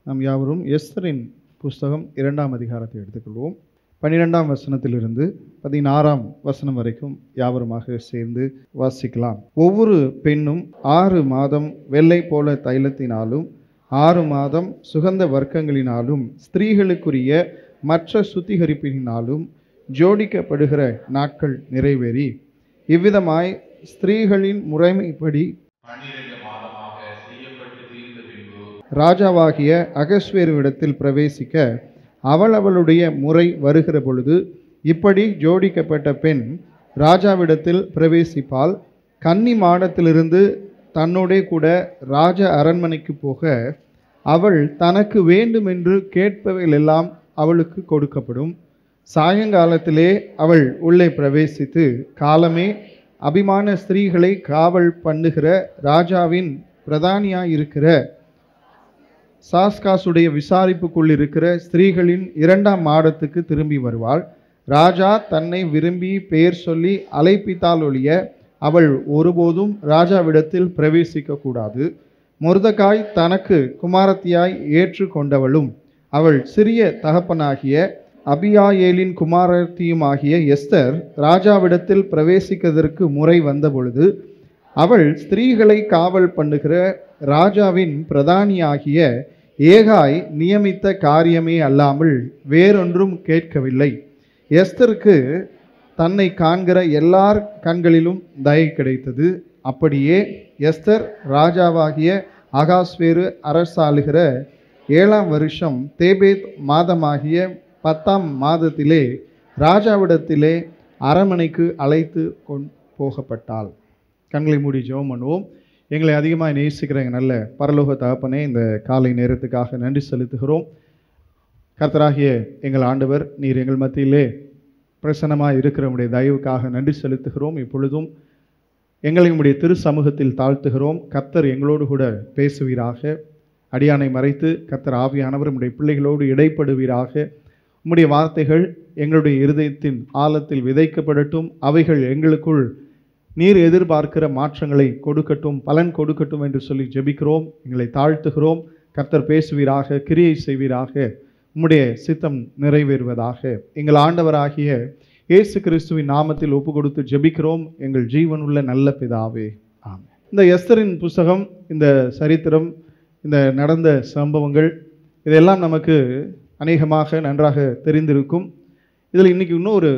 நாம் யாவரும் எஸ்தரின் புஸ்தகம் 2ஆம் அதிகாரத்தை எடுத்துக்கொள்வோம். 12ஆம் வசனத்திலிருந்து 16ஆம் வசனம் வரைக்கும் யாவருமாக சேர்ந்து வாசிக்கலாம். ஒவ்வொரு பெண்ணும் 6 மாதம் வெள்ளை போல தைலத்தினாலும் 6 மாதம் சுகந்த வர்க்கங்களினாலும் ஸ்திரீகளுக்குரிய மற்ற சுத்திகரிப்பினாலும் ஜோடிக்கப்படுகிற நாட்கள் நிறைவேறி இவ்விதமாய் ஸ்திரீகளின் முறைமைப்படி 12 மாதமாக செய்யப்பட்டு தீர்ந்த பின்பு ராஜாவாகிய அகஸ்வேருவிடத்தில் பிரவேசிக்க அவளுடைய முறை வருகிற பொழுது இப்படி ஜோடிக்கப்பட்ட பெண் ராஜாவிடத்தில் பிரவேசிப்பால் கன்னி மாடத்திலிருந்து தன்னோடே கூட ராஜ அரண்மனைக்கு போக அவள் தனக்கு வேண்டுமென்று கேட்பவைகளெல்லாம் அவளுக்கு கொடுக்கப்படும். சாயங்காலத்திலே அவள் உள்ளே பிரவேசித்து காலமே அபிமான ஸ்திரீகளை காவல் பண்ணுகிற ராஜாவின் பிரதானியாயிருக்கிற சாஸ்காசுடைய விசாரிப்புக்குள் இருக்கிற ஸ்திரீகளின் 2ஆம் மாடத்துக்கு திரும்பி வருவாள். ராஜா தன்னை விரும்பி பெயர் சொல்லி அழைப்பித்தால் ஒழிய அவள் ஒருபோதும் ராஜாவிடத்தில் பிரவேசிக்க கூடாது. மொர்தெகாய் தனக்கு குமாரத்தியாய் ஏற்று கொண்டவளும் அவள் சிறிய தகப்பனாகிய அபியாயேலின் குமாரத்தியுமாகிய எஸ்தர் ராஜாவிடத்தில் பிரவேசிக்கிறதற்கு முறை வந்தபொழுது அவள் ஸ்திரீகளை காவல் பண்ணுகிற ராஜாவின் பிரதானியாகிய ஏகாய் நியமித்த காரியமே அல்லாமல் வேறொன்றும் கேட்கவில்லை. எஸ்தருக்கு தன்னை காண்கிற எல்லார் கண்களிலும் தயை கிடைத்தது. அப்படியே எஸ்தர் ராஜாவாகிய அகாஸ்வேரு அரசாளுகிற 7ஆம் வருஷம் தேபேத் மாதமாகிய 10ஆம் மாதத்திலே ராஜாவிடத்திலே அரண்மனைக்கு அழைத்து போகப்பட்டாள். கண்களை மூடி ஜெபம் பண்ணுவோம். எங்களை அதிகமாக நேசிக்கிற எங்கள் நல்ல பரலோக தகப்பனே, இந்த காலை நேரத்துக்காக நன்றி செலுத்துகிறோம். கர்த்தராகிய எங்கள் ஆண்டவர், நீர் எங்கள் மத்தியிலே பிரசன்னமாக இருக்கிற உடைய தயவுக்காக நன்றி செலுத்துகிறோம். இப்பொழுதும் எங்களை உடைய திரு சமூகத்தில் தாழ்த்துகிறோம். கர்த்தர் எங்களோடு கூட பேசுவீராக. அடியானை மறைத்து கர்த்தர் ஆவியானவர் உடைய பிள்ளைகளோடு இடைப்படுவீராக. உம்முடைய வார்த்தைகள் எங்களுடைய இருதயத்தின் ஆழத்தில் விதைக்கப்படட்டும். அவைகள் எங்களுக்குள் நீர் எதிர்பார்க்கிற மாற்றங்களை கொடுக்கட்டும், பலன் கொடுக்கட்டும் என்று சொல்லி ஜெபிக்கிறோம். எங்களை தாழ்த்துகிறோம். கர்த்தர் பேசுவீராக, கிரியை செய்வீராக, உம்முடைய சித்தம் நிறைவேறுவதாக. எங்கள் ஆண்டவராகிய இயேசு கிறிஸ்துவின் நாமத்தில் ஒப்பு கொடுத்து ஜெபிக்கிறோம் எங்கள் ஜீவனுள்ள நல்ல பிதாவே, ஆமென். இந்த எஸ்தரின் புஸ்தகம், இந்த சரித்திரம், இந்த நடந்த சம்பவங்கள் இதெல்லாம் நமக்கு அநேகமாக நன்றாக தெரிந்திருக்கும். இதில் இன்னைக்கு இன்னொரு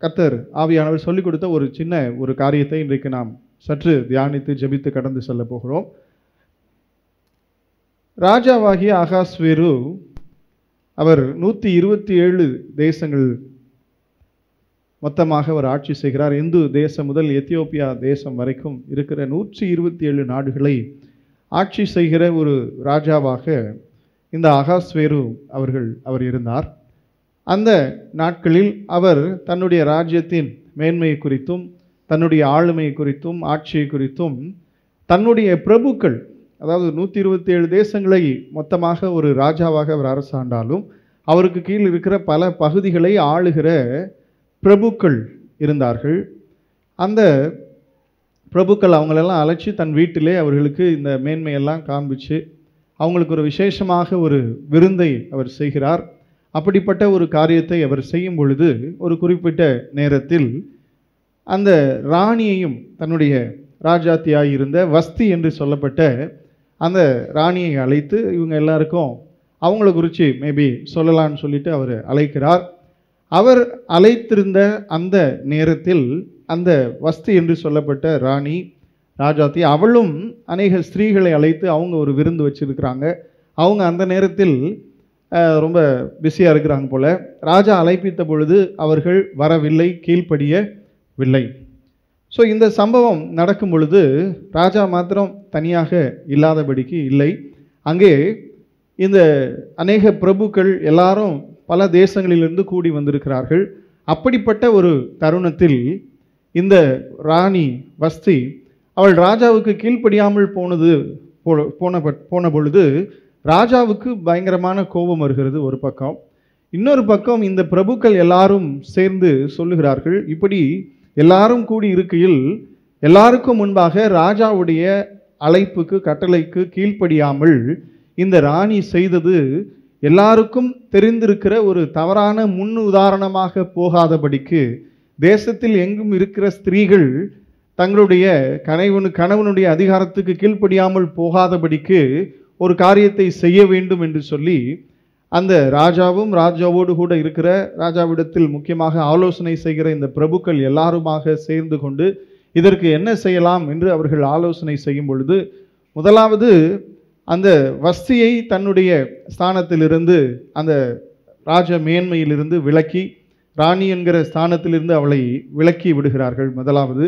கர்த்தர் ஆவியானவர் சொல்லிக் கொடுத்த ஒரு சின்ன ஒரு காரியத்தை இன்றைக்கு நாம் சற்று தியானித்து ஜெபித்து கடந்து செல்ல போகிறோம். ராஜாவாகிய அகாஸ்வேரு அவர் 127 தேசங்கள் மொத்தமாக அவர் ஆட்சி செய்கிறார். இந்து தேசம் முதல் எத்தியோப்பியா தேசம் வரைக்கும் இருக்கிற 127 நாடுகளை ஆட்சி செய்கிற ஒரு ராஜாவாக இந்த அகாஸ்வேரு அவர் இருந்தார். அந்த நாட்களில் அவர் தன்னுடைய ராஜ்யத்தின் மேன்மையை குறித்தும் தன்னுடைய ஆளுமை குறித்தும் ஆட்சியை குறித்தும் தன்னுடைய பிரபுக்கள், அதாவது 127 தேசங்களை மொத்தமாக ஒரு ராஜாவாக அவர் அரசாண்டாலும் அவருக்கு கீழ் இருக்கிற பல பகுதிகளை ஆளுகிற பிரபுக்கள் இருந்தார்கள். அந்த பிரபுக்கள் அவங்களெல்லாம் அழைச்சி தன் வீட்டிலே அவர்களுக்கு இந்த மேன்மையெல்லாம் காண்பிச்சு அவங்களுக்கு ஒரு விசேஷமாக ஒரு விருந்தை அவர் செய்கிறார். அப்படிப்பட்ட ஒரு காரியத்தை அவர் செய்யும் பொழுது ஒரு குறிப்பிட்ட நேரத்தில் அந்த ராணியையும், தன்னுடைய ராஜாத்தியாய் இருந்த வஸ்தி என்று சொல்லப்பட்ட அந்த ராணியை அழைத்து இவங்க எல்லாருக்கும் அவங்கள குறித்து மேபி சொல்லலான்னு சொல்லிட்டு அவர் அழைக்கிறார். அவர் அழைத்திருந்த அந்த நேரத்தில் அந்த வஸ்தி என்று சொல்லப்பட்ட ராணி ராஜாத்தி அவளும் அநேக ஸ்திரீகளை அழைத்து அவங்க ஒரு விருந்து வச்சிருக்கிறாங்க. அவங்க அந்த நேரத்தில் ரொம்ப பிஸியாக இருக்கிறாங்க போல. ராஜா அழைப்பித்த பொழுது அவர்கள் வரவில்லை, கீழ்ப்படியவில்லை. ஸோ இந்த சம்பவம் நடக்கும் பொழுது ராஜா மாத்திரம் தனியாக இல்லாதபடிக்கு இல்லை. அங்கே இந்த அநேக பிரபுக்கள் எல்லாரும் பல தேசங்களிலிருந்து கூடி வந்திருக்கிறார்கள். அப்படிப்பட்ட ஒரு தருணத்தில் இந்த ராணி வஸ்தி அவள் ராஜாவுக்கு கீழ்ப்படியாமல் போன பொழுது ராஜாவுக்கு பயங்கரமான கோபம் வருகிறது ஒரு பக்கம். இன்னொரு பக்கம் இந்த பிரபுக்கள் எல்லாரும் சேர்ந்து சொல்லுகிறார்கள், இப்படி எல்லாரும் கூடி இருக்கையில் எல்லாருக்கும் முன்பாக ராஜாவுடைய அழைப்புக்கு கட்டளைக்கு கீழ்ப்படியாமல் இந்த ராணி செய்தது எல்லாருக்கும் தெரிந்திருக்கிற ஒரு தவறான முன் உதாரணமாக போகாதபடிக்கு, தேசத்தில் எங்கும் இருக்கிற ஸ்திரீகள் தங்களுடைய கணவனுடைய அதிகாரத்துக்கு கீழ்ப்படியாமல் போகாதபடிக்கு ஒரு காரியத்தை செய்ய வேண்டும் என்று சொல்லி அந்த ராஜாவும் ராஜாவோடு கூட இருக்கிற ராஜாவிடத்தில் முக்கியமாக ஆலோசனை செய்கிற இந்த பிரபுக்கள் எல்லாருமாக சேர்ந்து கொண்டு இதற்கு என்ன செய்யலாம் என்று அவர்கள் ஆலோசனை செய்யும் பொழுது, முதலாவது அந்த வஸ்தியை தன்னுடைய ஸ்தானத்திலிருந்து, அந்த ராஜ மேன்மையிலிருந்து விலக்கி, ராணி என்கிற ஸ்தானத்திலிருந்து அவளை விலக்கி விடுகிறார்கள் முதலாவது.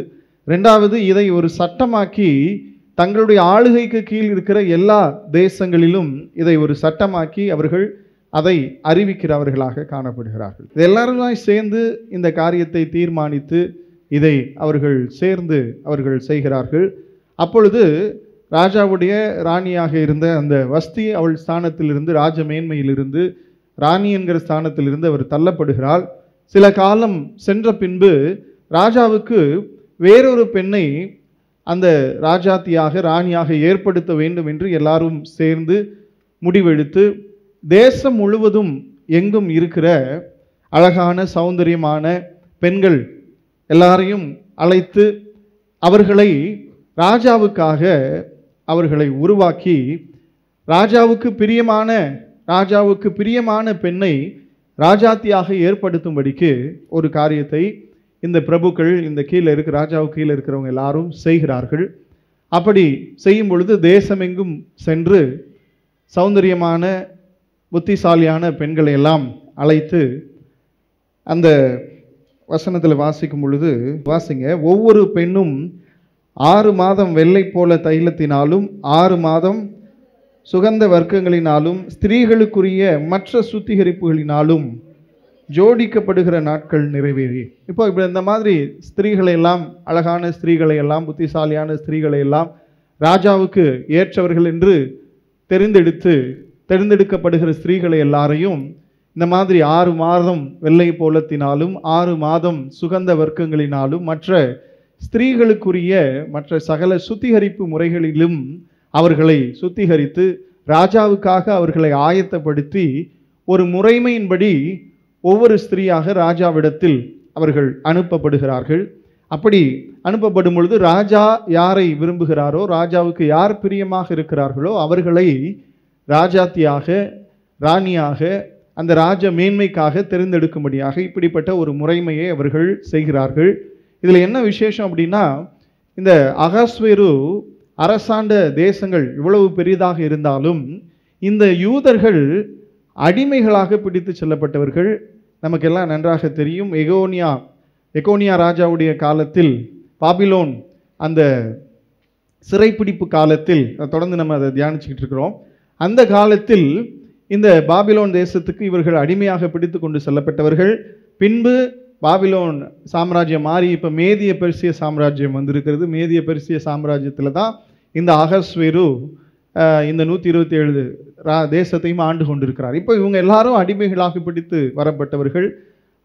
ரெண்டாவது, இதை ஒரு சட்டமாக்கி தங்களுடைய ஆளுகைக்கு கீழ் இருக்கிற எல்லா தேசங்களிலும் இதை ஒரு சட்டமாக்கி அவர்கள் அதை அறிவிக்கிறவர்களாக காணப்படுகிறார்கள். இது எல்லாரும் சேர்ந்து இந்த காரியத்தை தீர்மானித்து இதை அவர்கள் சேர்ந்து அவர்கள் செய்கிறார்கள். அப்பொழுது ராஜாவுடைய ராணியாக இருந்த அந்த வஸ்தி அவள் ஸ்தானத்திலிருந்து, ராஜ மேன்மையிலிருந்து, ராணி என்கிற ஸ்தானத்திலிருந்து அவர் தள்ளப்படுகிறாள். சில காலம் சென்ற பின்பு ராஜாவுக்கு வேறொரு பெண்ணை அந்த ராஜாத்தியாக ராணியாக ஏற்படுத்த வேண்டும் என்று எல்லாரும் சேர்ந்து முடிவெடுத்து, தேசம் முழுவதும் எங்கும் இருக்கிற அழகான சௌந்தரியமான பெண்கள் எல்லாரையும் அழைத்து அவர்களை ராஜாவுக்காக அவர்களை உருவாக்கி, ராஜாவுக்கு பிரியமான பெண்ணை ராஜாத்தியாக ஏற்படுத்தும்படிக்கு ஒரு காரியத்தை இந்த பிரபுக்கள், இந்த கீழே இருக்கிற ராஜாவுக்கு கீழே இருக்கிறவங்க எல்லாரும் செய்கிறார்கள். அப்படி செய்யும் பொழுது தேசமெங்கும் சென்று சௌந்தரியமான புத்திசாலியான பெண்களை எல்லாம் அழைத்து, அந்த வசனத்தில் வாசிக்கும் பொழுது வாசிங்க, ஒவ்வொரு பெண்ணும் 6 மாதம் வெள்ளை போல தைலத்தினாலும் 6 மாதம் சுகந்த வர்க்கங்களினாலும் ஸ்திரீகளுக்குரிய மற்ற சுத்திகரிப்புகளினாலும் ஜோடிக்கப்படுகிற நாட்கள் நிறைவேறி. இப்போ இப்படி இந்த மாதிரி ஸ்திரீகளை எல்லாம், அழகான ஸ்திரீகளை எல்லாம், புத்திசாலியான ஸ்திரீகளை எல்லாம் ராஜாவுக்கு ஏற்றவர்கள் என்று தெரிந்தெடுக்கப்படுகிற ஸ்திரீகளை எல்லாரையும் இந்த மாதிரி 6 மாதம் வெள்ளை போலத்தினாலும் 6 மாதம் சுகந்த வர்க்கங்களினாலும் மற்ற ஸ்திரீகளுக்குரிய மற்ற சகல சுத்திகரிப்பு முறைகளிலும் அவர்களை சுத்திகரித்து ராஜாவுக்காக அவர்களை ஆயத்தப்படுத்தி ஒரு முறைமையின்படி ஒவ்வொரு ஸ்திரீயாக ராஜாவிடத்தில் அவர்கள் அனுப்பப்படுகிறார்கள். அப்படி அனுப்பப்படும் பொழுது ராஜா யாரை விரும்புகிறாரோ, ராஜாவுக்கு யார் பிரியமாக இருக்கிறார்களோ அவர்களை ராஜாத்தியாக, ராணியாக, அந்த ராஜ மேன்மைக்காக தெரிந்தெடுக்கும்படியாக இப்படிப்பட்ட ஒரு முறைமையை அவர்கள் செய்கிறார்கள். இதில் என்ன விசேஷம் அப்படின்னா, இந்த அகாஸ்வேரு அரசாண்ட தேசங்கள் இவ்வளவு பெரிதாக இருந்தாலும் இந்த யூதர்கள் அடிமைகளாக பிடித்து செல்லப்பட்டவர்கள். நமக்கெல்லாம் நன்றாக தெரியும், எகோனியா ராஜாவுடைய காலத்தில், பாபிலோன் அந்த சிறைப்பிடிப்பு காலத்தில், தொடர்ந்து நம்ம அதை தியானிச்சுக்கிட்டு இருக்கிறோம், அந்த காலத்தில் இந்த பாபிலோன் தேசத்துக்கு இவர்கள் அடிமையாக பிடித்து கொண்டு செல்லப்பட்டவர்கள். பின்பு பாபிலோன் சாம்ராஜ்யம் மாறி இப்போ மேதிய பெர்சிய சாம்ராஜ்யம் வந்திருக்கிறது. மேதிய பெர்சிய சாம்ராஜ்யத்தில் தான் இந்த அகஸ்வேரு இந்த 127 தேசத்தையும் ஆண்டு கொண்டிருக்கிறார். இப்போ இவங்க எல்லாரும் அடிமைகளாக பிடித்து வரப்பட்டவர்கள்.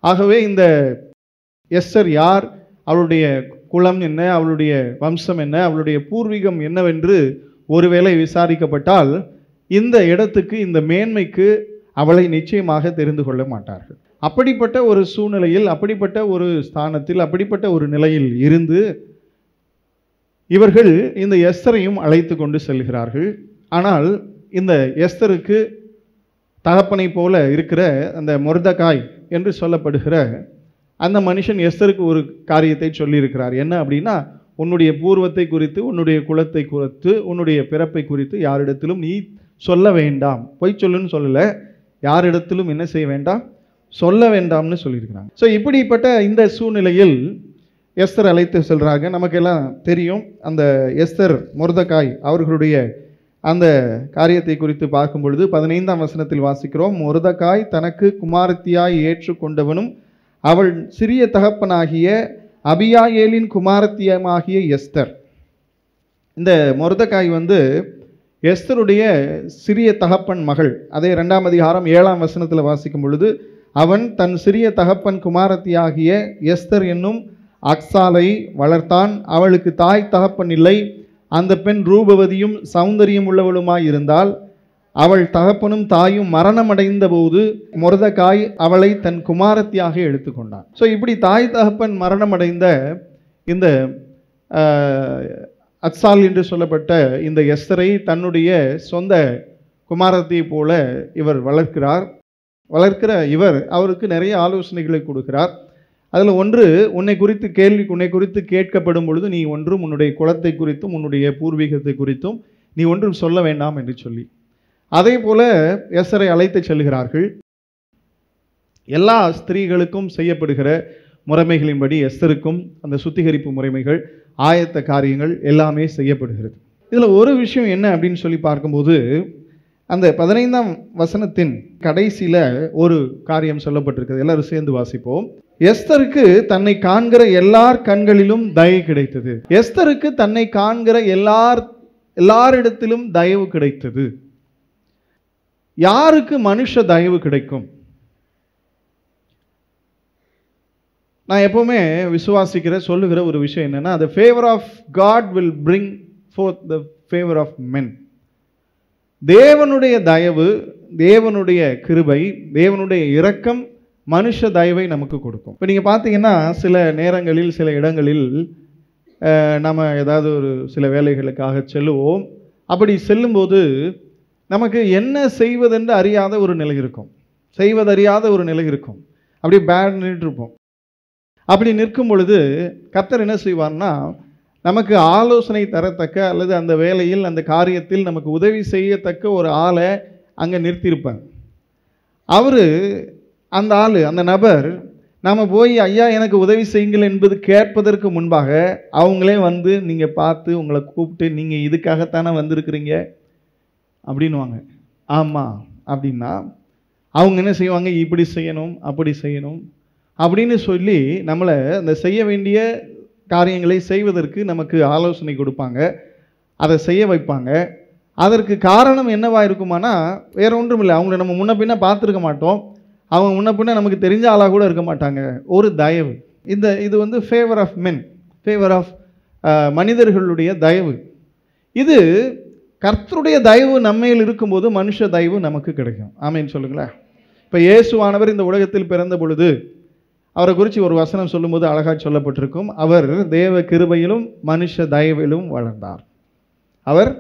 ஆகவே இந்த எஸ்தர் யார், அவளுடைய குலம் என்ன, அவளுடைய வம்சம் என்ன, அவளுடைய பூர்வீகம் என்னவென்று ஒருவேளை விசாரிக்கப்பட்டால் இந்த இடத்துக்கு, இந்த மேன்மைக்கு அவளை நிச்சயமாக தெரிந்து கொள்ள மாட்டார்கள். அப்படிப்பட்ட ஒரு சூழ்நிலையில், அப்படிப்பட்ட ஒரு ஸ்தானத்தில், அப்படிப்பட்ட ஒரு நிலையில் இருந்து இவர்கள் இந்த எஸ்தரையும் அழைத்து கொண்டு செல்கிறார்கள். ஆனால் இந்த எஸ்தருக்கு தகப்பனை போல இருக்கிற அந்த மொர்தகாய் என்று சொல்லப்படுகிற அந்த மனுஷன் எஸ்தருக்கு ஒரு காரியத்தை சொல்லியிருக்கிறார். என்ன அப்படின்னா, உன்னுடைய பூர்வத்தை குறித்து, உன்னுடைய குலத்தை குறித்து, உன்னுடைய பிறப்பை குறித்து யாரிடத்திலும் நீ சொல்ல வேண்டாம். பொய் சொல்லுன்னு சொல்லலை, யாரிடத்திலும் என்ன செய்ய வேண்டாம், சொல்ல வேண்டாம்னு சொல்லியிருக்கிறாங்க. ஸோ இப்படிப்பட்ட இந்த சூழ்நிலையில் எஸ்தர் அழைத்து செல்கிறாங்க. நமக்கெல்லாம் தெரியும், அந்த எஸ்தர் மொர்தகாய் அவர்களுடைய அந்த காரியத்தை குறித்து பார்க்கும் பொழுது 15ஆம் வசனத்தில் வாசிக்கிறோம், மொர்தகாய் தனக்கு குமாரத்தியாய் ஏற்றுக்கொண்டவனும் அவள் சிறிய தகப்பனாகிய அபியாயேலின் குமாரத்தியமாகிய எஸ்தர். இந்த மொர்தகாய் எஸ்தருடைய சிறிய தகப்பன் மகள். அதே 2ஆம் அதிகாரம் 7ஆம் வசனத்தில் வாசிக்கும் பொழுது, அவன் தன் சிறிய தகப்பன் குமாரத்தியாகிய எஸ்தர் என்னும் அக்சாலை வளர்த்தான். அவளுக்கு தாய் தகப்பன் இல்லை. அந்த பெண் ரூபவதியும் சௌந்தரியம் உள்ளவளுமாய் இருந்தால் அவள் தகப்பனும் தாயும் மரணமடைந்த போது மொர்தெகாய் அவளை தன் குமாரத்தியாக எடுத்துக்கொண்டான். ஸோ இப்படி தாய் தகப்பன் மரணமடைந்த இந்த அத்சால் என்று சொல்லப்பட்ட இந்த எஸ்தரை தன்னுடைய சொந்த குமாரத்தை போல இவர் வளர்க்கிற இவர் அவருக்கு நிறைய ஆலோசனைகளை கொடுக்கிறார். அதில் ஒன்று, உன்னை குறித்து கேட்கப்படும் பொழுது நீ ஒன்றும் உன்னுடைய குலத்தை குறித்தும் உன்னுடைய பூர்வீகத்தை குறித்தும் நீ ஒன்றும் சொல்ல வேண்டாம் என்று சொல்லி, அதே போல எஸ்தரை அழைத்து செல்கிறார்கள். எல்லா ஸ்திரீகளுக்கும் செய்யப்படுகிற முறைமைகளின்படி எஸ்தருக்கும் அந்த சுத்திகரிப்பு முறைமைகள், ஆயத்த காரியங்கள் எல்லாமே செய்யப்படுகிறது. இதில் ஒரு விஷயம் என்ன அப்படின்னு சொல்லி பார்க்கும்போது, அந்த 15ஆம் வசனத்தின் கடைசியில் ஒரு காரியம் சொல்லப்பட்டிருக்கிறது. எல்லாரும் சேர்ந்து வாசிப்போம். எஸ்தருக்கு தன்னை காண்கிற எல்லார் கண்களிலும் தயவு கிடைத்தது. எஸ்தருக்கு தன்னை காண்கிற எல்லாரிடத்திலும் தயவு கிடைத்தது. யாருக்கு மனுஷ தயவு கிடைக்கும்? நான் எப்பவுமே சொல்லுகிற ஒரு விஷயம் என்னன்னா, the favor of God will bring forth the favor of men. தேவனுடைய தயவு, தேவனுடைய கிருபை, தேவனுடைய இரக்கம் மனுஷ தயவை நமக்கு கொடுக்கும். இப்போ நீங்கள் பார்த்தீங்கன்னா சில நேரங்களில் சில இடங்களில் நம்ம ஏதாவது ஒரு சில வேலைகளுக்காக செல்லுவோம். அப்படி செல்லும்போது நமக்கு என்ன செய்வதென்று அறியாத ஒரு நிலை இருக்கும், செய்வதறியாத ஒரு நிலை இருக்கும். அப்படியே பேட் நின்றுருப்போம். அப்படி நிற்கும் பொழுது கர்த்தர் என்ன செய்வார்னா, நமக்கு ஆலோசனை தரத்தக்க அல்லது அந்த வேலையில் அந்த காரியத்தில் நமக்கு உதவி செய்யத்தக்க ஒரு ஆளை அங்கே நிறுத்தியிருப்பார். அவர் அந்த நபர் நாம் போய் ஐயா எனக்கு உதவி செய்யுங்கள் என்பது கேட்பதற்கு முன்பாக அவங்களே வந்து நீங்கள் பார்த்து உங்களை கூப்பிட்டு நீங்கள் இதுக்காகத்தானே வந்திருக்கிறீங்க அப்படின்வாங்க. ஆமாம் அப்படின்னா அவங்க என்ன செய்வாங்க, இப்படி செய்யணும் அப்படி செய்யணும் அப்படின்னு சொல்லி நம்மளை அந்த செய்ய வேண்டிய காரியங்களை செய்வதற்கு நமக்கு ஆலோசனை கொடுப்பாங்க, அதை செய்ய வைப்பாங்க. அதற்கு காரணம் என்னவா இருக்குமானா வேற ஒன்றும் இல்லை, அவங்கள நம்ம முன்ன பின்ன பார்த்துருக்க மாட்டோம், அவங்க முன்ன பின்ன நமக்கு தெரிஞ்ச ஆளாக கூட இருக்க மாட்டாங்க. ஒரு தயவு, இது வந்து favour of men, favour of மனிதர்களுடைய தயவு. இது கர்த்தருடைய தயவு நம்மையில் இருக்கும்போது மனுஷ தயவு நமக்கு கிடைக்கும். ஆமேன்னு சொல்லுங்களேன். இப்போ இயேசுவானவர் இந்த உலகத்தில் பிறந்த பொழுது அவரை குறித்து ஒரு வசனம் சொல்லும்போது அழகாக சொல்லப்பட்டிருக்கும், அவர் தேவ கிருபையிலும் மனுஷ தயவிலும் வளர்ந்தார். அவர்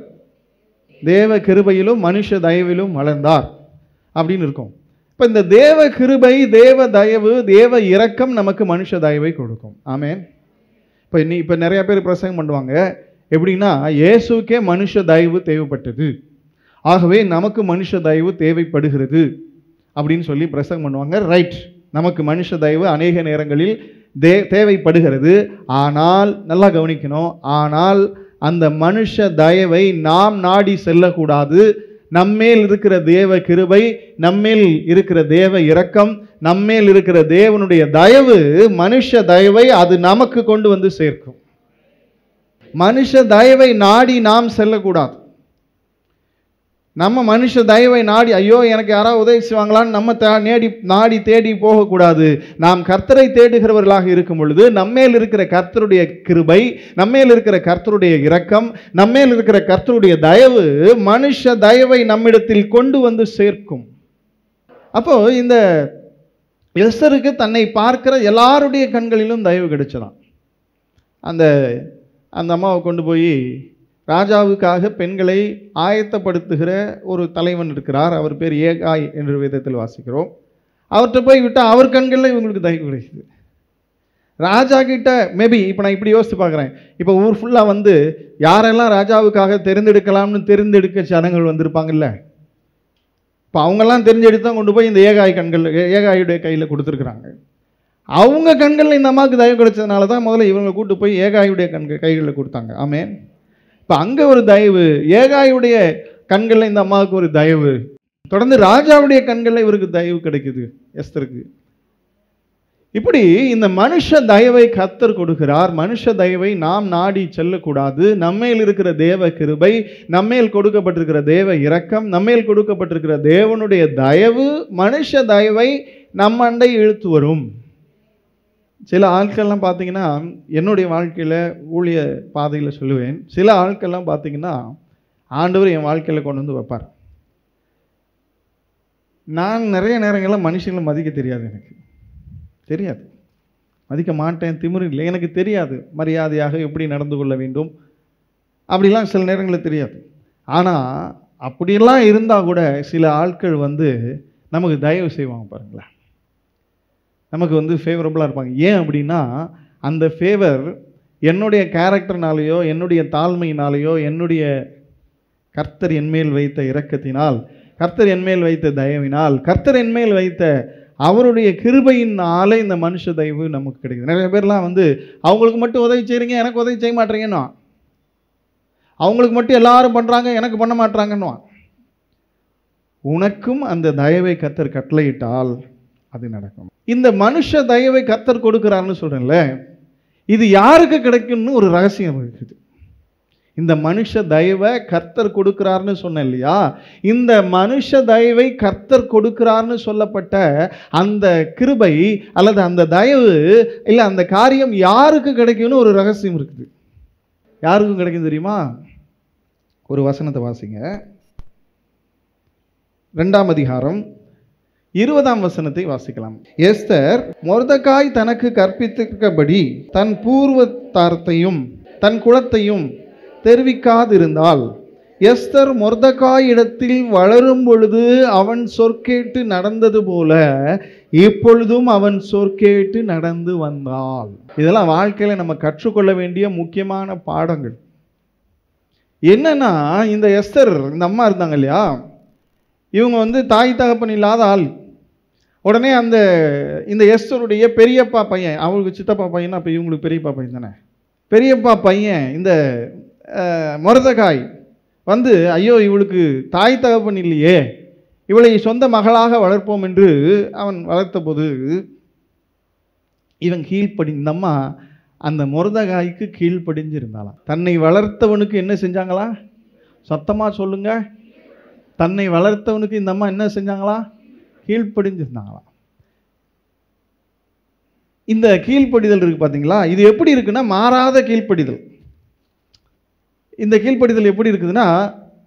தேவ கிருபையிலும் மனுஷ தயவிலும் வளர்ந்தார் அப்படின்னு இருக்கும். இப்போ இந்த தேவ கிருபை, தேவ தயவு, தேவ இரக்கம் நமக்கு மனுஷ தயவை கொடுக்கும். ஆமேன். இப்போ நிறைய பேர் பிரசங்கம் பண்ணுவாங்க, எப்படின்னா இயேசுக்கே மனுஷ தயவு தேவைப்பட்டது, ஆகவே நமக்கு மனுஷ தயவு தேவைப்படுகிறது அப்படின்னு சொல்லி பிரசங்கம் பண்ணுவாங்க. ரைட், நமக்கு மனுஷ தயவு அநேக நேரங்களில் தேவைப்படுகிறது. ஆனால் நல்லா கவனிக்கணும், ஆனால் அந்த மனுஷ தயவை நாம் நாடி செல்லக்கூடாது. நம்மேல் இருக்கிற தேவ கிருபை, நம்மேல் இருக்கிற தேவ இரக்கம், நம்மேல் இருக்கிற தேவனுடைய தயவு, மனுஷ தயவை அது நமக்கு கொண்டு வந்து சேர்க்கும். மனுஷ தயவை நாடி நாம் செல்லக்கூடாது. நம்ம மனுஷ தயவை நாடி ஐயோ எனக்கு யாராவது உதவி செய்வாங்களான்னு நம்ம நாடி தேடி போகக்கூடாது. நாம் கர்த்தரை தேடுகிறவர்களாக இருக்கும் பொழுது நம்மேல் இருக்கிற கர்த்தருடைய கிருபை, நம்மேல் இருக்கிற கர்த்தருடைய இரக்கம், நம்மேல் இருக்கிற கர்த்தருடைய தயவு மனுஷ தயவை நம்மிடத்தில் கொண்டு வந்து சேர்க்கும். அப்போ இந்த எஸ்தருக்கு தன்னை பார்க்கிற எல்லாருடைய கண்களிலும் தயவு கிடைச்சதான். அந்த அம்மாவை கொண்டு போய் ராஜாவுக்காக பெண்களை ஆயத்தப்படுத்துகிற ஒரு தலைவன் இருக்கிறார். அவர் பேர் ஏகாய் என்ற வேதத்தில் வாசிக்கிறோம். அவர்கிட்ட போய் விட்டால் அவர் கண்களில் இவங்களுக்கு தயவு கிடைக்குது. ராஜா கிட்ட மேபி இப்போ நான் இப்படி யோசித்து பார்க்குறேன், இப்போ ஊர் ஃபுல்லாக வந்து யாரெல்லாம் ராஜாவுக்காக தெரிந்தெடுக்கலாம்னு தெரிந்தெடுக்க ஜனங்கள் வந்திருப்பாங்கல்ல, இப்போ அவங்கெல்லாம் தெரிஞ்செடுத்து கொண்டு போய் இந்த ஏகாயுடைய கையில் கொடுத்துருக்குறாங்க. அவங்க கண்களில் இந்த அம்மாவுக்கு தயவு கிடைச்சதுனால தான் முதல்ல இவங்க கூட்டு போய் ஏகாயுடைய கைகளில் கொடுத்தாங்க. ஆமேன். இப்போ அங்கே ஒரு தயவு, ஏகாயுடைய கண்களில் இந்த அம்மாவுக்கு ஒரு தயவு, தொடர்ந்து ராஜாவுடைய கண்களில் இவருக்கு தயவு கிடைக்குது எஸ்தருக்கு. இப்படி இந்த மனுஷ தயவை கர்த்தர் கொடுக்கிறார். மனுஷ தயவை நாம் நாடி செல்லக்கூடாது. நம்மேல் இருக்கிற தேவ கிருபை, நம்மேல் கொடுக்கப்பட்டிருக்கிற தேவ இரக்கம், நம்மேல் கொடுக்கப்பட்டிருக்கிற தேவனுடைய தயவு மனுஷ தயவை நம்ம அண்டை இழுத்து வரும். சில ஆட்கள்லாம் பார்த்தீங்கன்னா, என்னுடைய வாழ்க்கையில் ஊழிய பாதையில் சொல்லுவேன், சில ஆட்கள்லாம் பார்த்தீங்கன்னா ஆண்டவர் என் வாழ்க்கையில் கொண்டு வந்து வைப்பார். நான் நிறைய நேரங்களில் மனுஷங்களை மதிக்க தெரியாது, எனக்கு தெரியாது, மதிக்க மாட்டேன், திமிரு இல்லை, எனக்கு தெரியாது மரியாதையாக எப்படி நடந்து கொள்ள வேண்டும் அப்படிலாம் சில நேரங்களில் தெரியாது. ஆனால் அப்படியெல்லாம் இருந்தால் கூட சில ஆட்கள் நமக்கு தயவு செய்வாங்க பாருங்களேன், நமக்கு ஃபேவரபுளாக இருப்பாங்க. ஏன் அப்படின்னா அந்த ஃபேவர் என்னுடைய கேரக்டர்னாலேயோ என்னுடைய தாழ்மையினாலேயோ என்னுடைய கர்த்தர் என்மேல் வைத்த இரக்கத்தினால், கர்த்தர் என்மேல் வைத்த தயவினால், கர்த்தர் என்மேல் வைத்த அவருடைய கிருபையினாலே இந்த மனுஷ தயவு நமக்கு கிடைக்குது. நிறைய பேர்லாம் அவங்களுக்கு மட்டும் உதவி செய்கிறீங்க, எனக்கு உதவி செய்ய மாட்டேங்கன்னு, அவங்களுக்கு மட்டும் எல்லாரும் பண்ணுறாங்க, எனக்கு பண்ண மாட்டாங்கன்னு. உனக்கும் அந்த தயவை கர்த்தர் கட்டளையிட்டால் அது நடக்கும். இந்த மனுஷ தயவை கர்த்தர் கொடுக்கிறார்னு சொல்கிறேன்ல, இது யாருக்கு கிடைக்கும்னு ஒரு ரகசியம் இருக்குது. இந்த மனுஷ தயவை கர்த்தர் கொடுக்கிறார்னு சொன்னேன் இல்லையா, இந்த மனுஷ தயவை கர்த்தர் கொடுக்கிறார்னு சொல்லப்பட்ட அந்த கிருபை அல்லது அந்த தயவு இல்லை அந்த காரியம் யாருக்கு கிடைக்கும்னு ஒரு ரகசியம் இருக்குது. யாருக்கும் கிடைக்கும் தெரியுமா? ஒரு வசனத்தை வாசிங்க. 2ஆம் அதிகாரம் 20ஆம் வசனத்தை வாசிக்கலாம். எஸ்தர் மொர்தெகாய் தனக்கு கற்பித்திருக்கபடி தன் பூர்வத்தார்த்தையும் தன் குலத்தையும் தெரிவிக்காதிருந்தால், எஸ்தர் மொர்தெகாய் இடத்தில் வளரும் பொழுது அவன் சொற்கேட்டு நடந்தது போல இப்பொழுதும் அவன் சொற்கேட்டு நடந்து வந்தாள். இதெல்லாம் வாழ்க்கையில நம்ம கற்றுக்கொள்ள வேண்டிய முக்கியமான பாடங்கள். என்னன்னா, இந்த எஸ்தர், இந்த அம்மா இருந்தாங்க இல்லையா, இவங்க தாய் தகப்பன் இல்லாத ஆள். உடனே இந்த எஸ்தருடைய பெரியப்பா பையன், அவங்களுக்கு சித்தப்பா பையன், அப்போ இவங்களுக்கு பெரியப்பா பையன் தானே, பெரியப்பா பையன் இந்த மொர்தெகாய் ஐயோ இவளுக்கு தாய் தகப்பன் இல்லையே, இவளை சொந்த மகளாக வளர்ப்போம் என்று அவன் வளர்த்த போது இவன் இந்த அம்மா அந்த மொர்தெகாய்க்கு கீழ்ப்படிஞ்சிருந்தாளாம். தன்னை வளர்த்தவனுக்கு என்ன செஞ்சாங்களா? சத்தமா சொல்லுங்க. தன்னை வளர்த்தவனுக்கு இந்த அம்மா என்ன செஞ்சாங்களா? கீழ்ப்படிஞ்சிருந்தாங்களா. இந்த கீழ்ப்படிதல் இருக்கு பார்த்தீங்களா, இது எப்படி இருக்குன்னா மாறாத கீழ்ப்படிதல். இந்த கீழ்ப்படிதல் எப்படி இருக்குதுன்னா,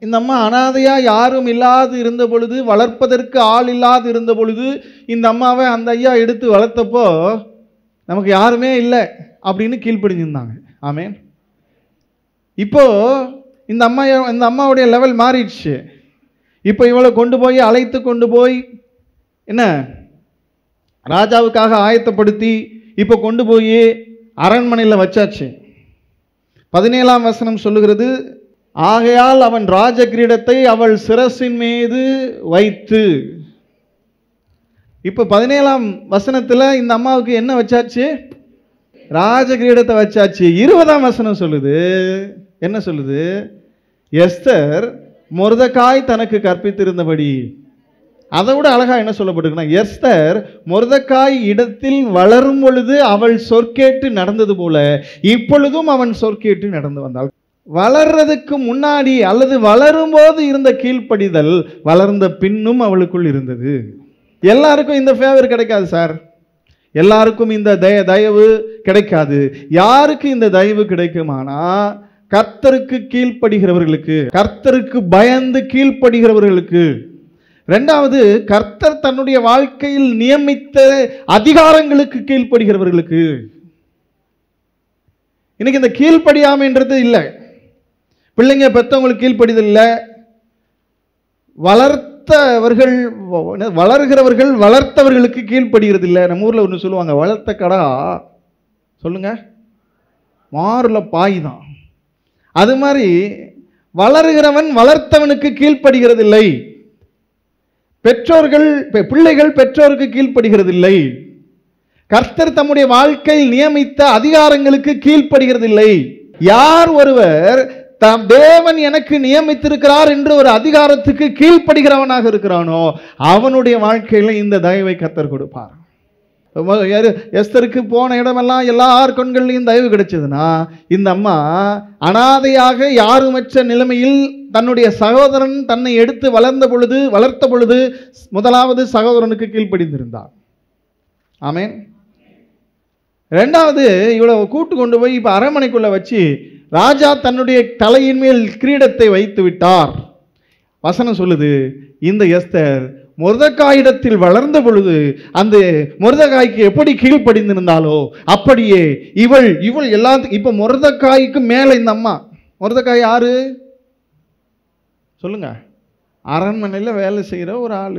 இந்த அம்மா அனாதையா யாரும் இல்லாது இருந்த பொழுது, வளர்ப்பதற்கு ஆள் இல்லாது இருந்த பொழுது இந்த அம்மாவை அந்த ஐயா எடுத்து வளர்த்தப்போ நமக்கு யாருமே இல்லை அப்படின்னு கீழ்ப்படிஞ்சிருந்தாங்க. ஆமேன். இப்போ இந்த அம்மாவுடைய லெவல் மாறிடுச்சு. இப்போ இவளை அழைத்து கொண்டு போய் என்ன ராஜாவுக்காக ஆயத்தப்படுத்தி இப்போ கொண்டு போய் அரண்மனையில் வச்சாச்சு. 17ஆம் வசனம் சொல்லுகிறது, ஆகையால் அவன் ராஜ கிரீடத்தை அவள் சிரசின் மீது வைத்து. இப்போ 17ஆம் வசனத்தில் இந்த அம்மாவுக்கு என்ன வச்சாச்சு? ராஜ கிரீடத்தை வச்சாச்சு. 20ஆம் வசனம் சொல்லுது, என்ன சொல்லுது? எஸ்தர் மொர்தெகாய் தனக்கு கற்பித்திருந்தபடி. அதை விட அழகா என்ன சொல்லப்பட்டிருக்குன்னா, எஸ்தர் மொர்தெகாய் இடத்தில் வளரும் பொழுது அவள் சொற்கேட்டு நடந்தது போல இப்பொழுதும் அவன் சொற்கேட்டு நடந்து வந்தாள். வளர்றதுக்கு முன்னாடி அல்லது வளரும் போது இருந்த கீழ்ப்படிதல் வளர்ந்த பின்னும் அவளுக்குள் இருந்தது. எல்லாருக்கும் இந்த ஃபேவர் கிடைக்காது சார், எல்லாருக்கும் இந்த தயவு கிடைக்காது. யாருக்கு இந்த தயவு கிடைக்குமானா, கர்த்தருக்கு கீழ்ப்படுகிறவர்களுக்கு, கர்த்தருக்கு பயந்து கீழ்ப்படுகிறவர்களுக்கு. இரண்டாவது, கர்த்தர் தன்னுடைய வாழ்க்கையில் நியமித்த அதிகாரங்களுக்கு கீழ்ப்படுகிறவர்களுக்கு. இன்னைக்கு இந்த கீழ்ப்படியாமைன்றது இல்லை. பிள்ளைங்க பெற்றவங்களுக்கு கீழ்ப்படிதல் இல்லை, வளர்கிறவர்கள் வளர்த்தவர்களுக்கு கீழ்ப்படுகிறது இல்லை. நம்ம ஊரில் ஒன்று சொல்லுவாங்க, வளர்த்த கடா சொல்லுங்க மாறுல பாய் தான். அது மாதிரி வளர்கிறவன் வளர்த்தவனுக்கு கீழ்ப்படுகிறது இல்லை. பிள்ளைகள் பெற்றோருக்கு கீழ்ப்படுகிறது இல்லை. கர்த்தர் தம்முடைய வாழ்க்கையில் நியமித்த அதிகாரங்களுக்கு கீழ்ப்படுகிறது இல்லை. யார் ஒருவர் தாம் தேவன் எனக்கு நியமித்திருக்கிறார் என்று ஒரு அதிகாரத்துக்கு கீழ்ப்படுகிறவனாக இருக்கிறானோ அவனுடைய வாழ்க்கையில இந்த தயவை கர்த்தர் கொடுப்பார். எஸ்தருக்கு போன இடமெல்லாம் எல்லார் கண்கள்லையும் தயவு கிடைச்சதுன்னா, இந்த அம்மா அனாதையாக யாருமற்ற நிலைமையில் தன்னுடைய சகோதரன் தன்னை எடுத்து வளர்த்த பொழுது முதலாவது சகோதரனுக்கு கீழ்ப்படிந்திருந்தார். ஆமேன். இரண்டாவது, இவ்வளவு கூட்டு கொண்டு போய் இப்ப அரண்மனைக்குள்ள வச்சு ராஜா தன்னுடைய தலையின் மேல் கிரீடத்தை வைத்து விட்டார். வசனம் சொல்லுது, இந்த எஸ்தர் மொர்தெகாயிடத்தில் வளர்ந்த பொழுது அந்த மொர்தெகாய்க்கு எப்படி கீழ்ப்படிந்திருந்தாலோ அப்படியே இவள் எல்லாத்துக்கும். இப்ப மொர்தெகாய்க்கு மேல இந்த அம்மா. மொர்தெகாய் யாரு சொல்லுங்க? அரண்மனையில் வேலை செய்கிற ஒரு ஆள்,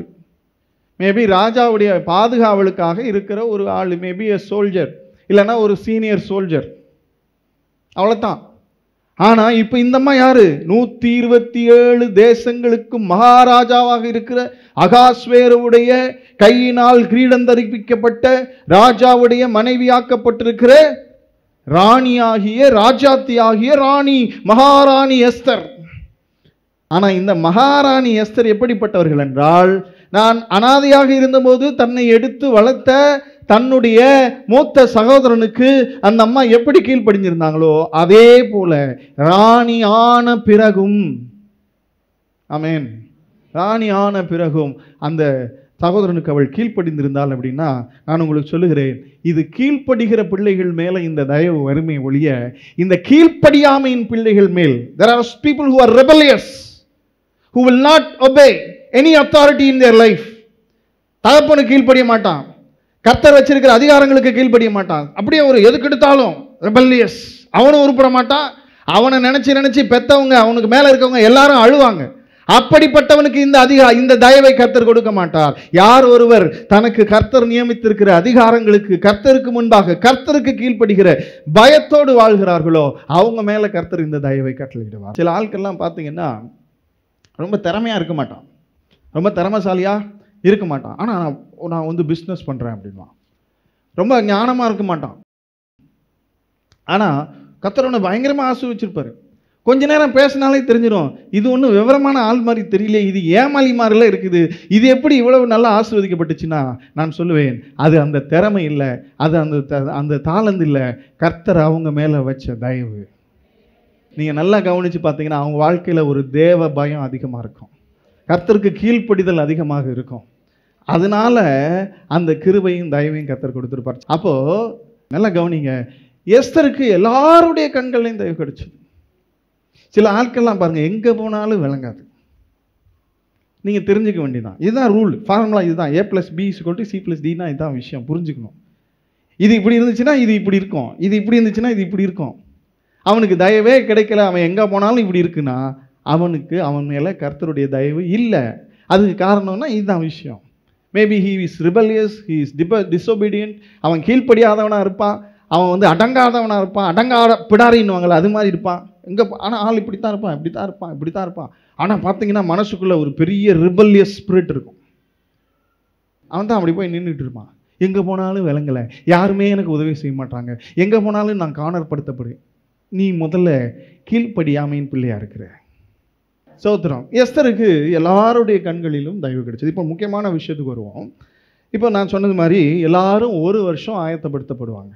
மேபி ராஜாவுடைய பாதுகாவலுக்காக இருக்கிற ஒரு ஆள், மேபி எ சோல்ஜர், இல்லைன்னா ஒரு சீனியர் சோல்ஜர், அவ்வளோதான். ஆனால் இப்போ இந்த அம்மா யாரு? 127 தேசங்களுக்கு மகாராஜாவாக இருக்கிற அகாஸ்வேருடைய கையினால் கிரீடம் தரிப்பிக்கப்பட்ட ராஜாவுடைய மனைவியாக்கப்பட்டிருக்கிற ராணியாகிய ராஜாத்தியாகிய ராணி மகாராணி எஸ்தர். ஆனால் இந்த மகாராணி எஸ்தர் எப்படிப்பட்டவர்கள் என்றால், நான் அனாதையாக இருந்தபோது தன்னை எடுத்து வளர்த்த தன்னுடைய மூத்த சகோதரனுக்கு அந்த அம்மா எப்படி கீழ்ப்படிஞ்சிருந்தாங்களோ அதே போல ராணி ஆன பிறகும், ஆமென், ராணி ஆன பிறகும் அந்த சகோதரனுக்கு அவள் கீழ்ப்படிந்திருந்தாள். அப்படின்னா நான் உங்களுக்கு சொல்லுகிறேன், இது கீழ்ப்படுகிற பிள்ளைகள் மேல இந்த தயவு வறுமை ஒழிய இந்த கீழ்ப்படியாமையின் பிள்ளைகள் மேல், there are people who are rebellious, who will not obey any authority in their life. தகப்பனுக்கு கீழ்ப்படிய மாட்டான், கர்த்தர் வச்சிருக்கிற அதிகாரங்களுக்கு கீழ்ப்படிய மாட்டான், அப்படியே ஒரு எதுக்கு எடுத்தாலும் rebellious. அவனும் உருப்பட மாட்டான், அவனை நினைச்சு பெத்தவங்க அவனுக்கு மேல இருக்கவங்க எல்லாரும் அழுவாங்க. அப்படிப்பட்டவனுக்கு இந்த தயவை கர்த்தர் கொடுக்க மாட்டார். யார் ஒருவர் தனக்கு கர்த்தர் நியமித்திருக்கிற அதிகாரங்களுக்கு கர்த்தருக்கு முன்பாக கர்த்தருக்கு கீழ்ப்படுகிற பயத்தோடு வாழ்கிறார்களோ அவங்க மேல கர்த்தர் இந்த தயவை கட்டளையிடுவார். சில ஆட்கள்லாம் பார்த்தீங்கன்னா ரொம்ப திறமையாக இருக்க மாட்டான், ரொம்ப திறமைசாலியாக இருக்க மாட்டான், ஆனால் நான் வந்து பிஸ்னஸ் பண்ணுறேன் அப்படின்வான். ரொம்ப ஞானமாக இருக்க மாட்டான், ஆனால் கர்த்தர் ஒன்று பயங்கரமாக ஆசீர்வச்சிருப்பாரு. கொஞ்ச நேரம் பேசினாலே தெரிஞ்சிடும், இது ஒன்றும் விவரமான ஆள் மாதிரி தெரியல, இது ஏமாளி மாதிரிலாம் இருக்குது, இது எப்படி இவ்வளவு நல்லா ஆசீர்வதிக்கப்பட்டுச்சுன்னா நான் சொல்லுவேன், அது அந்த திறமை இல்லை, அது அந்த தாளந்து இல்லை, கர்த்தர் அவங்க மேலே வச்ச தயவு. நீங்கள் நல்லா கவனித்து பார்த்தீங்கன்னா அவங்க வாழ்க்கையில் ஒரு தேவ பயம் அதிகமாக இருக்கும், கர்த்தருக்கு கீழ்ப்படிதல் அதிகமாக இருக்கும். அதனால அந்த கிருபையும் தயவையும் கர்த்தர் கொடுத்துருப்பார். அப்போது நல்லா கவனிங்க, எஸ்தருக்கு எல்லாருடைய கண்கள்லையும் தயவு கிடைச்சது. சில ஆட்கள்லாம் பாருங்கள் எங்கே போனாலும் விளங்காது, நீங்கள் தெரிஞ்சுக்க வேண்டியதான். இதுதான் ரூல், ஃபார்முலா இதுதான். A+B=C+Dனா இதுதான் விஷயம், புரிஞ்சுக்கணும். இது இப்படி இருந்துச்சுன்னா இது இப்படி இருக்கும், இது இப்படி இருந்துச்சுன்னா இது இப்படி இருக்கும். அவனுக்கு தயவே கிடைக்கல, அவன் எங்கே போனாலும் இப்படி இருக்குன்னா அவனுக்கு அவன் மேலே கர்த்தருடைய தயவு இல்லை. அதுக்கு காரணம்னா இதுதான் விஷயம். Maybe he is rebellious, he is disobedient, அவன் கீழ்ப்படியாதவனாக இருப்பான், அவன் வந்து அடங்காதவனாக இருப்பான், அடங்காத பிடாரின்னுவாங்களே அது மாதிரி இருப்பான். எங்கே ஆனால் ஆள் இப்படித்தான் இருப்பான், இப்படித்தான் இருப்பான். ஆனால் பார்த்தீங்கன்னா மனசுக்குள்ளே ஒரு பெரிய ரிபல்லியஸ் ஸ்பிரிட் இருக்கும். அவன் தான் அப்படி போய் நின்றுட்டு இருப்பான். எங்கே போனாலும் விளங்கலை, யாருமே எனக்கு உதவி செய்ய மாட்டாங்க, எங்கே போனாலும் நான் காணப்படுத்தப்படுவேன். நீ முதல்ல கீழ்ப்படியாமையின் பிள்ளையா இருக்கிற. சோத்திரம். எஸ்தருக்கு எல்லாருடைய கண்களிலும் தயவு கிடைச்சது. இப்போ முக்கியமான விஷயத்துக்கு வருவோம். இப்போ நான் சொன்னது மாதிரி எல்லாரும் 1 வருஷம் ஆயத்தப்படுத்தப்படுவாங்க.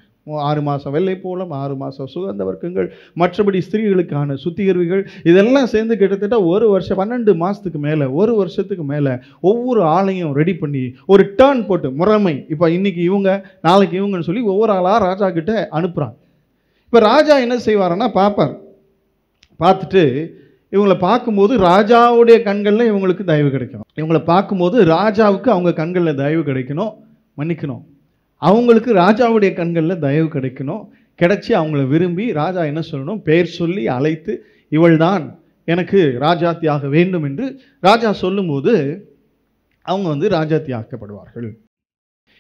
6 மாதம் வெள்ளைப்போளம், 6 மாதம் சுகந்த வர்க்கங்கள், மற்றபடி ஸ்திரீகளுக்கான சுத்திகரிவுகள், இதெல்லாம் சேர்ந்து கிட்டத்தட்ட 1 வருஷம் 12 மாதத்துக்கு மேலே 1 வருஷத்துக்கு மேலே ஒவ்வொரு ஆளையும் ரெடி பண்ணி ஒரு டர்ன் போட்டு முறைமை, இப்போ இன்னைக்கு இவங்க நாளைக்கு இவங்கன்னு சொல்லி ஒவ்வொரு ஆளாக ராஜா கிட்ட அனுப்புகிறாங்க. இப்போ ராஜா என்ன செய்வாருன்னா பார்ப்பார், பார்த்துட்டு இவங்களை பார்க்கும்போது ராஜாவுடைய கண்களில் இவங்களுக்கு தயவு கிடைக்கணும், இவங்களை பார்க்கும்போது ராஜாவுக்கு அவங்க கண்களில் தயவு கிடைக்கணும், மன்னிக்கணும், அவங்களுக்கு ராஜாவுடைய கண்களில் தயவு கிடைக்கணும். கிடைச்சி அவங்கள விரும்பி ராஜா என்ன சொல்லணும், பெயர் சொல்லி அழைத்து இவள்தான் எனக்கு ராஜாத்தியாக வேண்டும் என்று ராஜா சொல்லும்போது அவங்க வந்து ராஜாத்தி ஆக்கப்படுவார்கள்.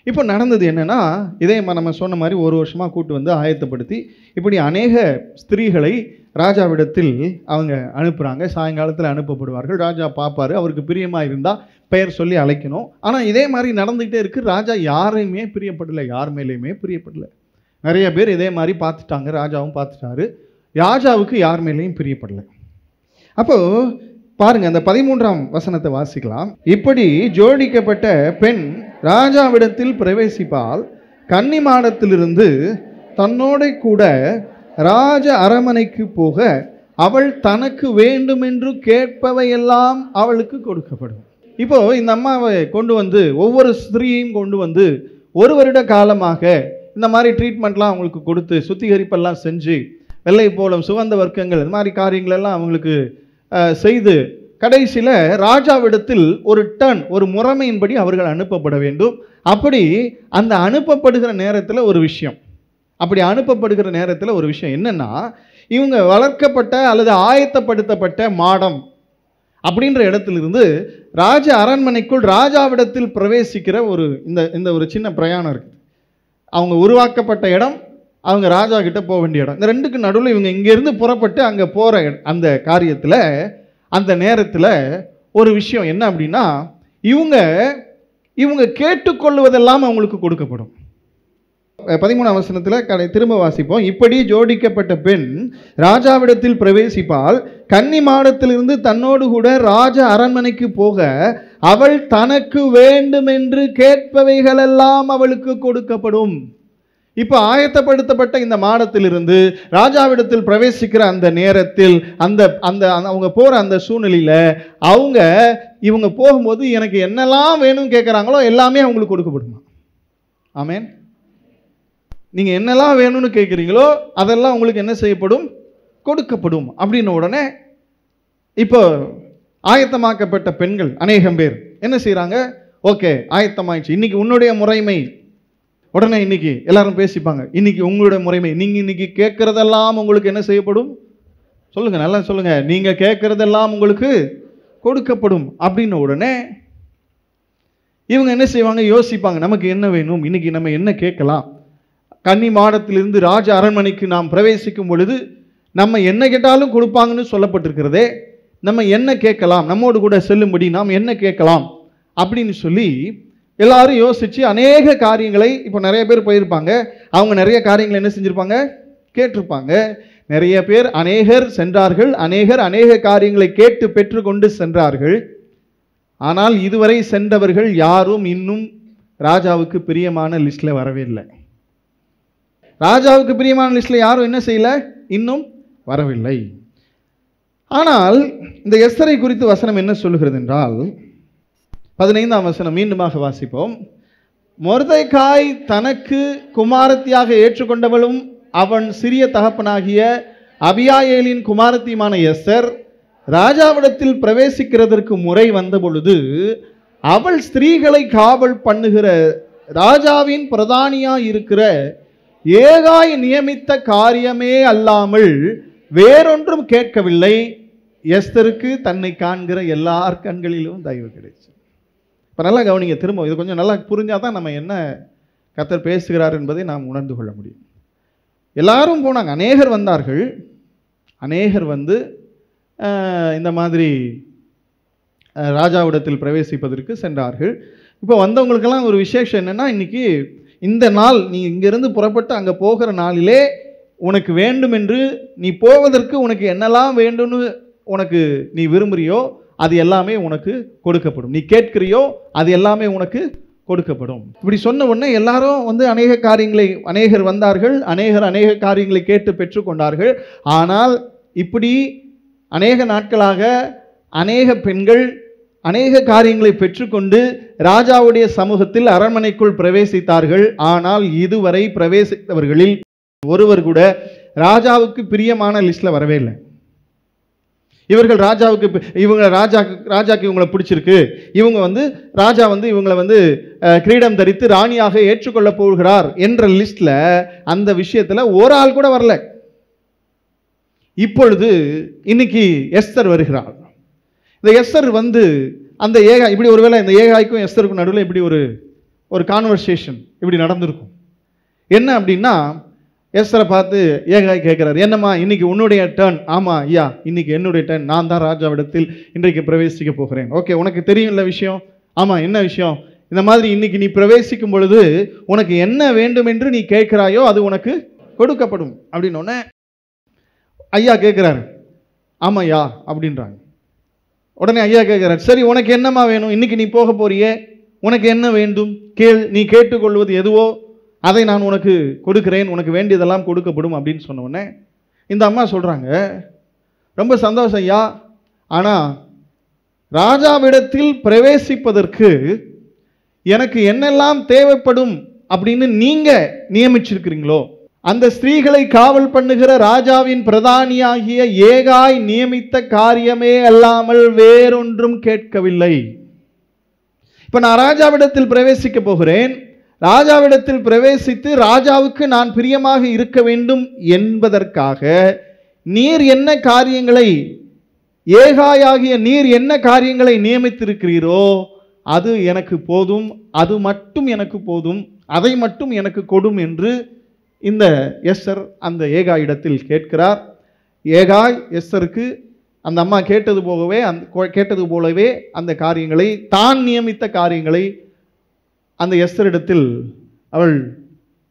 இப்போ நடந்தது என்னென்னா, இதே நம்ம சொன்ன மாதிரி 1 வருஷமாக கூட்டு வந்து ஆயத்தப்படுத்தி இப்படி அநேக ஸ்திரீகளை ராஜாவிடத்தில் அவங்க அனுப்புகிறாங்க. சாயங்காலத்தில் அனுப்பப்படுவார்கள். ராஜா பார்ப்பார், அவருக்கு பிரியமாக இருந்தால் பெயர் சொல்லி அழைக்கணும். ஆனால் இதே மாதிரி நடந்துக்கிட்டே இருக்குது. ராஜா யாரையுமே பிரியப்படலை, யார் மேலேயுமே பிரியப்படலை. நிறைய பேர் இதே மாதிரி பார்த்துட்டாங்க, ராஜாவும் பார்த்துட்டாரு, ராஜாவுக்கு யார் மேலேயும் பிரியப்படலை. அப்போது பாருங்க, அந்த 13ஆம் வசனத்தை வாசிக்கலாம். இப்படி ஜோடிக்கப்பட்ட பெண் ராஜாவிடத்தில் பிரவேசிப்பால் கன்னிமாடத்திலிருந்து தன்னோட கூட ராஜ அரமனைக்கு போக அவள் தனக்கு வேண்டுமென்று கேட்பவையெல்லாம் அவளுக்கு கொடுக்கப்படும். இப்போ இந்த அம்மாவை கொண்டு வந்து ஒவ்வொரு ஸ்திரீயையும் கொண்டு வந்து 1 வருட காலமாக இந்த மாதிரி ட்ரீட்மெண்ட்லாம் அவங்களுக்கு கொடுத்து சுத்திகரிப்பெல்லாம் செஞ்சு வெள்ளை போலம் சுகந்த வர்க்கங்கள் இந்த மாதிரி காரியங்களெல்லாம் அவங்களுக்கு செய்து கடைசியில் ராஜாவிடத்தில் ஒரு டர்ன், ஒரு முறைமையின்படி அவர்கள் அனுப்பப்பட வேண்டும். அப்படி அந்த அனுப்பப்படுகிற நேரத்தில் ஒரு விஷயம், என்னன்னா, இவங்க வளர்க்கப்பட்ட அல்லது ஆயத்தப்படுத்தப்பட்ட மாடம் அப்படின்ற இடத்திலிருந்து ராஜ அரண்மனைக்குள் ராஜாவிடத்தில் பிரவேசிக்கிற இந்த ஒரு சின்ன பிரயாணம் இருக்கு. அவங்க உருவாக்கப்பட்ட இடம், அவங்க ராஜா கிட்ட போக வேண்டிய இடம். இந்த ரெண்டுக்கு நடுவில் இவங்க இங்கேருந்து புறப்பட்டு அங்கே போகிற அந்த காரியத்தில், அந்த நேரத்தில் ஒரு விஷயம் என்ன அப்படின்னா, இவங்க கேட்டுக்கொள்வதெல்லாம் அவங்களுக்கு கொடுக்கப்படும். 13ஆம் வசனத்தில் திரும்ப வாசிப்போம். இப்படி ஜோடிக்கப்பட்ட பெண் ராஜாவிடத்தில் பிரவேசிப்பால், கன்னி மாடத்திலிருந்து தன்னோடு கூட ராஜ அரண்மனைக்கு போக அவள் தனக்கு வேண்டுமென்று கேட்பவைகளெல்லாம் அவளுக்கு கொடுக்கப்படும். இப்ப ஆயத்தப்படுத்தப்பட்ட இந்த மாடத்திலிருந்து ராஜாவிடத்தில் பிரவேசிக்கிற அந்த நேரத்தில், அவங்க போற அந்த சூழ்நிலையில இவங்க போகும்போது எனக்கு என்னெல்லாம் வேணும்னு கேட்கிறாங்களோ எல்லாமே அவங்களுக்கு கொடுக்கப்படுமா? ஆமென். நீங்க என்னெல்லாம் வேணும்னு கேட்குறீங்களோ அதெல்லாம் உங்களுக்கு என்ன செய்யப்படும்? கொடுக்கப்படும். அப்படின்ன உடனே இப்போ ஆயத்தமாக்கப்பட்ட பெண்கள் அநேகம் பேர் என்ன செய்யறாங்க? ஓகே, ஆயத்தமாயிடுச்சு, இன்னைக்கு உன்னுடைய முறைமை. உடனே இன்னைக்கு எல்லாரும் பேசிப்பாங்க, இன்னைக்கு உங்களுடைய முறைமை, நீங்க இன்னைக்கு கேட்கறதெல்லாம் உங்களுக்கு என்ன செய்யப்படும்? சொல்லுங்க, நல்லா சொல்லுங்க, நீங்க கேட்கறதெல்லாம் உங்களுக்கு கொடுக்கப்படும். அப்படின்ன உடனே இவங்க என்ன செய்வாங்க? யோசிப்பாங்க, நமக்கு என்ன வேணும், இன்னைக்கு நம்ம என்ன கேட்கலாம்? கன்னி மாடத்திலிருந்து ராஜ அரண்மனைக்கு நாம் பிரவேசிக்கும் பொழுது நம்ம என்ன கேட்டாலும் கொடுப்பாங்கன்னு சொல்லப்பட்டிருக்கிறதே, நம்ம என்ன கேட்கலாம், நம்மோடு கூட செல்லும்படி நாம் என்ன கேட்கலாம் அப்படின்னு சொல்லி எல்லாரும் யோசிச்சு அநேக காரியங்களை, இப்போ நிறைய பேர் போயிருப்பாங்க, அவங்க நிறைய காரியங்களை என்ன செஞ்சிருப்பாங்க? கேட்டிருப்பாங்க. நிறைய பேர், அநேகர் சென்றார்கள், அநேக காரியங்களை கேட்டு பெற்றுக்கொண்டு சென்றார்கள். ஆனால் இதுவரை சென்றவர்கள் யாரும் இன்னும் ராஜாவுக்கு பிரியமான லிஸ்ட்ல வரவே இல்லை. ராஜாவுக்கு பிரியமான லிஸ்ட்ல யாரும் என்ன செய்யல? இன்னும் வரவில்லை. ஆனால் இந்த எஸ்தரை குறித்து வசனம் என்ன சொல்லுகிறது என்றால், 15ஆம் வசனம் மீண்டுமாக வாசிப்போம். மொர்தெகாய் தனக்கு குமாரத்தியாக ஏற்றுக்கொண்டவளும் அவன் சிறிய தகப்பனாகிய அபியாயேலின் குமாரத்தியுமான எஸ்தர் ராஜாவிடத்தில் பிரவேசிக்கிறதற்கு முறை வந்த பொழுது, அவள் ஸ்திரீகளை காவல் பண்ணுகிற ராஜாவின் பிரதானியா இருக்கிற ஏகாய் நியமித்த காரியமே அல்லாமல் வேறொன்றும் கேட்கவில்லை. எஸ்தருக்கு தன்னை காண்கிற எல்லார் கண்களிலும் தயவு கிடைச்சு. இப்போ நல்லா கவனிங்க, திரும்ப இது கொஞ்சம் நல்லா புரிஞ்சாதான் நம்ம என்ன கர்த்தர் பேசுகிறார் என்பதை நாம் உணர்ந்து கொள்ள முடியும். எல்லாரும் போனாங்க, அநேகர் வந்தார்கள், அநேகர் வந்து இந்த மாதிரி ராஜாவிடத்தில் பிரவேசிப்பதற்கு சென்றார்கள். இப்போ வந்தவங்களுக்கெல்லாம் ஒரு விசேஷம் என்னன்னா, இன்னைக்கு இந்த நாள் நீ இங்கிருந்து புறப்பட்டு அங்கே போகிற நாளிலே உனக்கு வேண்டும் என்று, நீ போவதற்கு உனக்கு என்னெல்லாம் வேண்டும்னு உனக்கு நீ விரும்புறியோ அது எல்லாமே உனக்கு கொடுக்கப்படும், நீ கேட்கிறியோ அது எல்லாமே உனக்கு கொடுக்கப்படும். இப்படி சொன்ன உடனே எல்லாரும் வந்து அநேகர் வந்தார்கள், அநேக காரியங்களை கேட்டு பெற்றுக்கொண்டார்கள். ஆனால் இப்படி அநேக நாட்களாக அநேக பெண்கள் அநேக காரியங்களை பெற்றுக்கொண்டு ராஜாவுடைய சமூகத்தில் அரண்மனைக்குள் பிரவேசித்தார்கள். ஆனால் இதுவரை பிரவேசித்தவர்களில் ஒருவர் கூட ராஜாவுக்கு பிரியமான லிஸ்ட்ல வரவே இல்லை. ராஜாக்கு இவங்களை பிடிச்சிருக்கு, இவங்க வந்து ராஜா வந்து இவங்களை வந்து கிரீடம் தரித்து ராணியாக ஏற்றுக்கொள்ள போகிறார் என்ற லிஸ்ட்ல அந்த விஷயத்துல ஒரு ஆள் கூட வரல. இப்பொழுது இன்னைக்கு எஸ்தர் வருகிறார். இந்த எஸ்தர் வந்து அந்த இப்படி ஒருவேளை இந்த ஏகாய்க்கும் எஸ்தருக்கும் நடுவில் இப்படி ஒரு கான்வர்சேஷன் இப்படி நடந்திருக்கும். என்ன அப்படின்னா, எஸ்தரை பார்த்து ஏகாய் கேட்கிறார், என்னம்மா இன்னைக்கு உன்னுடைய டர்ன்? ஆமா ஐயா, இன்னைக்கு என்னுடைய டர்ன், நான் தான் ராஜாவிடத்தில் இன்றைக்கு பிரவேசிக்க போகிறேன். ஓகே, உனக்கு தெரியும் இல்லை விஷயம்? ஆமா, என்ன விஷயம்? இந்த மாதிரி இன்னைக்கு நீ பிரவேசிக்கும் பொழுது உனக்கு என்ன வேண்டும் என்று நீ கேட்கிறாயோ அது உனக்கு கொடுக்கப்படும் அப்படின்னு உடனே ஐயா கேட்கிறாரு, ஆமாய்யா அப்படின்றாங்க. உடனே ஐயா கேட்கிறார், சரி உனக்கு என்னம்மா வேணும்? இன்னைக்கு நீ போக போறியே, உனக்கு என்ன வேண்டும் கேள், நீ கேட்டுக்கொள்வது எதுவோ அதை நான் உனக்கு கொடுக்கிறேன், உனக்கு வேண்டியதெல்லாம் கொடுக்கப்படும் அப்படின்னு சொன்ன உடனே இந்த அம்மா சொல்றாங்க, ரொம்ப சந்தோஷம் ஐயா, ஆனா ராஜாவிடத்தில் பிரவேசிப்பதற்கு எனக்கு என்னெல்லாம் தேவைப்படும் அப்படின்னு நீங்க நியமிச்சிருக்கிறீங்களோ அந்த ஸ்திரீகளை காவல் பண்ணுகிற ராஜாவின் பிரதானியாகிய ஏகாய் நியமித்த காரியமே அல்லாமல் வேறொன்றும் கேட்கவில்லை. இப்ப நான் ராஜாவிடத்தில் பிரவேசிக்க போகிறேன். ராஜாவிடத்தில் பிரவேசித்து ராஜாவுக்கு நான் பிரியமாக இருக்க வேண்டும் என்பதற்காக நீர் என்ன காரியங்களை, ஏகாயாகிய நீர் என்ன காரியங்களை நியமித்திருக்கிறீரோ அது எனக்கு போதும், அது மட்டும் எனக்கு போதும், அதை மட்டும் எனக்கு கொடும் என்று இந்த எஸ்தர் அந்த ஏகாயிடத்தில் கேட்கிறார். ஏகாய் எஸ்தருக்கு அந்த அம்மா கேட்டது போலவே அந்த காரியங்களை, தான் நியமித்த காரியங்களை அந்த எஸ்தரிடத்தில்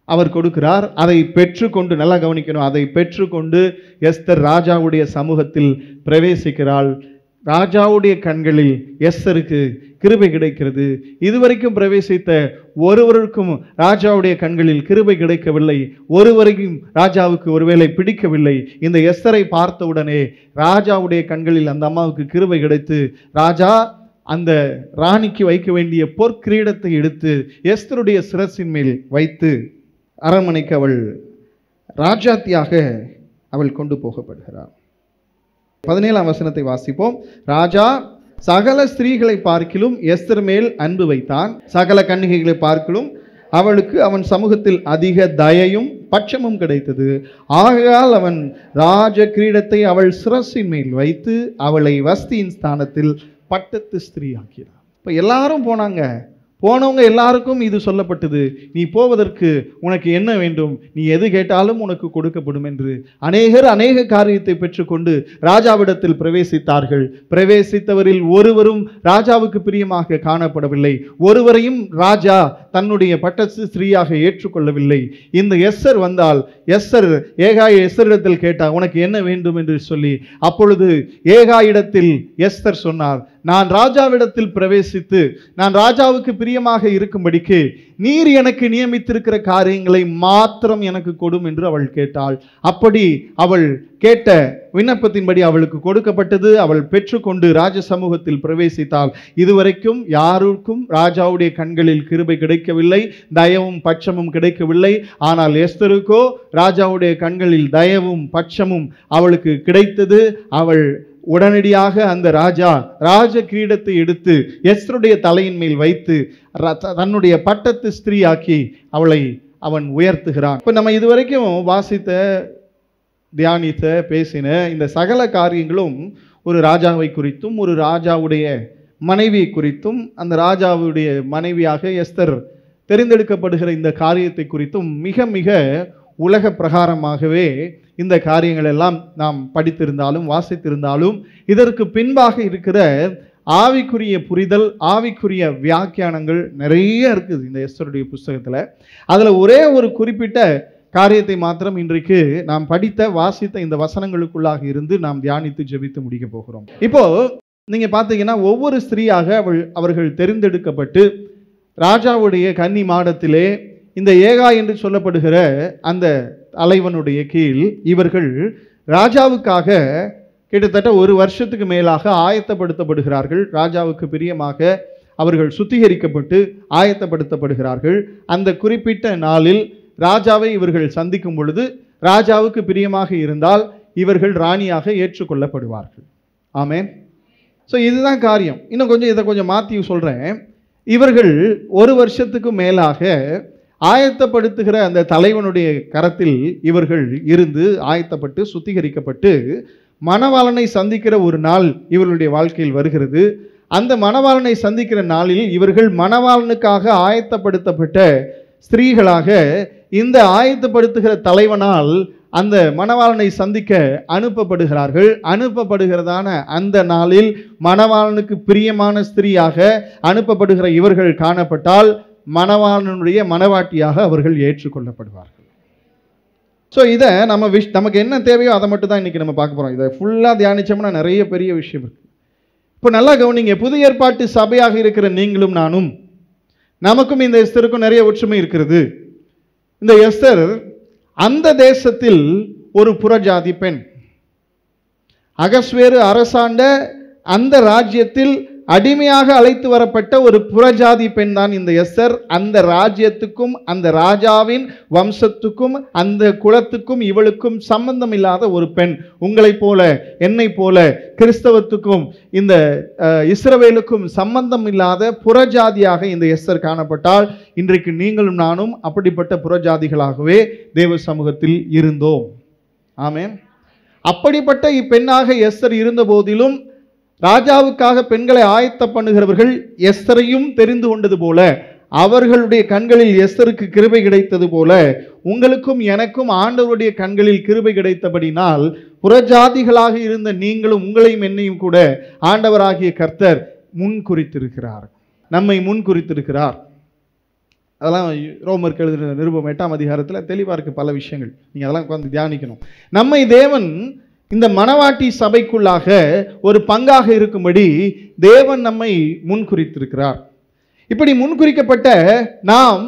அவர் கொடுக்கிறார். அதை பெற்றுக்கொண்டு, நல்லா கவனிக்கணும், அதை பெற்றுக்கொண்டு எஸ்தர் ராஜாவுடைய சமூகத்தில் பிரவேசிக்கிறாள். ராஜாவுடைய கண்களில் எஸ்தருக்கு கிருபை கிடைக்கிறது. இதுவரைக்கும் பிரவேசித்த ஒருவருக்கும் ராஜாவுடைய கண்களில் கிருபை கிடைக்கவில்லை. ஒருவரையும் ராஜாவுக்கு ஒருவேளை பிடிக்கவில்லை. இந்த எஸ்தரை பார்த்தவுடனே ராஜாவுடைய கண்களில் அந்த அம்மாவுக்கு கிருபை கிடைத்து ராஜா அந்த ராணிக்கு வைக்க வேண்டிய பொற்கிரீடத்தை எடுத்து எஸ்தருடைய சிரசின் மேல் வைத்து அரண்மனைக்கு அவள் ராஜாத்தியாக அவள் கொண்டு போகப்படுகிறார். 17ஆம் வசனத்தை வாசிப்போம். ராஜா சகல ஸ்திரீகளை பார்க்கிலும் எஸ்தர் மேல் அன்பு வைத்தான். சகல கன்னிகைகளை பார்க்கிலும் அவளுக்கு அவன் சமூகத்தில் அதிக தயையும் பட்சமும் கிடைத்தது. ஆகையால் அவன் ராஜ கிரீடத்தை அவள் சிரசின் மேல் வைத்து அவளை வஸ்தியின் ஸ்தானத்தில் பட்டத்து ஸ்திரீ ஆக்கிறார். இப்போ எல்லாரும் போனவங்க எல்லாருக்கும் இது சொல்லப்பட்டது. நீ போவதற்கு உனக்கு என்ன வேண்டும், நீ எது கேட்டாலும் உனக்கு கொடுக்கப்படும் என்று அநேகர் அநேக காரியத்தை பெற்றுக்கொண்டு ராஜாவிடத்தில் பிரவேசித்தார்கள். பிரவேசித்தவரில் ஒருவரும் ராஜாவுக்கு பிரியமாக காணப்படவில்லை. ஒருவரையும் ராஜா தன்னுடைய பட்டத்து ஸ்திரீயாக ஏற்றுக்கொள்ளவில்லை. இந்த எஸ்தர் வந்தால் எஸ்தரிடத்தில் கேட்டார், உனக்கு என்ன வேண்டும் என்று சொல்லி, அப்பொழுது ஏகாயிடத்தில் எஸ்தர் சொன்னார், நான் ராஜாவிடத்தில் பிரவேசித்து நான் ராஜாவுக்கு பிரியமாக இருக்கும்படிக்கு நீர் எனக்கு நியமித்திருக்கிற காரியங்களை மாத்திரம் எனக்கு கொடும் என்று அவள் கேட்டாள். அப்படி அவள் கேட்ட விண்ணப்பத்தின்படி அவளுக்கு கொடுக்கப்பட்டது. அவள் பெற்றுக்கொண்டு ராஜ சமூகத்தில் பிரவேசித்தாள். இதுவரைக்கும் யாருக்கும் ராஜாவுடைய கண்களில் கிருபை கிடைக்கவில்லை, தயவும் பட்சமும் கிடைக்கவில்லை. ஆனால் எஸ்தருக்கோ ராஜாவுடைய கண்களில் தயவும் பட்சமும் அவளுக்கு கிடைத்தது. அவள் உடனடியாக அந்த ராஜ கிரீடத்தை எடுத்து எஸ்தருடைய தலையின் மேல் வைத்து தன்னுடைய பட்டத்து ஸ்திரீயாக்கி அவளை அவன் உயர்த்துகிறான். இப்போ நம்ம இதுவரைக்கும் வாசித்த, தியானித்த, பேசின இந்த சகல காரியங்களும் ஒரு ராஜாவை குறித்தும் ஒரு ராஜாவுடைய மனைவியை குறித்தும் அந்த ராஜாவுடைய மனைவியாக எஸ்தர் தெரிந்தெடுக்கப்படுகிற இந்த காரியத்தை குறித்தும் மிக மிக உலக பிரகாரமாகவே இந்த காரியங்கள் எல்லாம் நாம் படித்திருந்தாலும் வாசித்திருந்தாலும் இதற்கு பின்பாக இருக்கிற ஆவிக்குரிய புரிதல், ஆவிக்குரிய வியாக்கியானங்கள் நிறைய இருக்குது இந்த எஸ்தருடைய புஸ்தகத்தில். அதில் ஒரே ஒரு குறிப்பிட்ட காரியத்தை மாத்திரம் இன்றைக்கு நாம் வாசித்த இந்த வசனங்களுக்குள்ளாக இருந்து நாம் தியானித்து ஜெபித்து முடிக்க போகிறோம். இப்போ நீங்க பார்த்தீங்கன்னா ஒவ்வொரு ஸ்திரீயாக அவர்கள் தெரிந்தெடுக்கப்பட்டு ராஜாவுடைய கன்னி மாடத்திலே இந்த ஏகா என்று சொல்லப்படுகிற அந்த தலைவனுடைய கீழ் இவர்கள் ராஜாவுக்காக கிட்டத்தட்ட ஒரு வருஷத்துக்கு மேலாக ஆயத்தப்படுத்தப்படுகிறார்கள். ராஜாவுக்கு பிரியமாக அவர்கள் சுத்திகரிக்கப்பட்டு ஆயத்தப்படுத்தப்படுகிறார்கள். அந்த குறிப்பிட்ட நாளில் ராஜாவை இவர்கள் சந்திக்கும் பொழுது ராஜாவுக்கு பிரியமாக இருந்தால் இவர்கள் ராணியாக ஏற்றுக்கொள்ளப்படுவார்கள். ஆமென். ஸோ இதுதான் காரியம். இன்னும் இதை கொஞ்சம் மாற்றி சொல்கிறேன். இவர்கள் ஒரு வருஷத்துக்கு மேலாக ஆயத்தப்படுத்துகிற அந்த தலைவனுடைய கரத்தில் இவர்கள் இருந்து ஆயத்தப்பட்டு சுத்திகரிக்கப்பட்டு மணவாளனை சந்திக்கிற ஒரு நாள் இவர்களுடைய வாழ்க்கையில் வருகிறது. அந்த மணவாளனை சந்திக்கிற நாளில் இவர்கள் மணவாளனுக்காக ஆயத்தப்படுத்தப்பட்ட ஸ்திரீகளாக இந்த ஆயத்தப்படுத்துகிற தலைவனால் அந்த மணவாளனை சந்திக்க அனுப்பப்படுகிறார்கள். அனுப்பப்படுகிறதான அந்த நாளில் மணவாளனுக்கு பிரியமான ஸ்திரீயாக அனுப்பப்படுகிற இவர்கள் காணப்பட்டால் மணவாளனுடைய மணவாட்டியாக அவர்கள் ஏற்றுக்கொள்ளப்படுவார்கள். ஸோ இதை நமக்கு என்ன தேவையோ அதை மட்டும் தான் இன்னைக்கு நம்ம பார்க்க போகிறோம். இதை ஃபுல்லாக தியானிச்சோம்னா நிறைய பெரிய விஷயம் இருக்கு. இப்போ நல்லா கவனிங்க. புதிய ஏற்பாட்டு சபையாக இருக்கிற நீங்களும் நானும், நமக்கும் இந்த எஸ்தருக்கும் நிறைய ஒற்றுமை இருக்கிறது. இந்த எஸ்தர் அந்த தேசத்தில் ஒரு புறஜாதி பெண். அகஸ்வேரு அரசாண்ட அந்த ராஜ்யத்தில் அடிமையாக அழைத்து வரப்பட்ட ஒரு புறஜாதி பெண் தான் இந்த எஸ்தர். அந்த ராஜ்யத்துக்கும் அந்த ராஜாவின் வம்சத்துக்கும் அந்த குலத்துக்கும் இவளுக்கும் சம்பந்தம் இல்லாத ஒரு பெண். உங்களைப் போல என்னை போல கிறிஸ்தவத்துக்கும் இந்த இஸ்ரவேலுக்கும் சம்பந்தம் இல்லாத புறஜாதியாக இந்த எஸ்தர் காணப்பட்டால், இன்றைக்கு நீங்களும் நானும் அப்படிப்பட்ட புறஜாதிகளாகவே தேவ சமூகத்தில் இருந்தோம். ஆமென். அப்படிப்பட்ட இப்பெண்ணாக எஸ்தர் இருந்த போதிலும் ராஜாவுக்காக பெண்களை ஆயத்த பண்ணுகிறவர்கள் எஸ்தரையும் தெரிந்து கொண்டது போல, அவர்களுடைய கண்களில் எஸ்தருக்கு கிருபை கிடைத்தது போல, உங்களுக்கும் எனக்கும் ஆண்டவருடைய கண்களில் கிருபை கிடைத்தபடினால் புறஜாதிகளாக இருந்த நீங்களும் உங்களையும் என்னையும் கூட ஆண்டவராகிய கர்த்தர் முன் குறித்திருக்கிறார், நம்மை முன் குறித்திருக்கிறார். அதெல்லாம் ரோமருக்கு எழுதின நிருபம் 8ஆம் அதிகாரத்தில் தெளிவாக இருக்குது பல விஷயங்கள். நீங்கள் அதெல்லாம் உட்கார்ந்து தியானிக்கணும். நம்மை தேவன் இந்த மணவாட்டி சபைக்குள்ளாக ஒரு பங்காக இருக்கும்படி தேவன் நம்மை முன்குறித்திருக்கிறார். இப்படி முன்குறிக்கப்பட்ட நாம்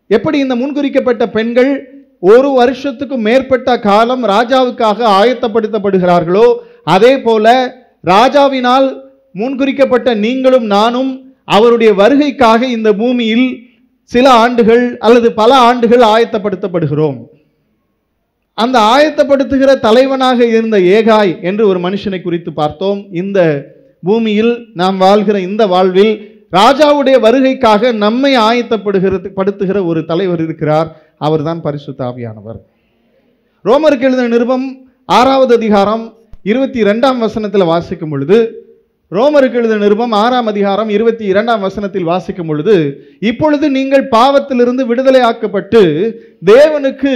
எப்படி இந்த முன்குறிக்கப்பட்ட பெண்கள் ஒரு வருஷத்துக்கும் மேற்பட்ட காலம் ராஜாவுக்காக ஆயத்தப்படுத்தப்படுகிறார்களோ, அதே போல ராஜாவினால் முன்குறிக்கப்பட்ட நீங்களும் நானும் அவருடைய வருகைக்காக இந்த பூமியில் சில ஆண்டுகள் அல்லது பல ஆண்டுகள் ஆயத்தப்படுத்தப்படுகிறோம். அந்த ஆயத்தப்படுத்துகிற தலைவனாக இருந்த ஏகாய் என்று ஒரு மனுஷனை குறித்து பார்த்தோம். இந்த பூமியில் நாம் வாழ்கிற இந்த வாழ்வில் ராஜாவுடைய வருகைக்காக நம்மை ஆயத்தப்படுத்துகிற ஒரு தலைவர் இருக்கிறார். அவர்தான் பரிசுத்த ஆவியானவர். ரோமருக்கு எழுதின நிருபம் 6வது அதிகாரம் 22ஆம் வசனத்தில் வாசிக்கும் பொழுது, ரோமருக்கு எழுதின நிருபம் 6ஆம் அதிகாரம் 22ஆம் வசனத்தில் வாசிக்கும் பொழுது, இப்பொழுது நீங்கள் பாவத்திலிருந்து விடுதலை ஆக்கப்பட்டு தேவனுக்கு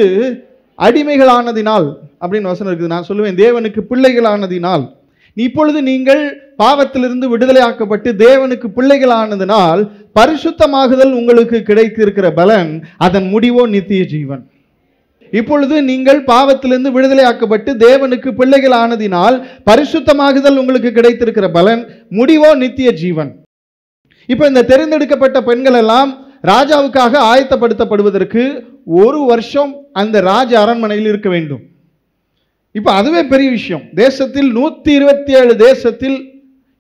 அடிமைகளானதினால் அப்படின்னு வசனம் இருக்குது. நான் சொல்லுவேன், தேவனுக்கு பிள்ளைகளானதினால். இப்பொழுது நீங்கள் பாவத்திலிருந்து விடுதலை ஆக்கப்பட்டு தேவனுக்கு பிள்ளைகளானதினால் பரிசுத்தமாகுதல் உங்களுக்கு கிடைத்திருக்கிற பலன், அதன் முடிவோ நித்திய ஜீவன். இப்பொழுது நீங்கள் பாவத்திலிருந்து விடுதலை ஆக்கப்பட்டு தேவனுக்கு பிள்ளைகள் ஆனதினால் பரிசுத்தமாகுதல் உங்களுக்கு கிடைத்திருக்கிற பலன், முடிவோ நித்திய ஜீவன். இப்ப இந்த தெரிந்தெடுக்கப்பட்ட பெண்கள் எல்லாம் ராஜாவுக்காக ஆயத்தப்படுத்தப்படுவதற்கு ஒரு வருஷம் அந்த ராஜ அரண்மனையில் இருக்க வேண்டும். இப்ப அதுவே பெரிய விஷயம். தேசத்தில் 127 தேசத்தில்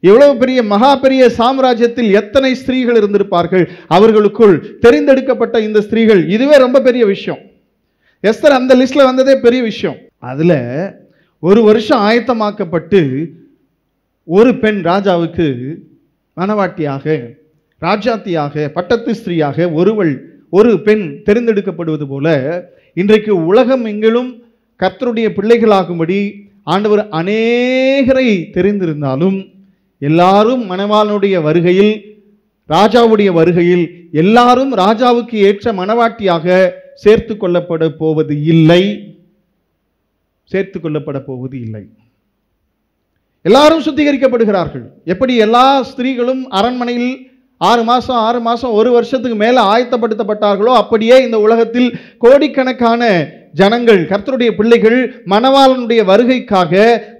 எவ்வளவு பெரிய மகா பெரிய சாம்ராஜ்யத்தில் எத்தனை ஸ்திரீகள் இருந்திருப்பார்கள். அவர்களுக்குள் தெரிந்தெடுக்கப்பட்ட இந்த ஸ்திரீகள், இதுவே ரொம்ப பெரிய விஷயம். எஸ்தர் அந்த லிஸ்ட்ல வந்ததே பெரிய விஷயம். அதுல ஒரு வருஷம் ஆயத்தமாக்கப்பட்டு ஒரு பெண் ராஜாவுக்கு மணவாட்டியாக, ராஜாத்தியாக, பட்டத்து ஸ்திரீயாக ஒரு பெண் தெரிந்தெடுக்கப்படுவது போல, இன்றைக்கு உலகம் எங்கிலும் கர்த்தருடைய பிள்ளைகளாகும்படி ஆண்டவர் அநேகரை தெரிந்திருந்தாலும், எல்லாரும் மணவாளனுடைய வருகையில், ராஜாவுடைய வருகையில் எல்லாரும் ராஜாவுக்கு ஏற்ற மணவாட்டியாக சேர்த்து கொள்ளப்பட போவது இல்லை. எல்லாரும் சுத்திகரிக்கப்படுகிறார்கள். எப்படி எல்லா ஸ்திரீகளும் அரண்மனையில் 6 மாசம் ஒரு வருஷத்துக்கு மேல ஆயத்தப்படுத்தப்பட்டார்களோ, அப்படியே இந்த உலகத்தில் கோடிக்கணக்கான ஜனங்கள், கர்த்தருடைய பிள்ளைகள் மணவாளனுடைய வருகைக்காக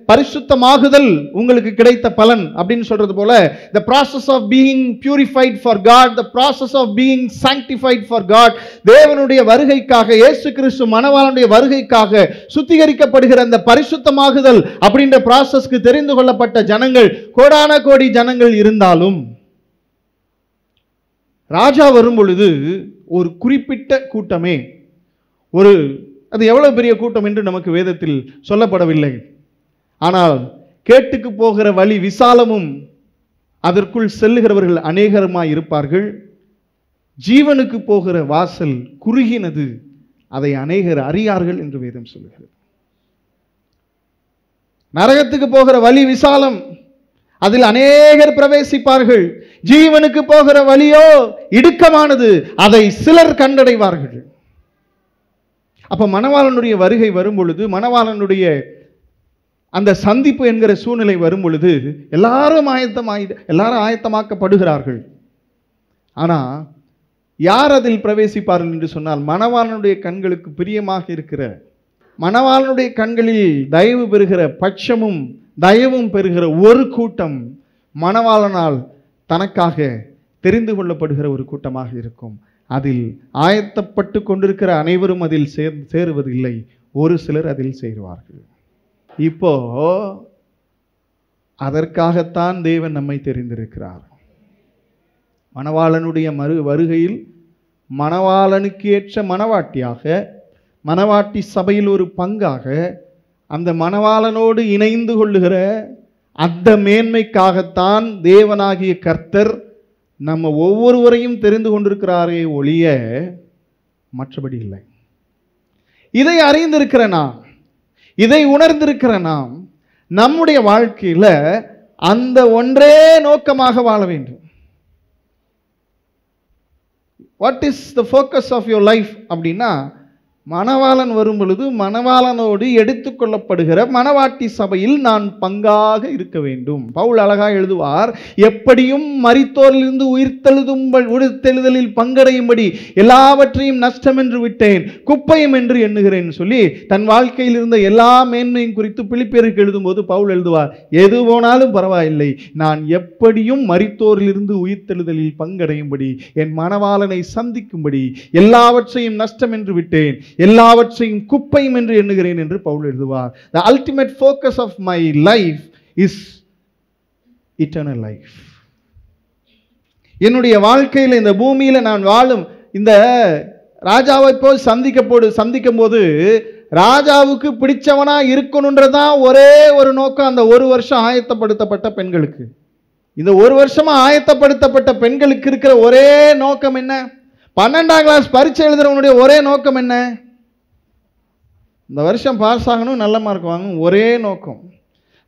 பரிசுத்தமாகுதல் உங்களுக்கு கிடைத்த பலன் அப்படின்னு சொல்றது போல, the process of being purified for God, the process of being sanctified for God, தேவனுடைய வருகைக்காக, இயேசு கிறிஸ்து மணவாளனுடைய வருகைக்காக சுத்திகரிக்கப்படுகிற அந்த பரிசுத்தமாகுதல் அப்படின்ற ப்ராசஸ்க்கு தெரிந்து கொள்ளப்பட்ட ஜனங்கள், கோடான கோடி ஜனங்கள் இருந்தாலும், ராஜா வரும் பொழுது ஒரு குறிப்பிட்ட கூட்டமே, அது எவ்வளவு பெரிய கூட்டம் என்று நமக்கு வேதத்தில் சொல்லப்படவில்லை. ஆனால் கேட்டுக்கு போகிற வழி விசாலமும் அதற்குள் செல்லுகிறவர்கள் அநேகருமாய் இருப்பார்கள். ஜீவனுக்கு போகிற வாசல் குறுகினது, அதை அநேகர் அறியார்கள் என்று வேதம் சொல்லுகிறது. நரகத்துக்கு போகிற வழி விசாலம், அதில் அநேகர் பிரவேசிப்பார்கள். ஜீவனுக்கு போகிற வழியோ இடுக்கமானது, அதை சிலர் கண்டடைவார்கள். அப்ப மணவாளனுடைய வருகை வரும் பொழுது, மணவாளனுடைய அந்த சந்திப்பு என்கிற சூழ்நிலை வரும் பொழுது எல்லாரும் ஆயத்தமாக்கப்படுகிறார்கள். ஆனா யார் அதில் பிரவேசிப்பார்கள் என்று சொன்னால், மணவாளனுடைய கண்களுக்கு பிரியமாக இருக்கிற, மணவாளனுடைய கண்களில் தயவு பெறுகிற, பட்சமும் தயவும் பெறுகிற ஒரு கூட்டம் மணவாளனால் தனக்காக தெரிந்து கொள்ளப்படுகிற ஒரு கூட்டமாக இருக்கும். அதில் ஆயத்தப்பட்டு கொண்டிருக்கிற அனைவரும் அதில் சேருவதில்லை, ஒரு சிலர் அதில் சேருவார்கள். இப்போ அதற்காகத்தான் தேவன் நம்மை தெரிந்திருக்கிறார். மணவாளனுடைய வருகையில் மணவாளனுக்கு ஏற்ற மணவாட்டியாக, மணவாட்டி சபையில் ஒரு பங்காக, அந்த மணவாளனோடு இணைந்து கொள்ளுகிற அந்த மேன்மைக்காகத்தான் தேவனாகிய கர்த்தர் நம்ம ஒவ்வொருவரையும் தெரிந்து கொண்டிருக்கிறாரே ஒழிய மற்றபடி இல்லை. இதை அறிந்திருக்கிற நாம், இதை உணர்ந்திருக்கிற நாம் நம்முடைய வாழ்க்கையில அந்த ஒன்றே நோக்கமாக வாழ வேண்டும். What is the focus of your life அப்படின்னா, மணவாளன் வரும் பொழுது மணவாளனோடு எடுத்துக்கொள்ளப்படுகிற மணவாட்டி சபையில் நான் பங்காக இருக்க வேண்டும். பவுல் அழகாக எழுதுவார், எப்படியும் மரித்தோரிலிருந்து உயிர்த்தெழுதலில் பங்கடையும்படி எல்லாவற்றையும் நஷ்டம் என்று விட்டேன், குப்பையும் என்று எண்ணுகிறேன் சொல்லி தன் வாழ்க்கையில் இருந்த எல்லா மேன்மையும் குறித்து பிலிப்பியருக்கு எழுதும்போது பவுல் எழுதுவார், எது போனாலும் பரவாயில்லை, நான் எப்படியும் மரித்தோரிலிருந்து உயிர்த்தெழுதலில் பங்கடையும்படி, என் மணவாளனை சந்திக்கும்படி எல்லாவற்றையும் நஷ்டம் என்று விட்டேன், எல்லாவற்றையும் குப்பையும் என்று எண்ணுகிறேன் என்று பவுல் எழுதுவார். The ultimate focus of my life is eternal life. என்னுடைய வாழ்க்கையில் இந்த பூமியில் நான் வாழும் இந்த ராஜாவை போய் சந்திக்கும் போது ராஜாவுக்கு பிடிச்சவனா இருக்கணும்ன்றதான் ஒரே ஒரு நோக்கம். அந்த ஒரு வருஷம் ஆயத்தப்படுத்தப்பட்ட பெண்களுக்கு, இந்த ஒரு வருஷமா ஆயத்தப்படுத்தப்பட்ட பெண்களுக்கு இருக்கிற ஒரே நோக்கம் என்ன? 12ஆம் கிளாஸ் பரீட்சை எழுதுறவனுடைய ஒரே நோக்கம் என்ன? இந்த வருஷம் பாஸ் ஆகணும், நல்ல மார்க் வாங்கணும், ஒரே நோக்கம்.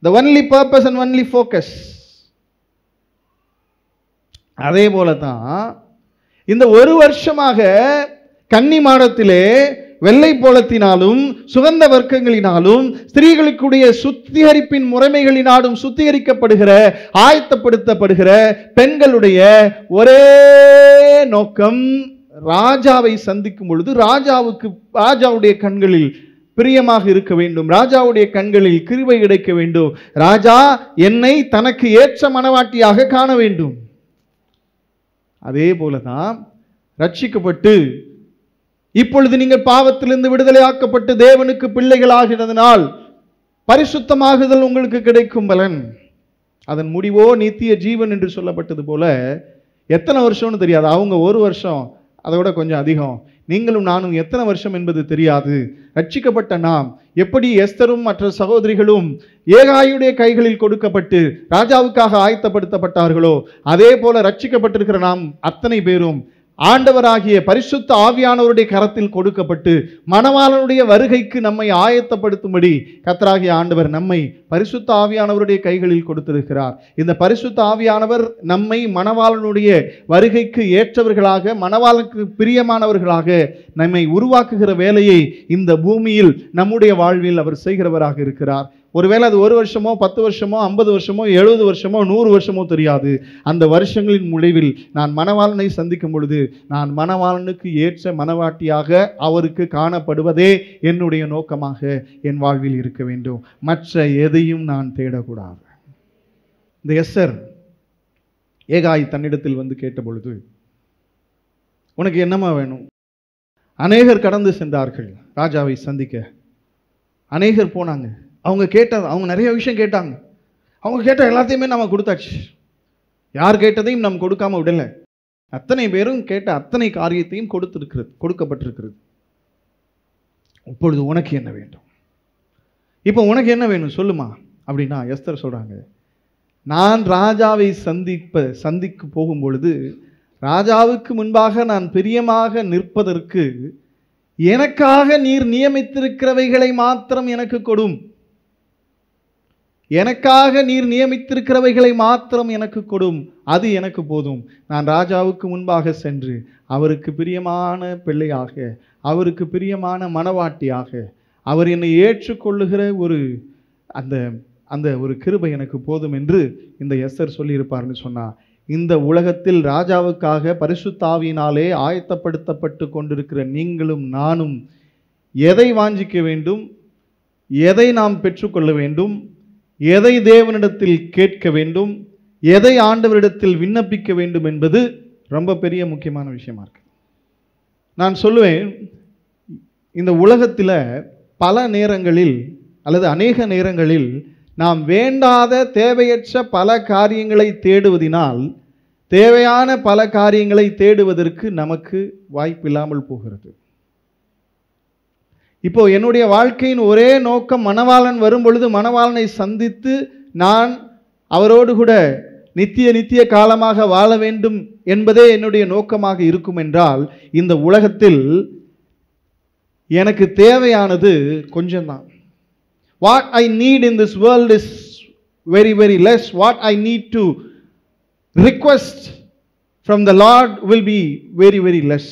The only purpose and only focus. அதே போல தான் இந்த ஒரு வருஷமாக கன்னி மாடத்திலே வெள்ளை போலத்தினாலும் சுகந்த வர்க்கங்களினாலும் ஸ்திரீகளுக்குடைய சுத்திகரிப்பின் முறைமைகளினாலும் சுத்திகரிக்கப்படுகிற ஆயத்தப்படுத்தப்படுகிற பெண்களுடைய ஒரே நோக்கம், ராஜாவை சந்திக்கும் பொழுது ராஜாவுடைய கண்களில் பிரியமாக இருக்க வேண்டும், ராஜாவுடைய கண்களில் கிருபை கிடைக்க வேண்டும், ராஜா என்னை தனக்கு ஏற்ற மணவாட்டியாக காண வேண்டும். அதே போலதான் ரட்சிக்கப்பட்டு இப்பொழுது நீங்கள் பாவத்திலிருந்து விடுதலையாக்கப்பட்டு தேவனுக்கு பிள்ளைகளாகிறதுனால் பரிசுத்தமாகுதல் உங்களுக்கு கிடைக்கும் பலன், அதன் முடிவோ நித்திய ஜீவன் என்று சொல்லப்பட்டது போல. எத்தனை வருஷம்னு தெரியாது, அவங்க ஒரு வருஷம், அதை விட கொஞ்சம் அதிகம். நீங்களும் நானும் எத்தனை வருஷம் என்பது தெரியாது. ரட்சிக்கப்பட்ட நாம் எப்படி எஸ்தரும் மற்ற சகோதரிகளும் ஏகாயுடைய கைகளில் கொடுக்கப்பட்டு ராஜாவுக்காக ஆயத்தப்படுத்தப்பட்டார்களோ, அதே போல ரட்சிக்கப்பட்டிருக்கிற நாம் அத்தனை பேரும் ஆண்டவராகிய பரிசுத்த ஆவியானவருடைய கரத்தில் கொடுக்கப்பட்டு மணவாளனுடைய வருகைக்கு நம்மை ஆயத்தப்படுத்தும்படி கர்த்தராகிய ஆண்டவர் நம்மை பரிசுத்த ஆவியானவருடைய கைகளில் கொடுத்திருக்கிறார். இந்த பரிசுத்த ஆவியானவர் நம்மை மணவாளனுடைய வருகைக்கு ஏற்றவர்களாக, மணவாளனுக்கு பிரியமானவர்களாக நம்மை உருவாக்குகிற வேலையை இந்த பூமியில் நம்முடைய வாழ்வில் அவர் செய்கிறவராக இருக்கிறார். ஒருவேளை அது 1 வருஷமோ 10 வருஷமோ 50 வருஷமோ 70 வருஷமோ 100 வருஷமோ தெரியாது. அந்த வருஷங்களின் முடிவில் நான் மணவாளனை சந்திக்கும் பொழுது நான் மணவாளனுக்கு ஏற்ற மணவாட்டியாக அவருக்கு காணப்படுவதே என்னுடைய நோக்கமாக என் வாழ்வில் இருக்க வேண்டும். மற்ற எதையும் நான் தேடக்கூடாது. இந்த எஸ்தர் ஏகாய் தன்னிடத்தில் வந்து கேட்ட பொழுது, உனக்கு என்னமா வேணும்? அநேகர் கடந்து சென்றார்கள் ராஜாவை சந்திக்க, அநேகர் போனாங்க. அவங்க நிறைய விஷயம் கேட்டாங்க. அவங்க கேட்ட எல்லாத்தையுமே நம்ம கொடுத்தாச்சு. யார் கேட்டதையும் நம்ம கொடுக்காம விடலை. அத்தனை பேரும் கேட்ட அத்தனை காரியத்தையும் கொடுக்கப்பட்டிருக்கிறது. இப்பொழுது உனக்கு என்ன வேண்டும்? இப்போ உனக்கு என்ன வேணும் சொல்லுமா அப்படின்னா எஸ்தர் சொல்றாங்க, நான் ராஜாவை சந்திக்க போகும் பொழுது ராஜாவுக்கு முன்பாக நான் பிரியமாக நிற்பதற்கு எனக்காக நீர் நியமித்திருக்கிறவைகளை மாத்திரம் எனக்கு கொடும். எனக்காக நீர் நியமித்திருக்கிறவைகளை மாத்திரம் எனக்கு கொடும், அது எனக்கு போதும். நான் ராஜாவுக்கு முன்பாக சென்று அவருக்கு பிரியமான பிள்ளையாக, அவருக்கு பிரியமான மணவாட்டியாக, அவர் என்னை ஏற்றுக்கொள்ளுகிற அந்த ஒரு கிருபை எனக்கு போதும் என்று இந்த எஸ்தர் சொல்லியிருப்பார்னு சொன்னா, இந்த உலகத்தில் ராஜாவுக்காக பரிசுத்த ஆவியினாலே ஆயத்தப்படுத்தப்பட்டு கொண்டிருக்கிற நீங்களும் நானும் எதை வாஞ்சிக்க வேண்டும், எதை நாம் பெற்றுக்கொள்ள வேண்டும், எதை தேவனிடத்தில் கேட்க வேண்டும், எதை ஆண்டவரிடத்தில் விண்ணப்பிக்க வேண்டும் என்பது ரொம்ப பெரிய முக்கியமான விஷயமா இருக்கு. நான் சொல்லுவேன், இந்த உலகத்தில் பல நேரங்களில் அல்லது அநேக நேரங்களில் நாம் வேண்டாத தேவையற்ற பல காரியங்களை தேடுவதினால் தேவையான பல காரியங்களை தேடுவதற்கு நமக்கு வாய்ப்பில்லாமல் போகிறது. இப்போ என்னுடைய வாழ்க்கையின் ஒரே நோக்கம், மணவாளன் வரும் பொழுது மணவாளனை சந்தித்து நான் அவரோடு கூட நித்திய காலமாக வாழ வேண்டும் என்பதே என்னுடைய நோக்கமாக இருக்கும் என்றால், இந்த உலகத்தில் எனக்கு தேவையானது கொஞ்சம்தான். What I need in this world is very, very less. What I need to request from the Lord will be very, very less.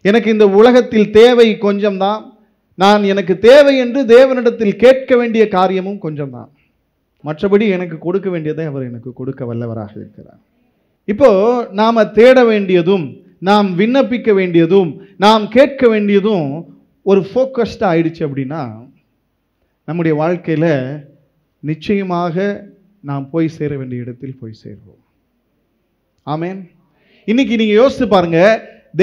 எனக்கு இந்த உலகத்தில் தேவை கொஞ்சம்தான். நான் எனக்கு தேவை என்று தேவனிடத்தில் கேட்க வேண்டிய காரியமும் கொஞ்சம்தான். மற்றபடி எனக்கு கொடுக்க வேண்டியதை அவர் எனக்கு கொடுக்க வல்லவராக இருக்கிறார். இப்போ நாம தேட வேண்டியதும், நாம் விண்ணப்பிக்க வேண்டியதும், நாம் கேட்க வேண்டியதும் ஒரு ஃபோக்கஸ்டாக ஆயிடுச்சு அப்படின்னா, நம்முடைய வாழ்க்கையில் நிச்சயமாக நாம் போய் சேர வேண்டிய இடத்தில் போய் சேர்வோம். ஆமென். இன்னைக்கு நீங்க யோசித்து பாருங்க,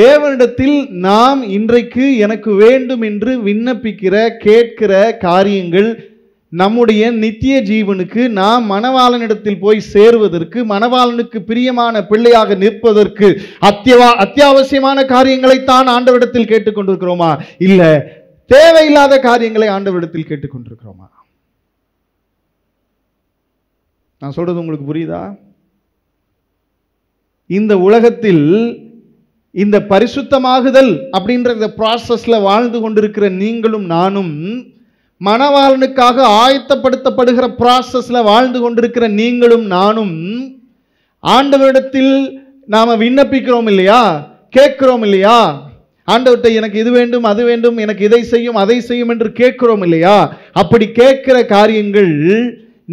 தேவனிடத்தில் நாம் இன்றைக்கு எனக்கு வேண்டும் என்று விண்ணப்பிக்கிற கேட்கிற காரியங்கள் நம்முடைய நித்திய ஜீவனுக்கு, நாம் மணவாளனிடத்தில் போய் சேருவதற்கு, மணவாளனுக்கு பிரியமான பிள்ளையாக நிற்பதற்கு அத்தியாவசியமான காரியங்களைத்தான் ஆண்டவரிடத்தில் கேட்டுக்கொண்டிருக்கிறோமா, இல்ல தேவையில்லாத காரியங்களை ஆண்டவரிடத்தில் கேட்டுக்கொண்டிருக்கிறோமா? நான் சொல்றது உங்களுக்கு புரியுதா? இந்த உலகத்தில் இந்த பரிசுத்தமாகுதல் அப்படின்ற இந்த ப்ராசஸ்ல வாழ்ந்து கொண்டிருக்கிற நீங்களும் நானும், மணவாளனுக்காக ஆயத்தப்படுத்தப்படுகிற ப்ராசஸ்ல வாழ்ந்து கொண்டிருக்கிற நீங்களும் நானும், ஆண்டவரிடத்தில் நாம விண்ணப்பிக்கிறோம் இல்லையா, கேட்கிறோம் இல்லையா, ஆண்டவர்கிட்ட எனக்கு இது வேண்டும் அது வேண்டும், எனக்கு இதை செய்யும் அதை செய்யும் என்று கேட்கிறோம் இல்லையா? அப்படி கேட்கிற காரியங்கள்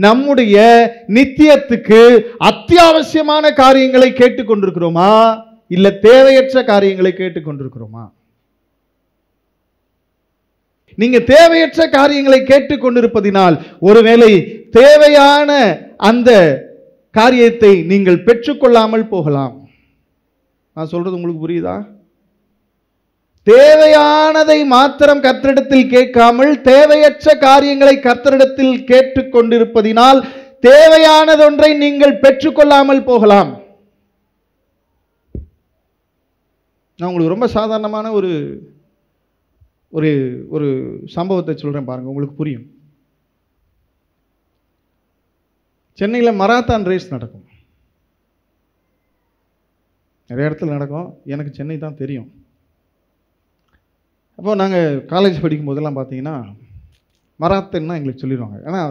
நம்முடைய நித்தியத்துக்கு அத்தியாவசியமான காரியங்களை கேட்டுக்கொண்டிருக்கிறோமா, இல்ல தேவையற்ற காரியங்களை கேட்டுக்கொண்டிருக்கிறோமா? நீங்க தேவையற்ற காரியங்களை கேட்டுக்கொண்டிருப்பதினால் ஒருவேளை தேவையான அந்த காரியத்தை நீங்கள் பெற்றுக்கொள்ளாமல் போகலாம். நான் சொல்றது உங்களுக்கு புரியுதா? தேவையானதை மாத்திரம் கர்த்தரிடத்தில் கேட்காமல் தேவையற்ற காரியங்களை கர்த்தரிடத்தில் கேட்டுக்கொண்டிருப்பதினால் தேவையானதொன்றை நீங்கள் பெற்றுக்கொள்ளாமல் போகலாம். நான் உங்களுக்கு ரொம்ப சாதாரணமான ஒரு ஒரு ஒரு சம்பவத்தை சொல்றேன் பாருங்க, உங்களுக்கு புரியும். சென்னையில் மராத்தான் ரேஸ் நடக்கும். நிறைய இடத்துல நடக்கும். எனக்கு சென்னை தான் தெரியும். அப்போ நாங்கள் காலேஜ் படிக்கும் போதெல்லாம் பார்த்தீங்கன்னா மராத்தன்னா எங்களுக்கு சொல்லிடுவாங்க. ஏன்னா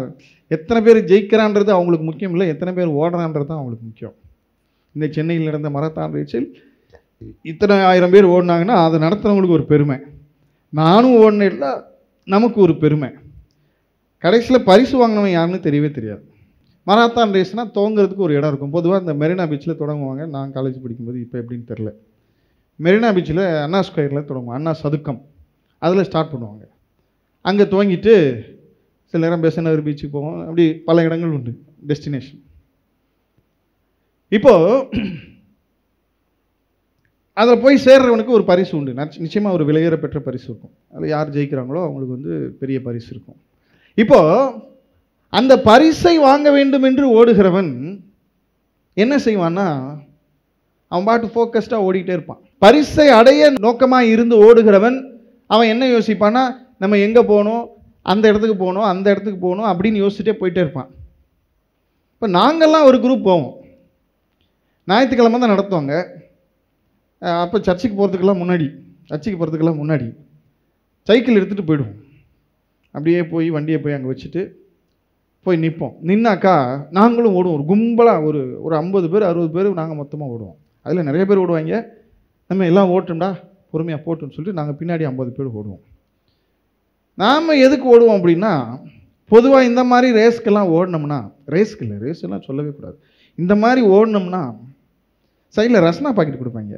எத்தனை பேர் ஜெயிக்கிறான்றது அவங்களுக்கு முக்கியம் இல்லை, எத்தனை பேர் ஓடுறான்றது தான் அவங்களுக்கு முக்கியம். இந்த சென்னையில் நடந்த மராத்தான் ரேஸில் இத்தனை 1000 பேர் ஓடினாங்கன்னா அதை நடத்துகிறவங்களுக்கு ஒரு பெருமை. நானும் ஓடினேன்ல, நமக்கு ஒரு பெருமை. கடைசியில் பரிசு வாங்கினவன் யாருன்னு தெரியவே தெரியாது. மராத்தான் ரேஸ்னால் துவங்குறதுக்கு ஒரு இடம் இருக்கும். பொதுவாக இந்த மெரினா பீச்சில் தொடங்குவாங்க. நான் காலேஜ் படிக்கும்போது இப்போ எப்படின்னு தெரில. மெரினா பீச்சில் அண்ணா ஸ்கொயரில் தொடங்குவாங்க, அண்ணா சதுக்கம், அதில் ஸ்டார்ட் பண்ணுவாங்க. அங்கே துவங்கிட்டு சில நேரம் பெசநகர் பீச்சுக்கு போவோம். அப்படி பல இடங்கள் உண்டு டெஸ்டினேஷன். இப்போது அதில் போய் சேர்றவனுக்கு ஒரு பரிசு உண்டு. நிச்சயமாக ஒரு விலையேற பெற்ற பரிசு இருக்கும். அதில் யார் ஜெயிக்கிறாங்களோ அவங்களுக்கு வந்து பெரிய பரிசு இருக்கும். இப்போது அந்த பரிசை வாங்க வேண்டும் என்று ஓடுகிறவன் என்ன செய்வான்னா, அவன் பாட்டு ஃபோக்கஸ்டாக ஓடிக்கிட்டே இருப்பான். பரிசை அடைய நோக்கமாக இருந்து ஓடுகிறவன் அவன் என்ன யோசிப்பான்னா, நம்ம எங்கே போகணும், அந்த இடத்துக்கு போகணும், அந்த இடத்துக்கு போகணும் அப்படின்னு யோசிச்சுட்டே போயிட்டே இருப்பான். இப்போ நாங்கள்லாம் ஒரு குரூப் போவோம். ஞாயிற்றுக்கிழமை தான் நடத்துவாங்க. அப்போ சர்ச்சுக்கு போகிறதுக்கெல்லாம் முன்னாடி சைக்கிள் எடுத்துகிட்டு போயிடுவோம். அப்படியே போய் வண்டியை போய் அங்கே வச்சுட்டு போய் நிற்போம். நின்னாக்கா நாங்களும் ஓடுவோம். ஒரு கும்பலாக ஒரு 50 பேர் 60 பேர் நாங்கள் மொத்தமாக ஓடுவோம். அதில் நிறைய பேர் ஓடுவாங்க. நம்ம எல்லாம் ஓட்டோம்டா பொறுமையாக போட்டோம்னு சொல்லிட்டு நாங்கள் பின்னாடி 50 பேர் ஓடுவோம். நாம் எதுக்கு ஓடுவோம் அப்படின்னா, பொதுவாக இந்த மாதிரி ரேஸ்க்கெல்லாம் ஓடினோம்னா, ரேஸ்க்கெல்லாம் சொல்லவே கூடாது, இந்த மாதிரி ஓடினோம்னா சைடில் ரஸ்னா பாக்கெட் கொடுப்பாங்க,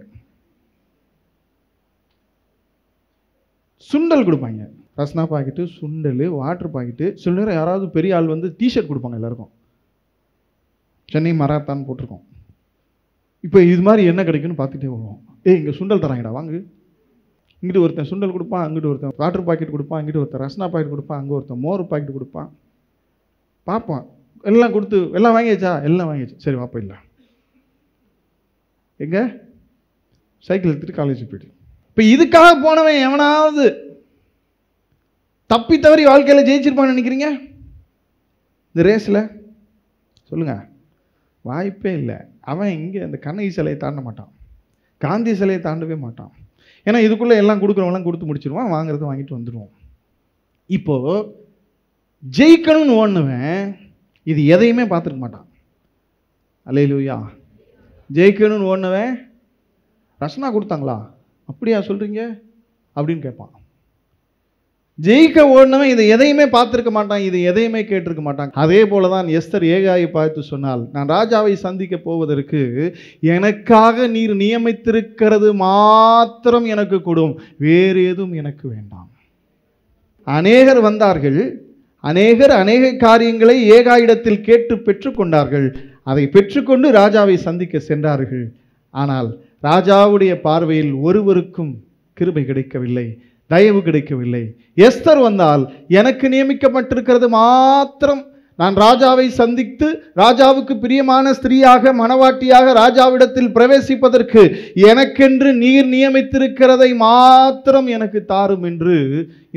சுண்டல் கொடுப்பாங்க. ரஸ்னா பாக்கெட்டு, சுண்டல், வாட்டர் பாக்கெட்டு. சில நேரம் யாராவது பெரிய ஆள் வந்து டிஷர்ட் கொடுப்பாங்க எல்லாருக்கும். சென்னை மராத்தான் போட்டிருக்கோம். இப்போ இது மாதிரி என்ன கிடைக்குன்னு பார்த்துட்டே வருவோம். இங்கே சுண்டல் தராங்கடா வாங்கு. இங்கிட்டு ஒருத்தன் சுண்டல் கொடுப்பான், அங்கிட்டு ஒருத்தன் வாட்டர் பாக்கெட் கொடுப்பான், இங்கிட்டு ஒருத்தன் ரஸ்னா பாக்கெட் கொடுப்பான், அங்கே ஒருத்தன் மோர் பாக்கெட் கொடுப்பான். பார்ப்பான், எல்லாம் கொடுத்து எல்லாம் வாங்கியாச்சா, எல்லாம் வாங்கியாச்சு, சரி வாப்பா இல்லை எங்க சைக்கிள் எடுத்துட்டு காலேஜ் போயிட்டு. இப்போ இதுக்காக போனவன் எவனாவது தப்பி தவறி வாழ்க்கையில் ஜெயிச்சிருப்பான்னு நினைக்கிறீங்க? இந்த ரேஸில் சொல்லுங்க, வாய்ப்பே இல்லை. அவன் இங்கே அந்த கண்ணகி சிலையை தாண்ட மாட்டான், காந்தி சிலையை தாண்டவே மாட்டான். ஏன்னா இதுக்குள்ளே எல்லாம் கொடுக்குறவங்களாம் கொடுத்து முடிச்சிருவான், வாங்குறத வாங்கிட்டு வந்துடுவோம். இப்போ ஜெயிக்கணும்னு ஓடுனவன் இது எதையுமே பார்த்துருக்க மாட்டான். அல்லேலூயா. ஜெயிக்கணும்னு ஓடுனவன் ரசனா கொடுத்தாங்களா அப்படியா சொல்றீங்க அப்படின்னு கேட்பான். ஜெயிக்க ஓடினவன் இதை எதையுமே பார்த்துருக்க மாட்டான், இது எதையுமே கேட்டிருக்க மாட்டான். அதே போலதான் எஸ்தர் ஏகாயை பார்த்து சொன்னால், நான் ராஜாவை சந்திக்க போவதற்கு எனக்காக நீர் நியமித்திருக்கிறது மாத்திரம் எனக்கு கொடும், வேறு எதுவும் எனக்கு வேண்டாம். அநேகர் வந்தார்கள், அநேக காரியங்களை ஏகாயிடத்தில் கேட்டு பெற்றுக்கொண்டார்கள். அதை பெற்றுக்கொண்டு ராஜாவை சந்திக்க சென்றார்கள். ஆனால் ராஜாவுடைய பார்வையில் ஒருவருக்கும் கிருபை கிடைக்கவில்லை, தயவு கிடைக்கவில்லை. எஸ்தர் வந்தால் எனக்கு நியமிக்கப்பட்டிருக்கிறது மாத்திரம், நான் ராஜாவை சந்தித்து ராஜாவுக்கு பிரியமான ஸ்திரீயாக மணவாட்டியாக ராஜாவிடத்தில் பிரவேசிப்பதற்கு எனக்கென்று நீர் நியமித்திருக்கிறதை மாத்திரம் எனக்கு தாரும் என்று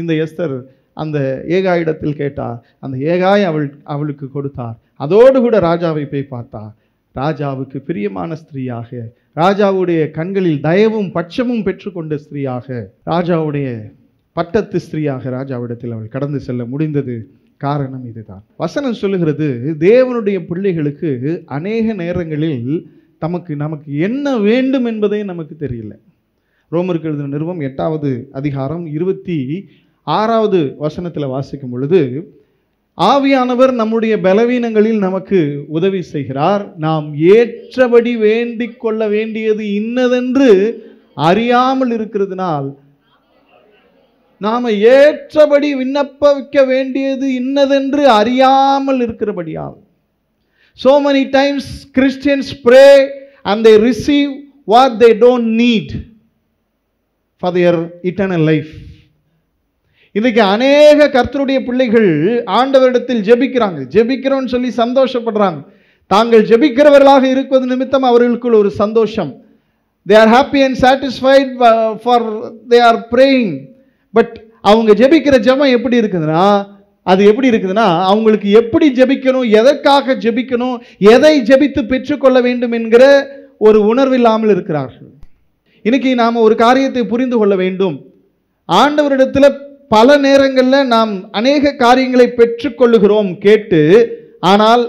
இந்த எஸ்தர் அந்த ஏகாயிடத்தில் கேட்டார். அந்த ஏகாய் அவளுக்கு கொடுத்தார். அதோடு கூட ராஜாவை போய் பார்த்தார். ராஜாவுக்கு பிரியமான ஸ்திரீயாக, ராஜாவுடைய கண்களில் தயவும் பட்சமும் பெற்றுக்கொண்ட ஸ்திரீயாக, ராஜாவுடைய பட்டத்து ஸ்திரீயாக ராஜாவிடத்தில் அவள் கடந்து செல்ல முடிந்தது. காரணம் இதுதான். வசனம் சொல்லுகிறது, தேவனுடைய பிள்ளைகளுக்கு அநேக நேரங்களில் நமக்கு என்ன வேண்டும் என்பதே நமக்கு தெரியல. ரோமருக்கு எழுதின நிருபம் 8வது அதிகாரம் 26வது வசனத்தில் வாசிக்கும் பொழுது, ஆவியானவர் நம்முடைய பலவீனங்களில் நமக்கு உதவி செய்கிறார், நாம் ஏற்றபடி வேண்டிக் கொள்ள வேண்டியது இன்னதென்று அறியாமல் இருக்கிறதுனால், நாம ஏற்றபடி விண்ணப்பிக்க வேண்டியது இன்னதென்று அறியாமல் இருக்கிறபடியால். So many times Christians pray and they receive what they don't need for their eternal life. இன்னைக்கு அநேக கர்த்தருடைய பிள்ளைகள் ஆண்டவரிடத்தில் ஜெபிக்கிறோம்னு சொல்லி சந்தோஷப்படுறாங்க. தாங்கள் ஜெபிக்கிறவர்களாக இருப்பது நிமித்தம் அவர்களுக்குள் ஒரு சந்தோஷம். They are happy and satisfied for they are praying. But அவங்க ஜெபிக்கிற ஜெபம் எப்படி இருக்குதுன்னா அவங்களுக்கு எப்படி ஜெபிக்கணும், எதற்காக ஜெபிக்கணும், எதை ஜெபித்து பெற்றுக்கொள்ள வேண்டும் என்கிற ஒரு உணர்வில்லாமல் இருக்கிறார்கள். இன்னைக்கு நாம் ஒரு காரியத்தை புரிந்து கொள்ள வேண்டும். ஆண்டவரிடத்தில் பல நேரங்களில் நாம் அநேக காரியங்களை பெற்றுக்கொள்ளுகிறோம் கேட்டு, ஆனால்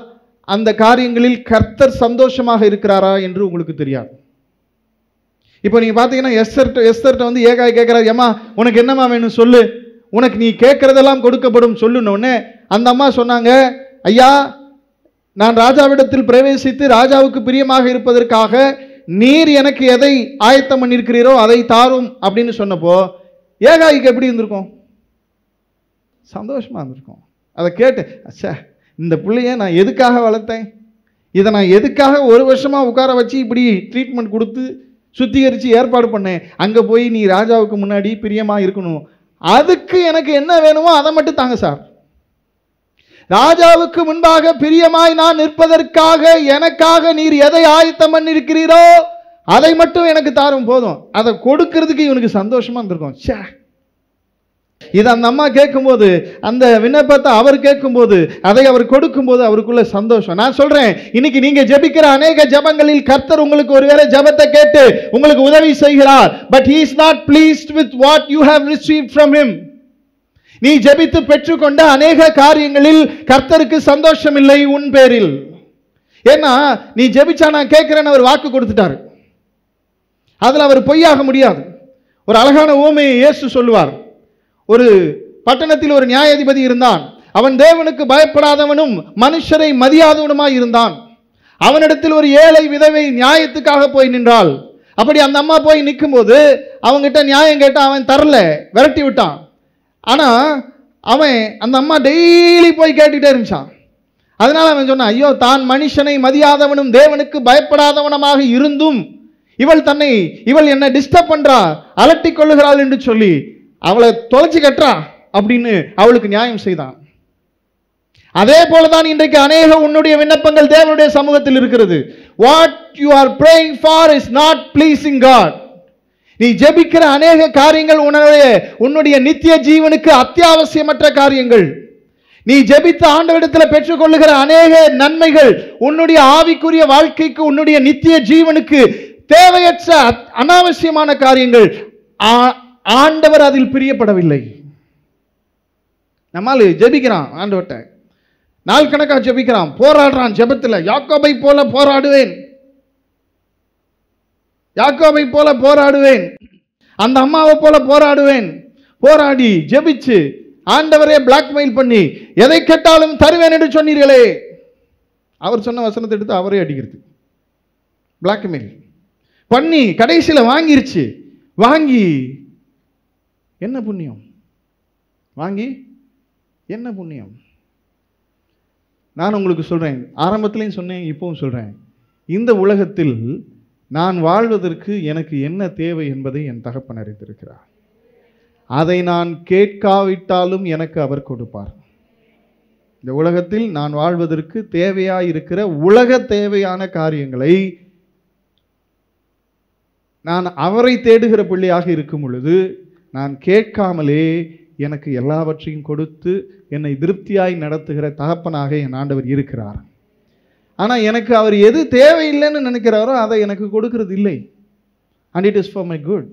அந்த காரியங்களில் கர்த்தர் சந்தோஷமாக இருக்கிறாரா என்று உங்களுக்கு தெரியாது. இப்போ நீங்கள் பார்த்தீங்கன்னா எஸ்தர்ட்ட வந்து ஏகாய் கேட்குறாரு, ஏம்மா உனக்கு என்னம்மா வேணும் சொல்லு, உனக்கு நீ கேட்கறதெல்லாம் கொடுக்கப்படும் சொல்லுன்னொன்னே அந்த அம்மா சொன்னாங்க, ஐயா நான் ராஜாவிடத்தில் பிரவேசித்து ராஜாவுக்கு பிரியமாக இருப்பதற்காக நீர் எனக்கு எதை ஆயத்தம் பண்ணியிருக்கிறீரோ அதை தாரும் அப்படின்னு சொன்னப்போ ஏகாய்க்கு எப்படி இருந்திருக்கும்? சந்தோஷமாக இருந்திருக்கும். அதை கேட்டு, அச்சா இந்த பிள்ளைய நான் எதுக்காக வளர்த்தேன், இதை நான் எதுக்காக ஒரு வருஷமாக உட்கார வச்சு இப்படி ட்ரீட்மெண்ட் கொடுத்து சுத்திகரித்து ஏற்பாடு பண்ணேன், அங்கே போய் நீ ராஜாவுக்கு முன்னாடி பிரியமாக இருக்கணும், அதுக்கு எனக்கு என்ன வேணுமோ அதை மட்டும் தாங்க சார். ராஜாவுக்கு முன்பாக பிரியமாய் நான் நிற்பதற்காக எனக்காக நீர் எதை ஆயத்தம் பண்ணியிருக்கிறீரோ அதை மட்டும் எனக்கு தாரும் போதும். அதை கொடுக்கறதுக்கு இவனுக்கு சந்தோஷமா இருந்திருக்கும். சே, இதை அந்த அம்மா கேட்கும்போது, அந்த விண்ணப்பத்தை அவர் கேட்கும்போது, அதை அவர் கொடுக்கும்போது அவருக்குள்ள சந்தோஷம். நான் சொல்றேன், இன்னைக்கு நீங்க ஜெபிக்கிற அநேக ஜெபங்களில் கர்த்தர் உங்களுக்கு ஒருவேளை ஜெபத்தை கேட்டு உங்களுக்கு உதவி செய்கிறார். But he is not pleased with what you have received from him. நீ ஜெபித்து பெற்றுக்கொண்ட அநேக காரியங்களில் கர்த்தருக்கு சந்தோஷம் இல்லை உன் பேரில். ஏன்னா நீ ஜெபிச்சா நான் கேட்கிறேன்னு அவர் வாக்கு கொடுத்துட்டாரு, அதுல அவர் பொய்யாக முடியாது. ஒரு அழகான ஊமையை இயேசு சொல்லுவார். ஒரு பட்டணத்தில் ஒரு நியாயாதிபதி இருந்தான். அவன் தேவனுக்கு பயப்படாதவனும் மனுஷரை மதியாதவனுமாய் இருந்தான். அவனிடத்தில் ஒரு ஏழை விதவை நியாயத்துக்காக போய் நின்றாள். அப்படி அந்த அம்மா போய் நிற்கும் போது அவங்கிட்ட நியாயம் கேட்டான், அவன் தரல, விரட்டி விட்டான். ஆனா அவன் அந்த அம்மா டெய்லி போய் கேட்டுட்டே இருந்துச்சான். அதனால அவன் சொன்னான், ஐயோ தான் மனுஷனை மதியாதவனும் தேவனுக்கு பயப்படாதவனமாக இருந்தும் இவள் என்னை டிஸ்டர்ப் பண்றா, அலட்டி கொள்ளுகிறாள் என்று சொல்லி அவளை தொலைச்சு கட்டுறா அப்படின்னு அவளுக்கு நியாயம் செய்தான். அதே போலதான் இன்றைக்கு அநேக உன்னுடைய விண்ணப்பங்கள் தேவனுடைய சமூகத்தில் இருக்கிறது. What you are praying for is not pleasing God. நீ ஜெபிக்கிற அநேக காரியங்கள் உன்னுடைய நித்திய ஜீவனுக்கு அத்தியாவசியமற்ற காரியங்கள். நீ ஜெபித்த ஆண்டவரிடத்தில் பெற்றுக்கொள்ளுகிற அநேக நன்மைகள் உன்னுடைய ஆவிக்குரிய வாழ்க்கைக்கு, உன்னுடைய நித்திய ஜீவனுக்கு தேவையற்ற அனாவசியமான காரியங்கள். ஆண்டவர் அதில் பிரியப்படவில்லை. நம்மால் ஜெபிக்கிறான், ஆண்டவர்கிட்ட நாள் கணக்கா ஜெபிக்கிறான், போராடுறான் ஜெபத்தில். யாக்கோபை போல போராடுவேன், யாக்கோபை போல போராடுவேன், அந்த அம்மாவை போல போராடுவேன். போராடி ஜெபிச்சு ஆண்டவரே பிளாக்மெயில் பண்ணி எதை கேட்டாலும் தருவேன் என்று சொன்னீர்களே. அவர் சொன்ன வசனத்தை எடுத்து அவரே அடிக்கிறது, பிளாக்மெயில் பண்ணி கடைசியில் வாங்கிருச்சு. வாங்கி என்ன புண்ணியம்? வாங்கி என்ன புண்ணியம்? நான் உங்களுக்கு சொல்றேன், ஆரம்பத்திலையும் சொன்னேன், இப்பவும் சொல்றேன், இந்த உலகத்தில் நான் வாழ்வதற்கு எனக்கு என்ன தேவை என்பதை என் தகப்பன் அறிந்திருக்கிறார். அதை நான் கேட்காவிட்டாலும் எனக்கு அவர் கொடுப்பார். இந்த உலகத்தில் நான் வாழ்வதற்கு தேவையாயிருக்கிற உலக தேவையான காரியங்களை நான் அவரை தேடுகிற பிள்ளையாக இருக்கும் பொழுது நான் கேட்காமலே எனக்கு எல்லாவற்றையும் கொடுத்து என்னை திருப்தியாய் நடத்துகிற தகப்பனாக என் ஆண்டவர் இருக்கிறார். ஆனால் எனக்கு அவர் எது தேவையில்லைன்னு நினைக்கிறாரோ அதை எனக்கு கொடுக்கிறது இல்லை. And it is for my good.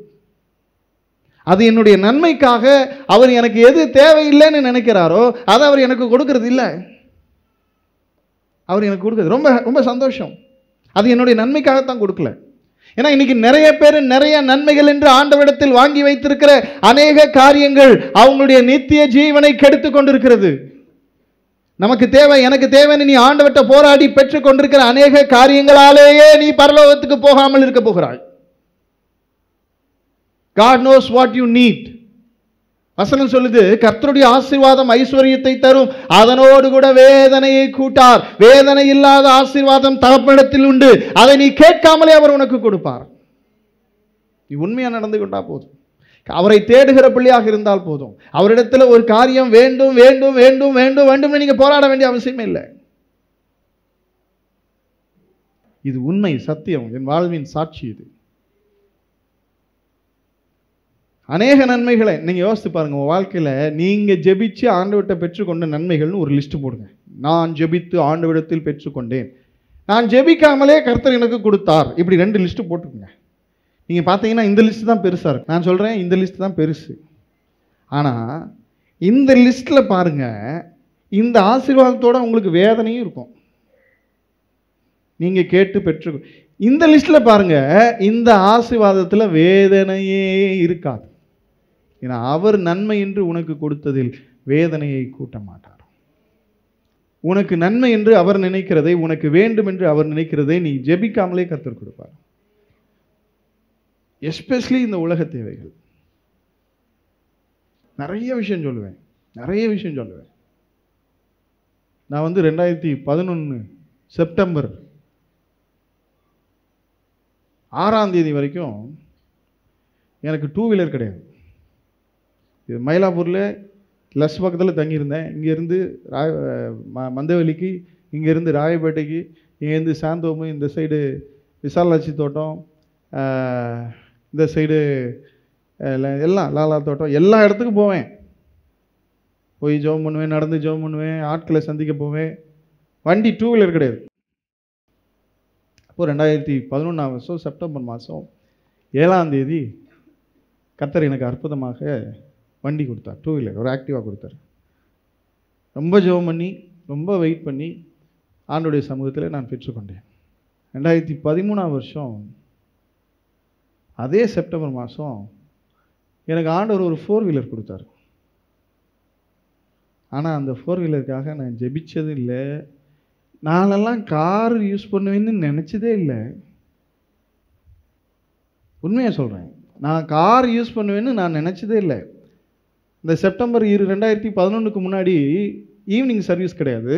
அது என்னுடைய நன்மைக்காக. அவர் எனக்கு எது தேவையில்லைன்னு நினைக்கிறாரோ அதை அவர் எனக்கு கொடுக்கிறது இல்லை. அவர் எனக்கு கொடுக்குறது ரொம்ப ரொம்ப சந்தோஷம். அது என்னுடைய நன்மைக்காகத்தான் கொடுக்கல. ஏன்னா இன்னைக்கு நிறைய பேர் நிறைய நன்மைகள் என்று ஆண்டவரிடத்தில் வாங்கி வைத்திருக்கிற அநேக காரியங்கள் அவங்களுடைய நித்திய ஜீவனை கெடுத்து கொண்டிருக்கிறது. நமக்கு தேவை, எனக்கு தேவைன்னு நீ ஆண்டவர்கிட்ட போராடி பெற்றுக் கொண்டிருக்கிற அநேக காரியங்களாலேயே நீ பரலோகத்துக்கு போகாமல் இருக்க போகிறாய். God knows what you need. வசனம் சொல்லுது, கர்த்தருடைய ஆசீர்வாதம் ஐஸ்வர்யத்தை தரும், அதனோடு கூட வேதனையை கூட்டார். வேதனை இல்லாத ஆசீர்வாதம் தகப்பனிடத்தில் உண்டு. அதை நீ கேட்காமலே அவர் உனக்கு கொடுப்பார். நீ உண்மையா நடந்து கொண்டா போதும். அவரை தேடுகிற பிள்ளையாக இருந்தால் போதும். அவரிடத்தில் ஒரு காரியம் வேண்டும் வேண்டும் வேண்டும் வேண்டும் வேண்டும் நீங்க போராட வேண்டிய அவசியமே இல்லை. இது உண்மை, சத்தியம், என் வாழ்வின் சாட்சி. இது அநேக நன்மைகளை நீங்க யோசித்து பாருங்க. உங்க வாழ்க்கையில நீங்க ஜெபிச்சு ஆண்டவர்கிட்ட பெற்றுக்கொண்ட நன்மைகள்னு ஒரு லிஸ்ட் போடுங்க. நான் ஜெபித்து ஆண்டவரிடத்தில் பெற்றுக்கொண்டேன், நான் ஜெபிக்காமலே கர்த்தர் எனக்கு கொடுத்தார், இப்படி 2 லிஸ்ட் போட்டுக்கோங்க. நீங்க பார்த்தீங்கன்னா இந்த லிஸ்ட் தான் பெருசா இருக்கு. நான் சொல்றேன், இந்த லிஸ்ட் தான் பெருசு. ஆனா இந்த லிஸ்ட்ல பாருங்க, இந்த ஆசீர்வாதத்தோட உங்களுக்கு வேதனையும் இருக்கும். நீங்க கேட்டு பெற்று இந்த லிஸ்ட்ல பாருங்க, இந்த ஆசீர்வாதத்துல வேதனையே இருக்காது. ஏன்னா அவர் நன்மை என்று உனக்கு கொடுத்ததில் வேதனையை கூட்ட மாட்டார். உனக்கு நன்மை என்று அவர் நினைக்கிறதை, உனக்கு வேண்டும் என்று அவர் நினைக்கிறதை நீ ஜெபிக்காமலே கர்த்தர் கொடுப்பார். எஸ்பெஷலி இந்த உலக தேவைகள். நிறைய விஷயம் சொல்லுவேன். நான் 2011 செப்டம்பர் 6ஆம் தேதி வரைக்கும் எனக்கு 2 வீலர் கிடையாது. இது மயிலாப்பூரில் லஸ் பக்கத்தில் தங்கியிருந்தேன். இங்கேருந்து மந்தவெளிக்கு, இங்கேருந்து ராயப்பேட்டைக்கு, இங்கேருந்து சாந்தோமு, இந்த சைடு விசாலாட்சி தோட்டம், இந்த சைடு எல்லாம் லாலா தோட்டம், எல்லா இடத்துக்கும் போவேன். போய் ஜெபம் பண்ணுவேன், நடந்து ஜெபம் பண்ணுவேன், ஆட்களை சந்திக்க போவேன். வண்டி 2 வீலர் கிடையாது. அப்போது 2011ஆம் வருஷம் செப்டம்பர் மாதம் 7ஆம் தேதி கர்த்தர் எனக்கு அற்புதமாக வண்டி கொடுத்தார். 2 வீலர், ஒரு ஆக்டிவா கொடுத்தார். ரொம்ப ஜெபம் பண்ணி, ரொம்ப வெயிட் பண்ணி ஆண்டவருடைய சமூகத்தில் நான் பெற்றுக்கொண்டேன். 2013ஆம் வருஷம் அதே செப்டம்பர் மாதம் எனக்கு ஆண்டவர் ஒரு 4 வீலர் கொடுத்தார். ஆனால் அந்த 4 வீலருக்காக நான் ஜெபிச்சது இல்லை. நானெல்லாம் கார் யூஸ் பண்ணுவேன்னு நினச்சதே இல்லை. உண்மையாக சொல்கிறேன், நான் கார் யூஸ் பண்ணுவேன்னு நான் நினச்சதே இல்லை. இந்த செப்டம்பர் 2011க்கு முன்னாடி ஈவினிங் சர்வீஸ் கிடையாது.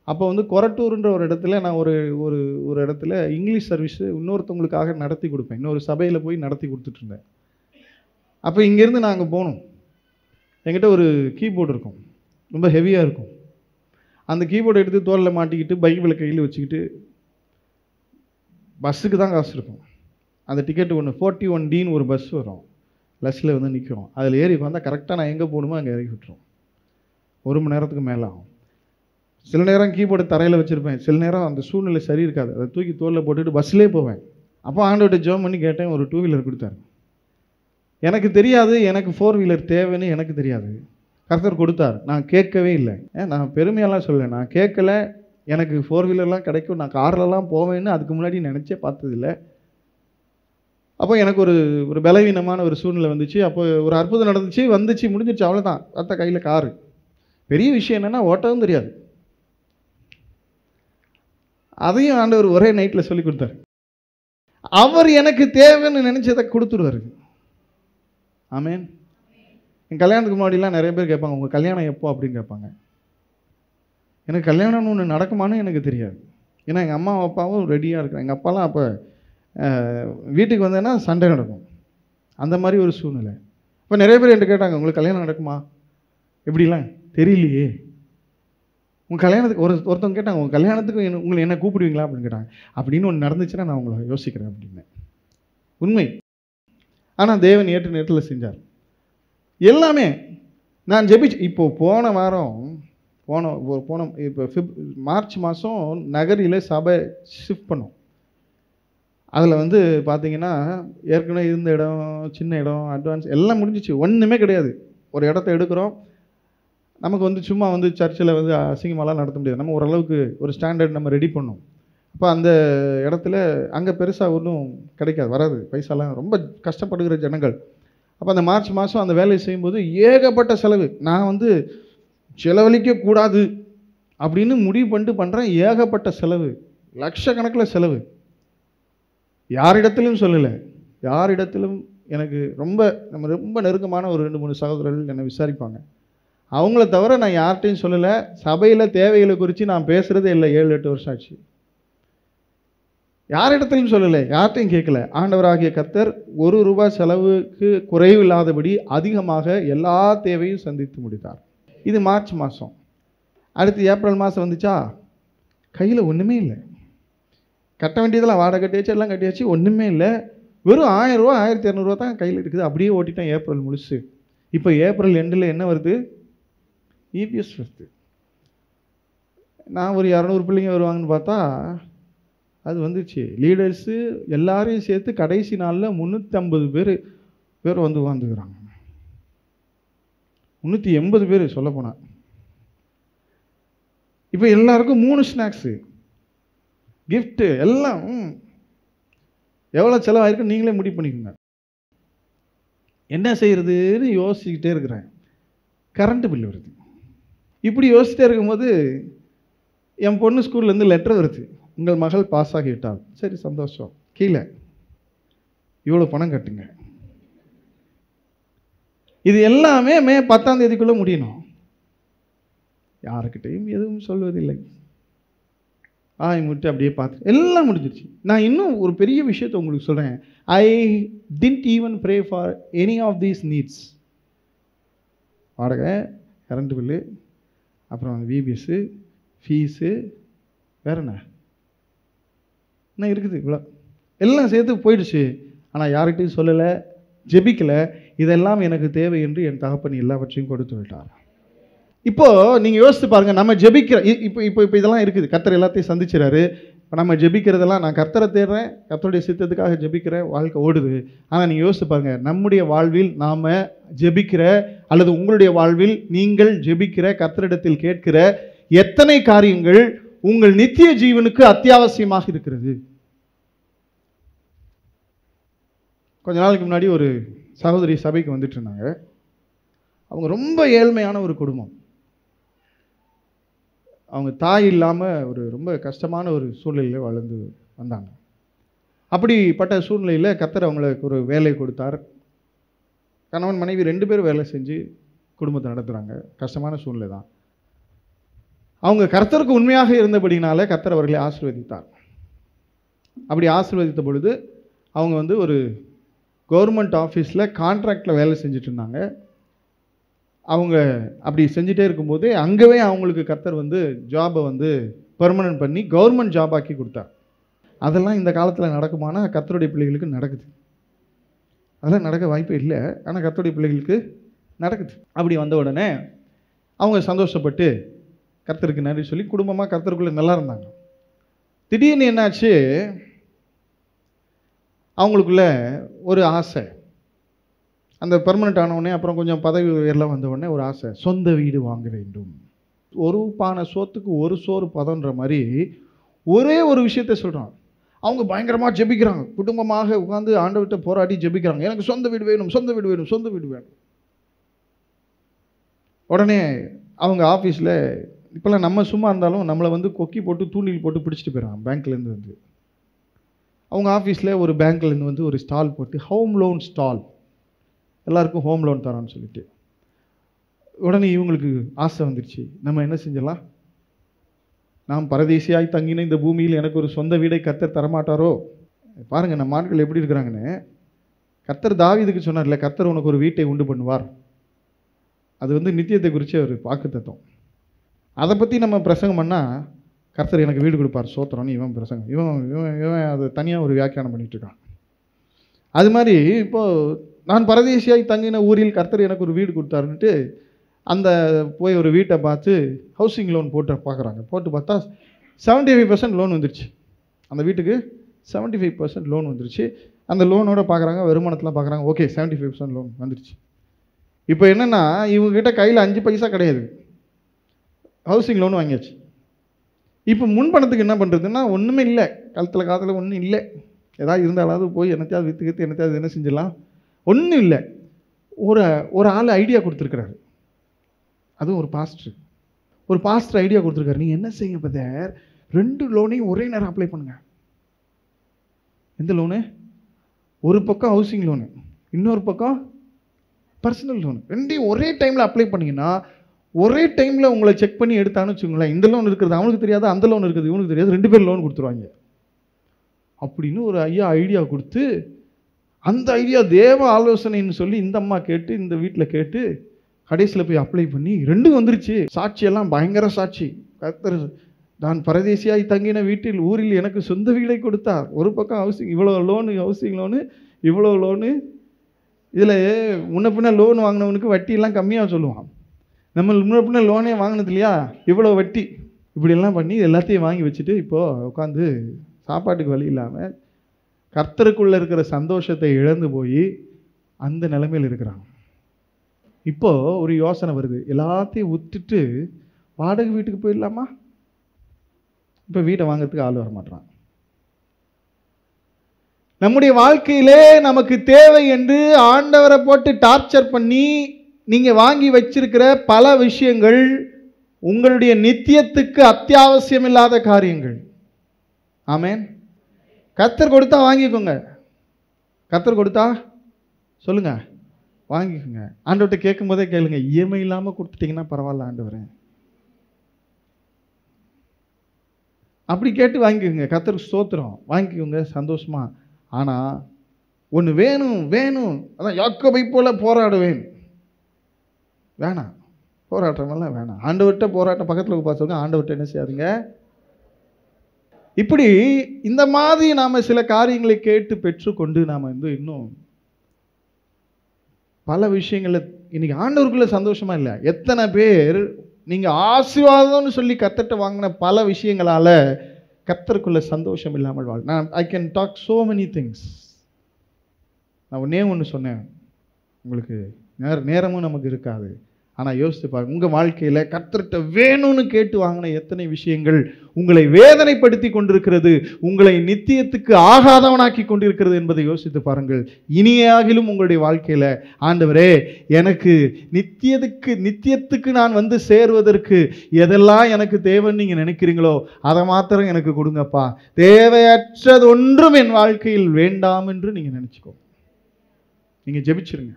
அப்போ கொரட்டூர்ன்ற ஒரு இடத்துல நான் ஒரு இடத்துல இங்கிலீஷ் சர்வீஸு இன்னொருத்தவங்களுக்காக நடத்தி கொடுப்பேன். இன்னொரு சபையில் போய் நடத்தி கொடுத்துட்ருந்தேன். அப்போ இங்கேருந்து நாங்கள் போகணும். என்கிட்ட ஒரு கீபோர்டு இருக்கும், ரொம்ப ஹெவியாக இருக்கும். அந்த கீபோர்டு எடுத்து தோளில் மாட்டிக்கிட்டு பைபிளை கையில் வச்சுக்கிட்டு பஸ்ஸுக்கு தான் காசு இருக்கும். அந்த டிக்கெட்டு ஒன்று 41Dன்னு ஒரு பஸ் வரும், லஸ்ஸில் வந்து நிற்கும். அதில் ஏறி வந்தால் கரெக்டாக நான் எங்கே போகணுமோ அங்கே இறக்கி விட்டுரும். 1 மணி நேரத்துக்கு மேலே ஆகும். சில நேரம் கீபோர்டு தரையில் வச்சுருப்பேன், சில நேரம் அந்த சூழ்நிலை சரி இருக்காது, அதை தூக்கி தோளில் போட்டுட்டு பஸ்ஸிலே போவேன். அப்போ ஆண்டவர்கிட்ட ஜெபம் பண்ணி கேட்டேன், ஒரு 2 வீலர் கொடுத்தாரு. எனக்கு தெரியாது எனக்கு 4 வீலர் தேவைன்னு எனக்கு தெரியாது, கர்த்தர் கொடுத்தார். நான் கேட்கவே இல்லை. நான் பெருமையெல்லாம் சொல்லலை, நான் கேட்கல. எனக்கு 4 வீலர்லாம் கிடைக்கும், நான் கார்லலாம் போவேன்னு அதுக்கு முன்னாடி நினச்சே பார்த்ததில்லை. அப்போ எனக்கு ஒரு பலவீனமான ஒரு சூழ்நிலை வந்துச்சு. அப்போ ஒரு அற்புதம் நடந்துச்சு, வந்துச்சு, முடிஞ்சிருச்சு, அவ்வளோதான். அத்த கையில் காரு. பெரிய விஷயம் என்னென்னா ஓட்டவும் தெரியாது. அதையும் ஆண்டவர் ஒரே நைட்டில் சொல்லி கொடுத்தாரு. அவர் எனக்கு தேவைன்னு நினச்சதை கொடுத்துருவாரு. ஆமேன். என் கல்யாணத்துக்கு முன்னாடிலாம் நிறைய பேர் கேட்பாங்க, உங்கள் கல்யாணம் எப்போ அப்படின்னு கேட்பாங்க. எனக்கு கல்யாணம்னு ஒன்று நடக்குமான்னு எனக்கு தெரியாது. ஏன்னா எங்கள் அம்மா அப்பாவும் ரெடியாக இருக்கிறாங்க. எங்கள் அப்பாலாம் அப்போ வீட்டுக்கு வந்தேன்னா சண்டை நடக்கும், அந்த மாதிரி ஒரு சூழ்நிலை. இப்போ நிறைய பேர் என்கிட்ட கேட்டாங்க, உங்களுக்கு கல்யாணம் நடக்குமா? எப்படிலாம் தெரியலையே. உங்கள் கல்யாணத்துக்கு ஒருத்தவங்க கேட்டாங்க, உங்கள் கல்யாணத்துக்கு உங்களை என்ன கூப்பிடுவீங்களா அப்படின்னு கேட்டாங்க. அப்படின்னு ஒன்று நடந்துச்சுன்னா நான் உங்களை யோசிக்கிறேன் அப்படின்னு. உண்மை. ஆனால் தேவன் ஏற்ற நேரத்தில் செஞ்சார் எல்லாமே. நான் ஜெபிச்சு இப்போ போன வாரம் இப்போ மார்ச் மாதம் நகரில் சபை ஷிஃப்ட் பண்ணோம். அதில் வந்து பார்த்தீங்கன்னா ஏற்கனவே இருந்த இடம், சின்ன இடம், அட்வான்ஸ் எல்லாம் முடிஞ்சிச்சு, ஒன்றுமே கிடையாது. ஒரு இடத்த எடுக்கிறோம், நமக்கு வந்து சும்மா வந்து சர்ச்சில் வந்து அசிங்கமாலாம் நடத்த முடியாது. நம்ம ஓரளவுக்கு ஒரு ஸ்டாண்டர்ட் நம்ம ரெடி பண்ணோம். அப்போ அந்த இடத்துல அங்கே பெருசாக ஒன்றும் கிடைக்காது, வராது, பைசாலாம் ரொம்ப கஷ்டப்படுகிற ஜனங்கள். அப்போ அந்த மார்ச் மாதம் அந்த வேலையை செய்யும்போது ஏகப்பட்ட செலவு. நான் வந்து செலவழிக்கக்கூடாது அப்படின்னு முடிவு பண்ணிட்டு பண்ணுறேன். ஏகப்பட்ட செலவு, லட்சக்கணக்கில் செலவு. யாரிடத்திலும் சொல்லலை, யாரிடத்திலும் எனக்கு நம்ம ரொம்ப நெருக்கமான ஒரு 2-3 சகோதரர்கள் என்னை விசாரிப்பாங்க. அவங்கள தவிர நான் யார்கிட்டையும் சொல்லலை. சபையில் தேவைகளை குறித்து நான் பேசுகிறதே இல்லை. 7-8 வருஷம் ஆச்சு. யாரிடத்திலும் சொல்லலை, யார்கிட்டையும் கேட்கல. ஆண்டவராகிய கர்த்தர் ₹1 செலவுக்கு குறைவில்லாதபடி அதிகமாக எல்லா தேவையும் சந்தித்து முடித்தார். இது மார்ச் மாதம். அடுத்து ஏப்ரல் மாதம் வந்துச்சா, கையில் ஒன்றுமே இல்லை. கட்ட வேண்டியதெல்லாம் வாடகை கட்டியாச்சு, எல்லாம் கட்டியாச்சு, ஒன்றுமே இல்லை. வெறும் ₹1000 ₹1200 தான் கையில் இருக்குது. அப்படியே ஓட்டிட்டேன் ஏப்ரல் முழுசு. இப்போ ஏப்ரல் எண்டில் என்ன வருது? இபிஎஸ் வருது. நான் ஒரு 200 பிள்ளைங்க வருவாங்கன்னு பார்த்தா அது வந்துச்சு. லீடர்ஸு எல்லாரையும் சேர்த்து கடைசி நாளில் 350 பேர் வந்து உட்காந்துக்கிறாங்க. 380 பேர் சொல்லப்போனால். இப்போ எல்லாருக்கும் 3 ஸ்நாக்ஸு, கிஃப்ட்டு, எல்லாம். எவ்வளோ செலவாயிருக்கு நீங்களே முடிவு பண்ணிக்கோங்க. என்ன செய்கிறதுன்னு யோசிச்சுக்கிட்டே இருக்கிறேன். கரண்ட்டு பில் வருது. இப்படி யோசிச்சுட்டே இருக்கும்போது என் பொண்ணு ஸ்கூல்லேருந்து லெட்டர் வருது, உங்கள் மகள் பாஸ் ஆகிவிட்டாள். சரி, சந்தோஷம். கீழே இவ்வளோ பணம் கட்டுங்க. இது எல்லாமே மே 10ஆம் தேதிக்குள்ளே முடியணும். யாருக்கிட்டையும் எதுவும் சொல்வதில்லை. முட்டு அப்படியே பார்த்து எல்லாம் முடிஞ்சிருச்சு. நான் இன்னும் ஒரு பெரிய விஷயத்தை உங்களுக்கு சொல்கிறேன். I didn't even pray for any of these needs. வாடகை, கரண்ட் பில்லு, அப்புறம் விபிஎஸ்ஸு, ஃபீஸு, வேற என்ன இருக்குது, இவ்வளோ எல்லாம் சேர்த்து போயிடுச்சு. ஆனால் யார்கிட்டையும் சொல்லலை, ஜெபிக்கலை. இதெல்லாம் எனக்கு தேவை என்று என் தகப்பன் எல்லாவற்றையும் கொடுத்து விட்டார். இப்போது நீங்கள் யோசித்து பாருங்கள், நம்ம ஜெபிக்கிற இப்போ இதெல்லாம் இருக்குது. கர்த்தர் எல்லாத்தையும் சந்திச்சிறாரு. இப்போ நம்ம ஜெபிக்கிறதெல்லாம், நான் கர்த்தரை தேடுறேன், கர்த்தருடைய சித்தத்துக்காக ஜெபிக்கிறேன், வாழ்க்கை ஓடுது. ஆனால் நீங்கள் யோசித்து பாருங்கள், நம்முடைய வாழ்வில் நாம் ஜெபிக்கிற, அல்லது உங்களுடைய வாழ்வில் நீங்கள் ஜெபிக்கிற, கர்த்தரிடத்தில் கேட்கிற எத்தனை காரியங்கள் உங்கள் நித்திய ஜீவனுக்கு அத்தியாவசியமாக இருக்கிறது. கொஞ்ச நாளைக்கு முன்னாடி ஒரு சகோதரி சபைக்கு வந்துட்டு இருந்தாங்க. அவங்க ரொம்ப ஏழ்மையான ஒரு குடும்பம். அவங்க தாய் இல்லாமல் ஒரு ரொம்ப கஷ்டமான ஒரு சூழ்நிலையில் வளர்ந்து வந்தாங்க. அப்படிப்பட்ட சூழ்நிலையில் கர்த்தர் அவங்களுக்கு ஒரு வேலை கொடுத்தார். கணவன் மனைவி 2 பேரும் வேலை செஞ்சு குடும்பத்தை நடத்துகிறாங்க. கஷ்டமான சூழ்நிலை தான். அவங்க கர்த்தருக்கு உண்மையாக இருந்தபடினால கர்த்தர் அவர்களை ஆசீர்வதித்தார். அப்படி ஆசீர்வதித்த பொழுது அவங்க வந்து ஒரு கவர்மெண்ட் ஆஃபீஸில் கான்ட்ராக்டில் வேலை செஞ்சுட்டு இருந்தாங்க. அவங்க அப்படி செஞ்சுட்டே இருக்கும்போதே அங்கேவே அவங்களுக்கு கர்த்தர் வந்து ஜாபை வந்து பெர்மனன்ட் பண்ணி கவர்மெண்ட் ஜாப் ஆக்கி கொடுத்தார். அதெல்லாம் இந்த காலத்தில் நடக்குமானா கர்த்தருடைய பிள்ளைகளுக்கு நடக்குது. அதெல்லாம் நடக்க வாய்ப்பே இல்லை. ஆனால் கர்த்தருடைய பிள்ளைகளுக்கு நடக்குது. அப்படி வந்த உடனே அவங்க சந்தோஷப்பட்டு கர்த்தருக்கு நன்றி சொல்லி குடும்பமாக கர்த்தருக்குள்ளே நல்லா இருந்தாங்க. திடீர்னு என்னாச்சு, அவங்களுக்குள்ள ஒரு ஆசை. அந்த பெர்மனெண்ட் ஆனவுடனே அப்புறம் கொஞ்சம் பதவி உயர்லாம் வந்த உடனே ஒரு ஆசை, சொந்த வீடு வாங்க வேண்டும். ஒரு பானை சோத்துக்கு ஒரு சோறு பதன்ற மாதிரி ஒரே ஒரு விஷயத்த சொல்கிறாங்க. அவங்க பயங்கரமாக ஜெபிக்கிறாங்க, குடும்பமாக உட்காந்து ஆண்டவர்கிட்ட போராடி ஜெபிக்கிறாங்க, எனக்கு சொந்த வீடு வேணும், சொந்த வீடு வேணும், சொந்த வீடு வேணும். உடனே அவங்க ஆஃபீஸில் இப்போல்லாம் நம்ம சும்மா இருந்தாலும் நம்மளை வந்து கொக்கி போட்டு தூண்டில் போட்டு பிடிச்சிட்டு போயிடறாங்க பேங்க்லேருந்து வந்து. அவங்க ஆஃபீஸில் ஒரு பேங்க்லேருந்து வந்து ஒரு ஸ்டால் போட்டு ஹோம் லோன் ஸ்டால், எல்லாருக்கும் ஹோம் லோன் தரான்னு சொல்லிட்டு. உடனே இவங்களுக்கு ஆசை வந்துடுச்சு, நம்ம என்ன செஞ்சலாம், நாம் பரதேசியாய் தங்கின இந்த பூமியில் எனக்கு ஒரு சொந்த வீடை கர்த்தர் தரமாட்டாரோ. பாருங்கள் நம்ம ஆட்கள் எப்படி இருக்கிறாங்கன்னு. கர்த்தர் தாவீதுக்கு சொன்னார்ல, கர்த்தர் உனக்கு ஒரு வீட்டை உண்டு பண்ணுவார். அது வந்து நித்தியத்தை குறித்து ஒரு வாக்குத்தத்தம். அதை பற்றி நம்ம பிரசங்கம் பண்ணால் கர்த்தர் எனக்கு வீடு கொடுப்பார் சோத்திரம்னு இவன் பிரசங்கம், இவன் இவன் இவன் அதை தனியாக ஒரு வியாக்கியானம் பண்ணிகிட்டு இருக்கான். அது மாதிரி இப்போது நான் பரதேசியாய் தங்கின ஊரில் கர்த்தர் எனக்கு ஒரு வீடு கொடுத்தாருன்ட்டு அந்த போய் ஒரு வீட்டை பார்த்து ஹவுசிங் லோன் போட்டு பார்க்குறாங்க. போட்டு பார்த்தா 75% லோன் வந்துருச்சு. அந்த வீட்டுக்கு 75% லோன் வந்துருச்சு. அந்த லோனோட பார்க்குறாங்க, வருமானத்தில் பார்க்குறாங்க, ஓகே 75% லோன் வந்துருச்சு. இப்போ என்னென்னா இவங்ககிட்ட கையில் 5 பைசா கிடையாது, ஹவுசிங் லோன் வாங்கியாச்சு. இப்போ முன்பணத்துக்கு என்ன பண்ணுறதுன்னா ஒன்றுமே இல்லை, காலத்தில் ஒன்றும் இல்லை. ஏதாவது இருந்தாலாவது போய் என்னத்தையாவது விற்று என்னத்தையாவது என்ன செஞ்சிடலாம், ஒன்றும் இல்லை. ஒரு ஆள் ஐடியா கொடுத்துருக்குறாரு, அதுவும் ஒரு பாஸ்டர் ஐடியா கொடுத்துருக்காரு. நீங்கள் என்ன செய்யுங்க பதர், 2 லோனையும் ஒரே நேரம் அப்ளை பண்ணுங்கள். எந்த லோனு? ஒரு பக்கம் ஹவுசிங் லோனு, இன்னொரு பக்கம் பர்சனல் லோனு. 2ஐயும் ஒரே டைமில் அப்ளை பண்ணிங்கன்னா ஒரே டைமில் உங்களை செக் பண்ணி எடுத்தான்னு வச்சுக்கோங்களேன், இந்த லோன் இருக்கிறது அவனுக்கு தெரியாது, அந்த லோன் இருக்கிறது இவனுக்கு தெரியாது, 2 பேர் லோன் கொடுத்துருவாங்க அப்படின்னு ஒரு ஐடியா கொடுத்து, அந்த ஐடியா தேவ ஆலோசனைன்னு சொல்லி இந்த அம்மா கேட்டு இந்த வீட்டில் கேட்டு கடைசியில் போய் அப்ளை பண்ணி 2 வந்துருச்சு. சாட்சியெல்லாம் பயங்கர சாட்சி. கர்த்தர் நான் பரதேசியாய் தங்கின வீட்டில் ஊரில் எனக்கு சொந்த வீடை கொடுத்தார். ஒரு பக்கம் ஹவுசிங், இவ்வளோ லோனு, ஹவுசிங் லோனு, இவ்வளோ லோனு. இதில் முன்ன பின்ன லோன் வாங்கினவனுக்கு வட்டியெல்லாம் கம்மியாக சொல்லுவான். நம்ம முன்ன பின்ன லோனே வாங்கினது இல்லையா, இவ்வளோ வட்டி. இப்படியெல்லாம் பண்ணி எல்லாத்தையும் வாங்கி வச்சுட்டு இப்போது உட்காந்து சாப்பாட்டுக்கு வழி இல்லாமல் கர்த்தருக்குள்ளே இருக்கிற சந்தோஷத்தை இழந்து போய் அந்த நிலைமையில் இருக்கிறாங்க. இப்போது ஒரு யோசனை வருது, எல்லாத்தையும் விட்டுட்டு வாடகை வீட்டுக்கு போயிடலாமா? இப்போ வீட்டை வாங்கிறதுக்கு ஆள் வர மாட்டான். நம்முடைய வாழ்க்கையிலே நமக்கு தேவை என்று ஆண்டவரை போட்டு டார்ச்சர் பண்ணி நீங்கள் வாங்கி வச்சிருக்கிற பல விஷயங்கள் உங்களுடைய நித்தியத்துக்கு அத்தியாவசியம் இல்லாத காரியங்கள். ஆமேன். கர்த்தர் கொடுத்தா வாங்கிக்கோங்க, கர்த்தர் கொடுத்தா சொல்லுங்க வாங்கிக்கோங்க. ஆண்டவர்கிட்ட கேட்கும் போதே கேளுங்க, இஎம்ஐ இல்லாமல் கொடுத்துட்டீங்கன்னா பரவாயில்ல ஆண்டவரே, அப்படி கேட்டு வாங்கிக்கோங்க. கர்த்தருக்கு ஸ்தோத்திரம், வாங்கிக்கோங்க சந்தோஷமா. ஆனால் ஒன்று வேணும் வேணும், அதான் யாக்கோபை போல போராடுவேன். வேணாம், போராட்டமெல்லாம் வேணாம். ஆண்டவர்கிட்ட போராட்டம் பக்கத்தில் பார்த்துங்க, ஆண்டவர்கிட்ட என்ன செய்யாதுங்க. இப்படி இந்த மாதிரி நாம் சில காரியங்களை கேட்டு பெற்றுக்கொண்டு நாம் இன்னும் பல விஷயங்களை இன்னைக்கு ஆண்டவருக்குள்ள சந்தோஷமா இல்லை. எத்தனை பேர் நீங்கள் ஆசீர்வாதம்னு சொல்லி கர்த்தர்ட்ட வாங்கின பல விஷயங்களால கர்த்தருக்குள்ள சந்தோஷம் இல்லாமல் வாழ். நான் I can talk so many things. நான் ஒன்று சொன்னேன், உங்களுக்கு நேரமும் நமக்கு இருக்காது. ஆனால் யோசித்து பாருங்க, உங்கள் வாழ்க்கையில் கர்த்தர்ட்ட வேணும்னு கேட்டு வாங்கின எத்தனை விஷயங்கள் உங்களை வேதனைப்படுத்தி கொண்டிருக்கிறது, உங்களை நித்தியத்துக்கு ஆகாதவனாக்கி கொண்டிருக்கிறது என்பதை யோசித்து பாருங்கள். இனியாகிலும் உங்களுடைய வாழ்க்கையில் ஆண்டவரே எனக்கு நித்தியத்துக்கு நான் வந்து சேருவதற்கு எதெல்லாம் எனக்கு தேவைன்னு நீங்கள் நினைக்கிறீங்களோ அதை மாத்திரம் எனக்கு கொடுங்கப்பா, தேவையற்றது ஒன்றும் என் வாழ்க்கையில் வேண்டாம் என்று நீங்கள் நினச்சிக்கோ. நீங்கள் ஜெபிச்சிருங்க.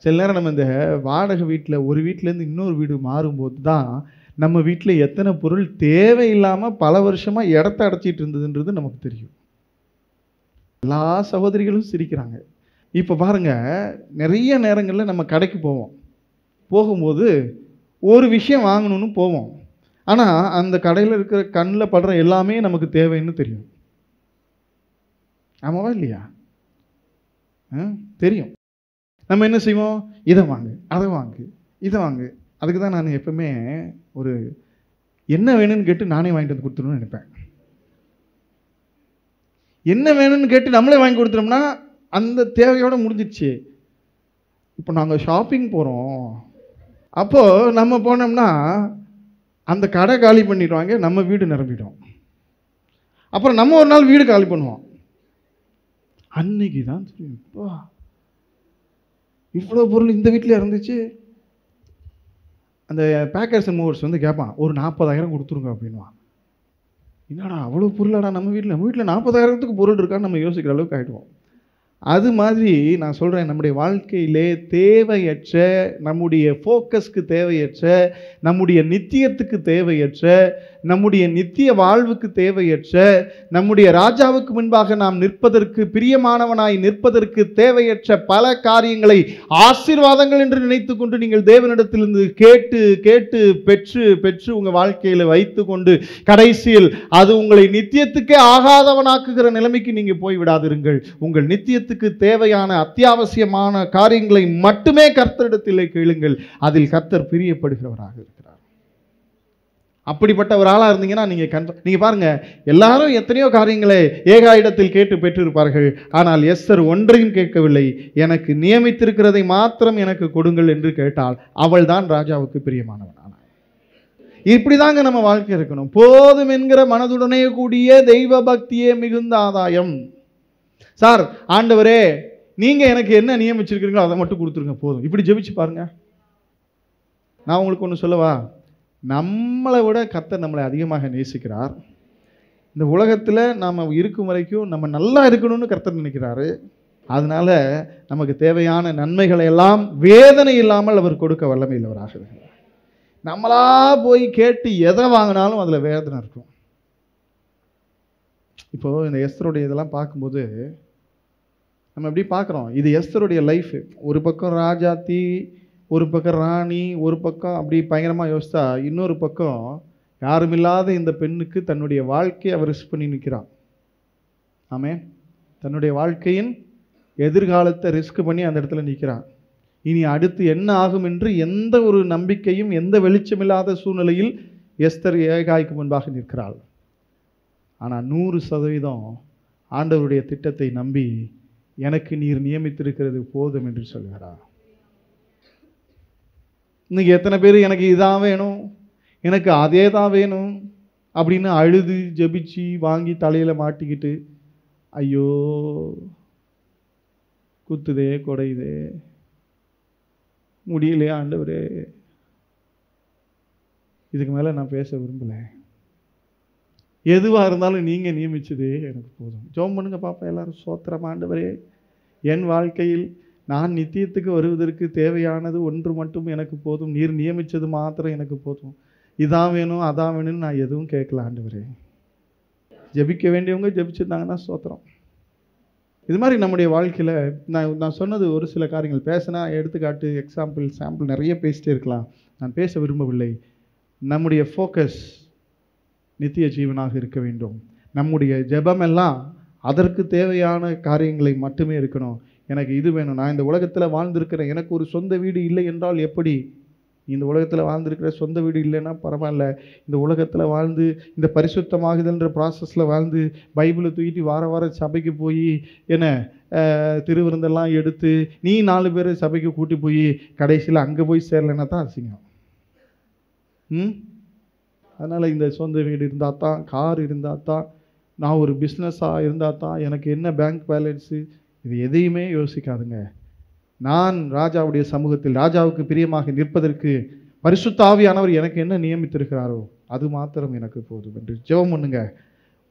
சில நேரம் நம்ம இந்த வாடகை வீட்டில் ஒரு வீட்டிலேருந்து இன்னொரு வீடு மாறும்போது தான் நம்ம வீட்டில் எத்தனை பொருள் தேவையில்லாமல் பல வருஷமாக இடத்த அடைச்சிட்டு இருந்ததுன்றது நமக்கு தெரியும். எல்லா சகோதரிகளும் சிரிக்கிறாங்க. இப்போ பாருங்கள், நிறைய நேரங்களில் நம்ம கடைக்கு போகும்போது ஒரு விஷயம் வாங்கணும்னு போவோம். ஆனால் அந்த கடையில் இருக்கிற கண்ணில் படுற எல்லாமே நமக்கு தேவைன்னு தெரியும். ஆமாவா இல்லையா? தெரியும். நம்ம என்ன செய்வோம்? இதை வாங்கு, அதை வாங்கு, இதை வாங்கு. அதுக்கு தான் நான் எப்பவுமே ஒரு என்ன வேணும்னு கேட்டு நானே வாங்கிட்டு வந்து கொடுத்துருன்னு நினைப்பேன். என்ன வேணும்னு கேட்டு நம்மளே வாங்கி கொடுத்துட்டோம்னா அந்த தேவையோடு முடிஞ்சிடுச்சு. இப்போ நாங்கள் ஷாப்பிங் போகிறோம், அப்போது நம்ம போனோம்னா அந்த கடை காலி பண்ணிடுவாங்க, நம்ம வீடு நிரம்பிடும். அப்புறம் நம்ம ஒரு நாள் வீடு காலி பண்ணுவோம். அன்னைக்கு தான் தெரியும், இவ்வளோ பொருள் இந்த வீட்டில் இருந்துச்சு. அந்த பேக்கர்ஸ் அண்ட் மூவர்ஸ் வந்து கேட்பான், ஒரு 40,000 கொடுத்துருங்க அப்படின்வான். என்னடா அவ்வளோ பொருளாடா நம்ம வீட்டில் 40,000த்துக்கு பொருள் இருக்கான்னு நம்ம யோசிக்கிற அளவுக்கு ஆகிடுவோம். அது மாதிரி நான் சொல்கிறேன், நம்முடைய வாழ்க்கையிலே தேவையற்ற, நம்முடைய ஃபோக்கஸ்க்கு தேவையற்ற, நம்முடைய நித்தியத்துக்கு தேவையற்ற, நம்முடைய நித்திய வாழ்வுக்கு தேவையற்ற, நம்முடைய ராஜாவுக்கு முன்பாக நாம் நிற்பதற்கு, பிரியமானவனாய் நிற்பதற்கு தேவையற்ற பல காரியங்களை ஆசீர்வாதங்கள் என்று நினைத்து கொண்டு நீங்கள் தேவனிடத்திலிருந்து கேட்டு கேட்டு பெற்று பெற்று உங்கள் வாழ்க்கையில் வைத்து கொண்டு கடைசியில் அது உங்களை நித்தியத்துக்கே ஆகாதவனாக்குகிற நிலைமைக்கு நீங்கள் போய்விடாதிருங்கள். உங்கள் நித்தியத்துக்கு தேவையான அத்தியாவசியமான காரியங்களை மட்டுமே கர்த்தரிடத்திலே கேளுங்கள். அதில் கர்த்தர் பிரியப்படுகிறவராக இருக்கிறார். அப்படிப்பட்ட ஒரு ஆளா இருந்தீங்கன்னா நீங்க பாருங்க, எல்லாரும் எத்தனையோ காரியங்களை ஏகாயிடத்தில் கேட்டு பெற்றிருப்பார்கள். ஆனால் எஸ்தர் ஒன்றையும் கேட்கவில்லை. எனக்கு நியமித்திருக்கிறதை மாத்திரம் எனக்கு கொடுங்கள் என்று கேட்டால் அவள் தான் ராஜாவுக்கு பிரியமானவனானாள். இப்படிதாங்க நம்ம வாழ்க்கை இருக்கணும். போதும் என்கிற மனதுடனே கூடிய தெய்வ பக்தியே மிகுந்த ஆதாயம். சார், ஆண்டவரே நீங்க எனக்கு என்ன நியமிச்சிருக்கிறீங்களோ அதை மட்டும் கொடுத்துருங்க போதும். இப்படி ஜெபிச்சு பாருங்க. நான் உங்களுக்கு ஒன்று சொல்லவா? நம்மளை விட கர்த்தர் நம்மளை அதிகமாக நேசிக்கிறார். இந்த உலகத்தில் நாம் இருக்கும் வரைக்கும் நம்ம நல்லா இருக்கணும்னு கர்த்தர் நினைக்கிறாரு. அதனால நமக்கு தேவையான நன்மைகளை எல்லாம் வேதனை இல்லாமல் அவர் கொடுக்க வல்லமை உள்ளவராக இருக்கிறார். நம்மளா போய் கேட்டு எதை வாங்கினாலும் அதில் வேதனை இருக்கும். இப்போது இந்த எஸ்தருடைய இதெல்லாம் பார்க்கும்போது நம்ம எப்படி பார்க்குறோம், இது எஸ்தருடைய லைஃப். ஒரு பக்கம் ராஜாத்தி, ஒரு பக்கம் ராணி, ஒரு பக்கம் அப்படி பயங்கரமாக யோசித்தா, இன்னொரு பக்கம் யாருமில்லாத இந்த பெண்ணுக்கு தன்னுடைய வாழ்க்கையை அவர் ரிஸ்க் பண்ணி நிற்கிறான். ஆமே, தன்னுடைய வாழ்க்கையின் எதிர்காலத்தை ரிஸ்க் பண்ணி அந்த இடத்துல நிற்கிறான். இனி அடுத்து என்ன ஆகும் என்று எந்த ஒரு நம்பிக்கையும், எந்த வெளிச்சமில்லாத சூழ்நிலையில் எஸ்தர் ஏகாய்க்கு முன்பாக நிற்கிறாள். ஆனால் 100% ஆண்டவருடைய திட்டத்தை நம்பி எனக்கு நீர் நியமித்திருக்கிறது போதும் என்று சொல்கிறார். இன்னைக்கு எத்தனை பேர் எனக்கு இதான் வேணும், எனக்கு அதே தான் வேணும் அப்படின்னு அழுது ஜெபிச்சு வாங்கி தலையில் மாட்டிக்கிட்டு, ஐயோ குத்துதே கொடையுதே முடியலையே ஆண்டவரே, இதுக்கு மேலே நான் பேச விரும்பலை, எதுவாக இருந்தாலும் நீங்கள் நியமிச்சதே எனக்கு போதும். ஜெபம் பண்ணுங்க பாப்பா எல்லாரும். சோத்திரம் ஆண்டவரே, என் வாழ்க்கையில் நான் நித்தியத்துக்கு வருவதற்கு தேவையானது ஒன்று மட்டும் எனக்கு போதும். நீர் நியமித்தது மாத்திரம் எனக்கு போதும். இதான் வேணும் அதான் வேணும்னு நான் எதுவும் கேட்கல ஆண்டவரே. ஜெபிக்க வேண்டியவங்க ஜெபிச்சிருந்தாங்கன்னா சோத்திரம். இது மாதிரி நம்முடைய வாழ்க்கையில் நான் சொன்னது ஒரு சில காரியங்கள் பேசினா எடுத்துக்காட்டு சாம்பிள் நிறைய பேசிட்டே இருக்கலாம். நான் பேச விரும்பவில்லை. நம்முடைய ஃபோக்கஸ் நித்திய ஜீவனாக இருக்க வேண்டும். நம்முடைய ஜெபமெல்லாம் அதற்கு தேவையான காரியங்களை மட்டுமே இருக்கணும். எனக்கு இது வேணும், நான் இந்த உலகத்தில் வாழ்ந்திருக்கிறேன், எனக்கு ஒரு சொந்த வீடு இல்லை என்றால் எப்படி? இந்த உலகத்தில் வாழ்ந்திருக்கிற சொந்த வீடு இல்லைன்னா பரவாயில்ல, இந்த உலகத்தில் வாழ்ந்து இந்த பரிசுத்தமாகுதுன்ற ப்ராசஸில் வாழ்ந்து பைபிளை தூக்கிட்டு வார சபைக்கு போய் என்ன திருவிருந்தெல்லாம் எடுத்து நீ 4 பேர் சபைக்கு கூட்டி போய் கடைசியில் அங்கே போய் சேரலைன்னா தான் அசிங்கம். அதனால் இந்த சொந்த வீடு இருந்தால் தான், கார் இருந்தால் தான், நான் ஒரு பிஸ்னஸாக இருந்தால் தான், எனக்கு என்ன பேங்க் பேலன்ஸு, இது எதையுமே யோசிக்காதுங்க. நான் ராஜாவுடைய சமூகத்தில் ராஜாவுக்கு பிரியமாக நிற்பதற்கு பரிசுத்த ஆவியானவர் எனக்கு என்ன நியமித்திருக்கிறாரோ அது மாத்திரம் எனக்கு போதும் என்று ஜெபம் பண்ணுங்க.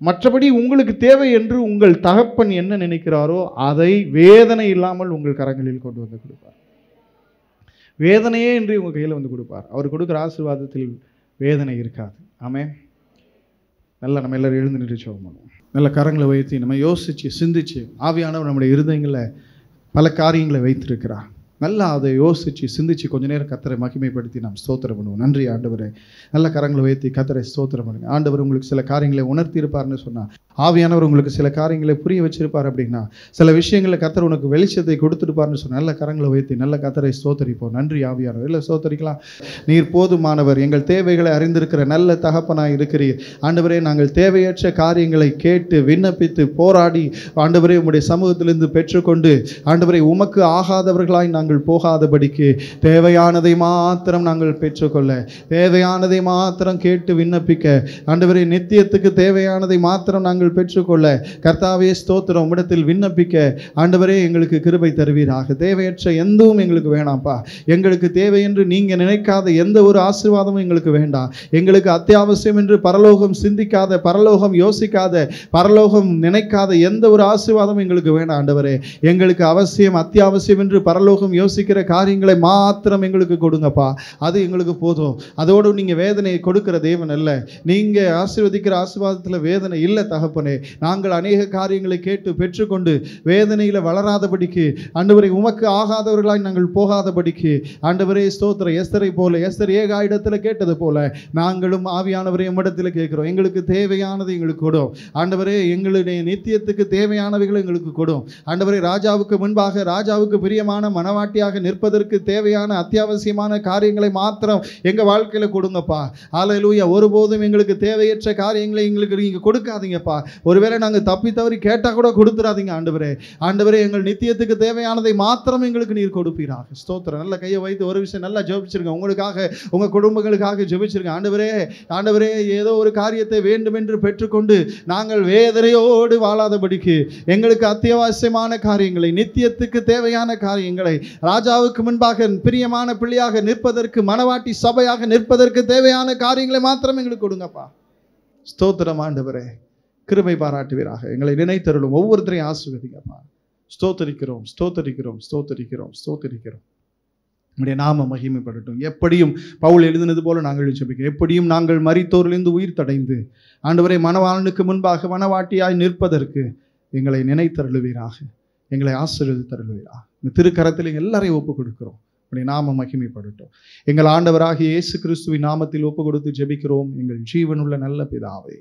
மற்றபடி உங்களுக்கு தேவை என்று உங்கள் தகப்பன் என்ன நினைக்கிறாரோ அதை வேதனை இல்லாமல் உங்கள் கரங்களில் கொண்டு வந்து கொடுப்பார். வேதனையே என்று உங்கள் கையில் வந்து கொடுப்பார். அவர் கொடுக்குற ஆசீர்வாதத்தில் வேதனை இருக்காது. ஆமென். நல்லா நம்ம எல்லாரும் எழுந்து நின்று ஜெபம் பண்ணுவோம். நல்ல கரங்களை வைத்து நம்ம யோசித்து சிந்திச்சு, ஆவியானவர் நம்முடைய இருதயங்களில் பல காரியங்களை வைத்திருக்கிறார். நல்லா அதை யோசித்து சிந்திச்சு கொஞ்ச நேரம் கர்த்தரை மகிமைப்படுத்தி நாம் ஸ்தோத்திரம் பண்ணுவோம். நன்றி ஆண்டவரே. நல்ல கரங்களை வைத்து கர்த்தரை ஸ்தோத்திரம் பண்ணுங்க. ஆண்டவர் உங்களுக்கு சில காரியங்களை உணர்த்தி இருப்பார்னு சொன்னால் ஆவியானவர் உங்களுக்கு சில காரியங்களை புரிய வச்சிருப்பார் அப்படின்னா, சில விஷயங்களை கர்த்தர் உனக்கு வெளிச்சத்தை கொடுத்துருப்பாருன்னு சொன்ன நல்ல கரங்களை வைத்து நல்ல கர்த்தரை ஸ்தோத்தரிப்போம். நன்றி ஆவியானவர். இல்லை ஸ்தோத்தரிக்கலாம். நீர் போதுமானவர், எங்கள் தேவைகளை அறிந்திருக்கிற நல்ல தகப்பனாய் இருக்கிறீர். ஆண்டவரே, நாங்கள் தேவையற்ற காரியங்களை கேட்டு விண்ணப்பித்து போராடி ஆண்டவரே உம்முடைய சமூகத்திலிருந்து பெற்றுக்கொண்டு ஆண்டவரே உமக்கு ஆகாதவர்களாய் நாங்கள் போகாதபடிக்கு தேவையானதை மாத்திரம் நாங்கள் பெற்றுக்கொள்ள, தேவையானதை மாத்திரம் கேட்டு விண்ணப்பிக்க, ஆண்டவரே நித்தியத்துக்கு தேவையானதை மாத்திரம் நாங்கள் பெற்றுக்கொள்ள கர்த்தாவே ஸ்தோத்திரம். உம்மிடத்தில் விண்ணப்பிக்க ஆண்டவரே எங்களுக்கு கிருபை தருவீராக. தேவையற்ற எதுவும் எங்களுக்கு வேணாம்ப்பா. எங்களுக்கு தேவை என்று நீங்க நினைக்காத எந்த ஒரு ஆசீர்வாதமும் எங்களுக்கு வேண்டாம். எங்களுக்கு அத்தியாவசியம் என்று பரலோகம் சிந்திக்காத, பரலோகம் யோசிக்காத, பரலோகம் நினைக்காத எந்த ஒரு ஆசீர்வாதமும் எங்களுக்கு வேண்டாம் ஆண்டவரே. எங்களுக்கு அவசியம், அத்தியாவசியம் என்று பரலோகம் யோசிக்கிற காரியங்களை மாத்திரம் எங்களுக்கு கொடுங்கப்பா. அது எங்களுக்கு போதும். அதோடு நீங்க வேதனையை கொடுக்கிற தேவன் அல்ல. நீங்க ஆசீர்வதிக்கிற ஆசீர்வாதத்தில் வேதனை இல்லை தகப்பனே. நாங்கள் அநேக காரியங்களை கேட்டு பெற்றுக்கொண்டு வேதனையில வளராதபடிக்கு ஆண்டவரே உமக்கு ஆகாதவர்களாய் நாங்கள் போகாதபடிக்கு ஆண்டவரே ஸ்தோத்திரம். எஸ்தரை போல, எஸ்தர் ஏகாயிடத்தில் கேட்டது போல நாங்களும் ஆவியானவரே உம்மிடத்தில் கேட்கிறோம். எங்களுக்கு தேவையானது எங்களுக்கு கொடும் ஆண்டவரே. எங்களுடைய நித்தியத்துக்கு தேவையானவைகளை எங்களுக்கு கொடும் ஆண்டவரே. ராஜாவுக்கு முன்பாக ராஜாவுக்கு பிரியமான மனவாட்டியாக நிற்பதற்கு தேவையான அத்தியாவசியமான காரியங்களை மாத்திரம் எங்க வாழ்க்கையில கொடுங்கப்பா. ஹல்லேலூயா. ஒருபோதும் எங்களுக்கு தேவையற்ற காரியங்களை எங்களுக்கு நீங்க கொடுக்காதீங்கப்பா. ஒருவேளை நாங்கள் தப்பி தவறி கேட்டால் கூட கொடுத்துடாதீங்க ஆண்டவரே. ஆண்டவரே, எங்கள் நித்தியத்துக்கு தேவையானதை மாத்திரம் எங்களுக்கு நீர் கொடுப்பீராக. ஸ்தோத்திரம். நல்ல கையை வைத்து ஒரு விஷயம் நல்லா ஜெபிச்சிருங்க. உங்களுக்காக, உங்கள் குடும்பங்களுக்காக ஜெபிச்சிருங்க. ஆண்டவரே, ஆண்டவரே, ஏதோ ஒரு காரியத்தை வேண்டுமென்று பெற்றுக்கொண்டு நாங்கள் வேதனையோடு வாழாதபடிக்கு எங்களுக்கு அத்தியாவசியமான காரியங்களை, நித்தியத்துக்கு தேவையான காரியங்களை, ராஜாவுக்கு முன்பாக பிரியமான பிள்ளையாக நிற்பதற்கு, மனவாட்டி சபையாக நிற்பதற்கு தேவையான காரியங்களை மாத்திரம் எங்களுக்கு கொடுங்கப்பா. ஸ்தோத்திரம் ஆண்டவரே. கிருபை பாராட்டுவீராக. எங்களை நினைத்தருளும். ஒவ்வொருத்தரையும் ஆசீர்வதிங்கப்பா. ஸ்தோத்தரிக்கிறோம், ஸ்தோத்தரிக்கிறோம், ஸ்தோத்தரிக்கிறோம், ஸ்தோத்தரிக்கிறோம். நம்முடைய நாம மகிமைப்படட்டும். எப்படியும் பவுல் எழுதினது போல நாங்கள் ஜெபிக்கிறோம். எப்படியும் நாங்கள் மரித்தோரிலிருந்து உயிர் தடைந்து ஆண்டவரே மணவாளனுக்கு முன்பாக மணவாட்டியாய் நிற்பதற்கு எங்களை நினைத்தருளுவீராக. எங்களை ஆசீர்வதித்தருளுவீராக. இந்த திருக்கரத்தில் எல்லாரையும் ஒப்பு கொடுக்கிறோம். நம்முடைய நாம மகிமைப்படட்டும். எங்கள் ஆண்டவராகிய இயேசு கிறிஸ்துவின் நாமத்தில் ஒப்பு கொடுத்து ஜெபிக்கிறோம் எங்கள் ஜீவனுள்ள நல்ல பிதாவே.